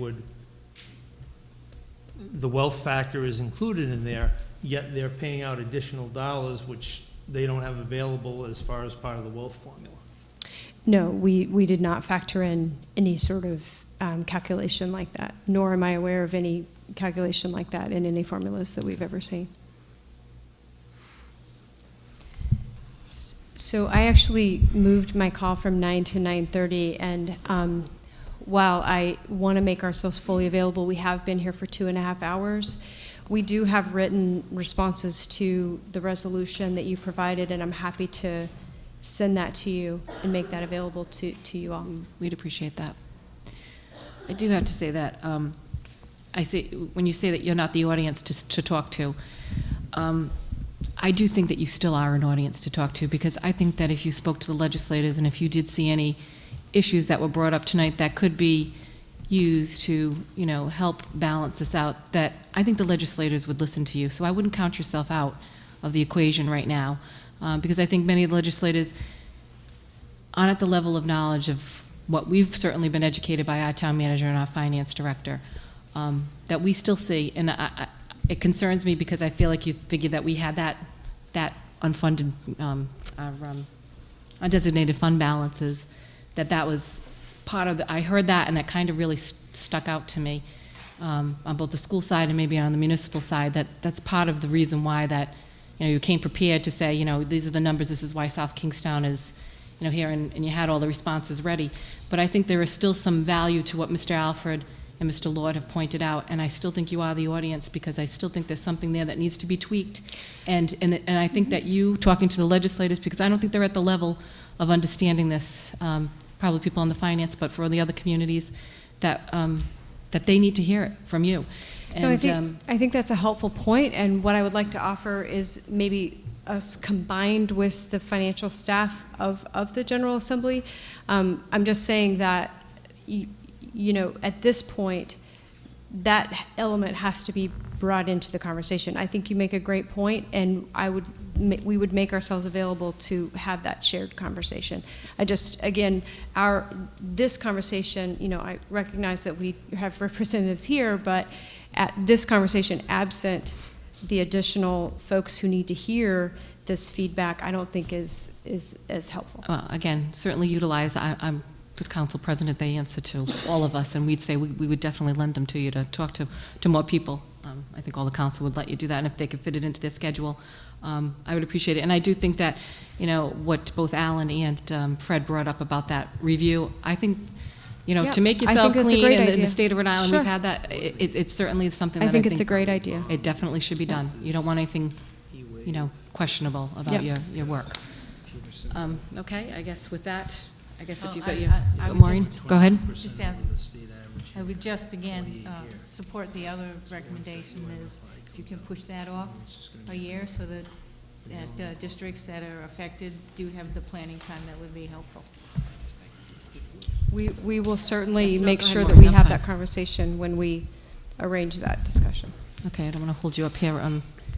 wealth factor is included in there, yet they're paying out additional dollars which they don't have available as far as part of the wealth formula? No, we did not factor in any sort of calculation like that, nor am I aware of any calculation like that in any formulas that we've ever seen. So I actually moved my call from 9 to 9:30, and while I want to make ourselves fully available, we have been here for 2.5 hours. We do have written responses to the resolution that you provided, and I'm happy to send that to you and make that available to you all. We'd appreciate that. I do have to say that I say when you say that you're not the audience to talk to, I do think that you still are an audience to talk to, because I think that if you spoke to the legislators and if you did see any issues that were brought up tonight that could be used to, you know, help balance this out, that I think the legislators would listen to you. So I wouldn't count yourself out of the equation right now, because I think many of the legislators aren't at the level of knowledge of what we've certainly been educated by our town manager and our finance director, that we still see. And it concerns me because I feel like you figured that we had that unfunded, undesignated fund balances, that was part of I heard that, and that kind of really stuck out to me on both the school side and maybe on the municipal side, that's part of the reason why that, you know, you came prepared to say, you know, these are the numbers, this is why South Kingstown is, you know, here, and you had all the responses ready. But I think there is still some value to what Mr. Alfred and Mr. Lord have pointed out, and I still think you are the audience, because I still think there's something there that needs to be tweaked. And I think that you, talking to the legislators, because I don't think they're at the level of understanding this, probably people on the finance, but for the other communities, that they need to hear it from you. And, No, I think that's a helpful point, and what I would like to offer is maybe us combined with the financial staff of the General Assembly. I'm just saying that, you know, at this point, that element has to be brought into the conversation. I think you make a great point, and we would make ourselves available to have that shared conversation. I just, again, this conversation, you know, I recognize that we have representatives here, but at this conversation, absent the additional folks who need to hear this feedback, I don't think is as helpful. Again, certainly utilize, I'm the council president, they answer to all of us, and we'd say we would definitely lend them to you to talk to more people I think all the council would let you do that, and if they could fit it into their schedule, I would appreciate it. And I do think that, you know, what both Alan and Fred brought up about that review, I think, you know, Yeah, to make I yourself think that's a clean great in the idea. state of Rhode Island, Sure. we've had that, it's certainly something that I think it's a great idea. It definitely should be done. You don't want anything, you know, questionable about Yep. your work. Okay, I guess with that, I guess if Well, you've got I- your, I would Maureen, just- go ahead. Just add, I would just, again, support the other recommendation, is if you can push that off a year so that districts that are affected do have the planning time, that would be helpful. We will certainly Yes, no, make go ahead, sure that Maureen, we I'm have sorry. that conversation when we arrange that discussion. Okay, I don't want to hold you up here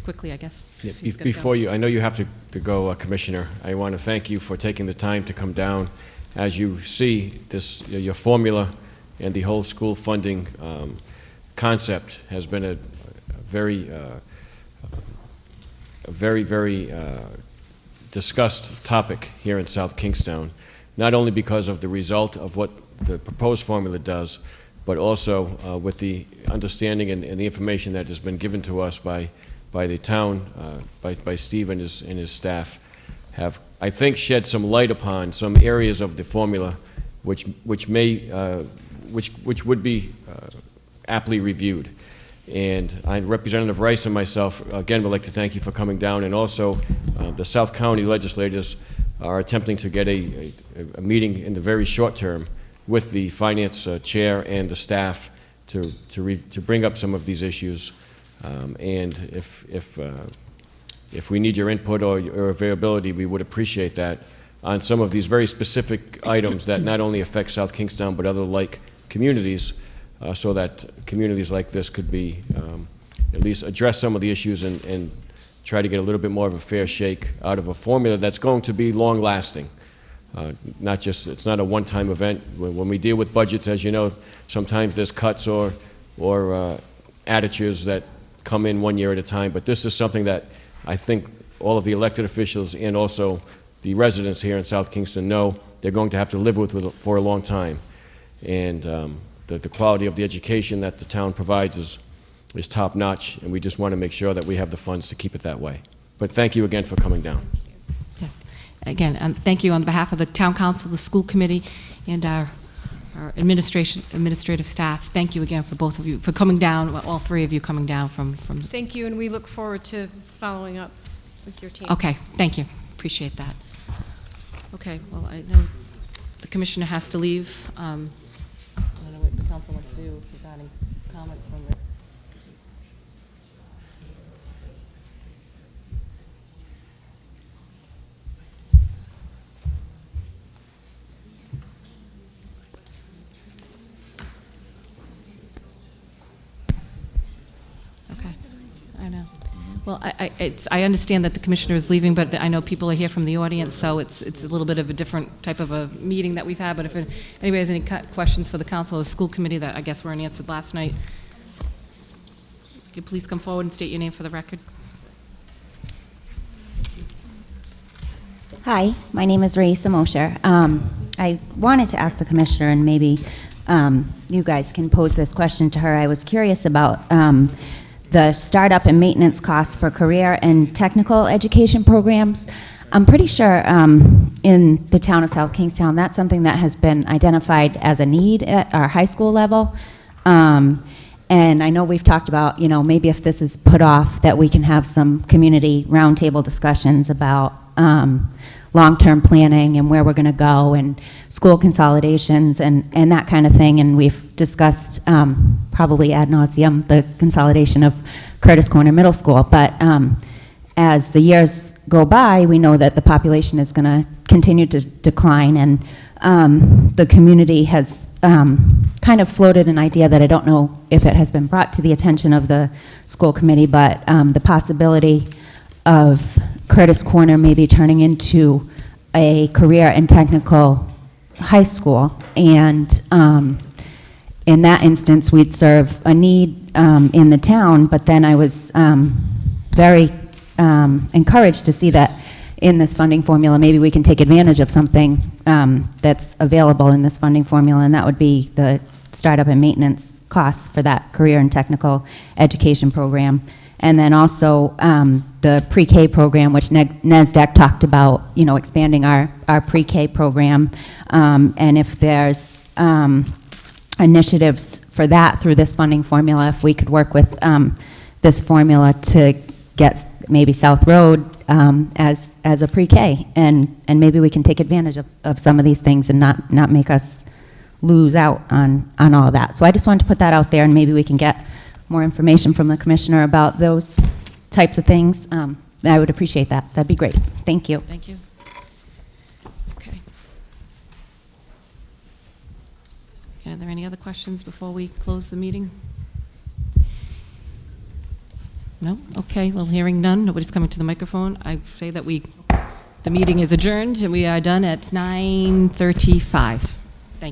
quickly, I guess. Yeah, if he's gotta go. Before you, I know you have to go, Commissioner. I want to thank you for taking the time to come down. As you see, this, your formula and the whole school funding concept has been a very discussed topic here in South Kingstown, not only because of the result of what the proposed formula does, but also with the understanding and the information that has been given to us by the town, by Steve and his staff, have, I think, shed some light upon some areas of the formula which would be aptly reviewed. And Representative Rice and myself, again, would like to thank you for coming down, and also the South County legislators are attempting to get a meeting in the very short term with the finance chair and the staff to bring up some of these issues. And if we need your input or your availability, we would appreciate that on some of these very specific items that not only affect South Kingstown but other like communities, so that communities like this could be at least address some of the issues and try to get a little bit more of a fair shake out of a formula that's going to be long-lasting. Not just, it's not a one-time event. When we deal with budgets, as you know, sometimes there's cuts or additives that come in 1 year at a time, but this is something that I think all of the elected officials and also the residents here in South Kingston know they're going to have to live with for a long time. And the quality of the education that the town provides is top-notch, and we just want to make sure that we have the funds to keep it that way. But thank you again for coming down. Yes. Again, thank you on behalf of the town council, the school committee, and our administrative staff. Thank you again for both of you, for coming down, all three of you coming down from. Thank you, and we look forward to following up with your team. Okay, thank you. Appreciate that. Okay, well, I know the commissioner has to leave. I don't know what the council wants to do regarding comments from the. Okay, I know. Well, I understand that the commissioner is leaving, but I know people are here from the audience, so it's a little bit of a different type of a meeting that we've had. But if anybody has any questions for the council or the school committee that I guess weren't answered last night, could you please come forward and state your name for the record? Hi, my name is Raisa Mosher. I wanted to ask the commissioner, and maybe you guys can pose this question to her. I was curious about the startup and maintenance costs for career and technical education programs. I'm pretty sure in the town of South Kingstown, that's something that has been identified as a need at our high school level. And I know we've talked about, you know, maybe if this is put off, that we can have some community roundtable discussions about long-term planning and where we're going to go, and school consolidations and that kind of thing. And we've discussed probably ad nauseum the consolidation of Curtis Corner Middle School. But as the years go by, we know that the population is going to continue to decline, and the community has kind of floated an idea that I don't know if it has been brought to the attention of the school committee, but the possibility of Curtis Corner maybe turning into a career and technical high school. And in that instance, we'd serve a need in the town, but then I was very encouraged to see that in this funding formula, maybe we can take advantage of something that's available in this funding formula, and that would be the startup and maintenance costs for that career and technical education program. And then also the pre-K program, which NESDEC talked about, expanding our pre-K program. And if there's initiatives for that through this funding formula, if we could work with this formula to get maybe South Road as a pre-K, and maybe we can take advantage of some of these things and not make us lose out on all of that. So I just wanted to put that out there, and maybe we can get more information from the commissioner about those types of things. I would appreciate that. That'd be great. Thank you. Thank you. Okay. Are there any other questions before we close the meeting? No? Okay, well, hearing none, nobody's coming to the microphone. I say that the meeting is adjourned, and we are done at 9:35.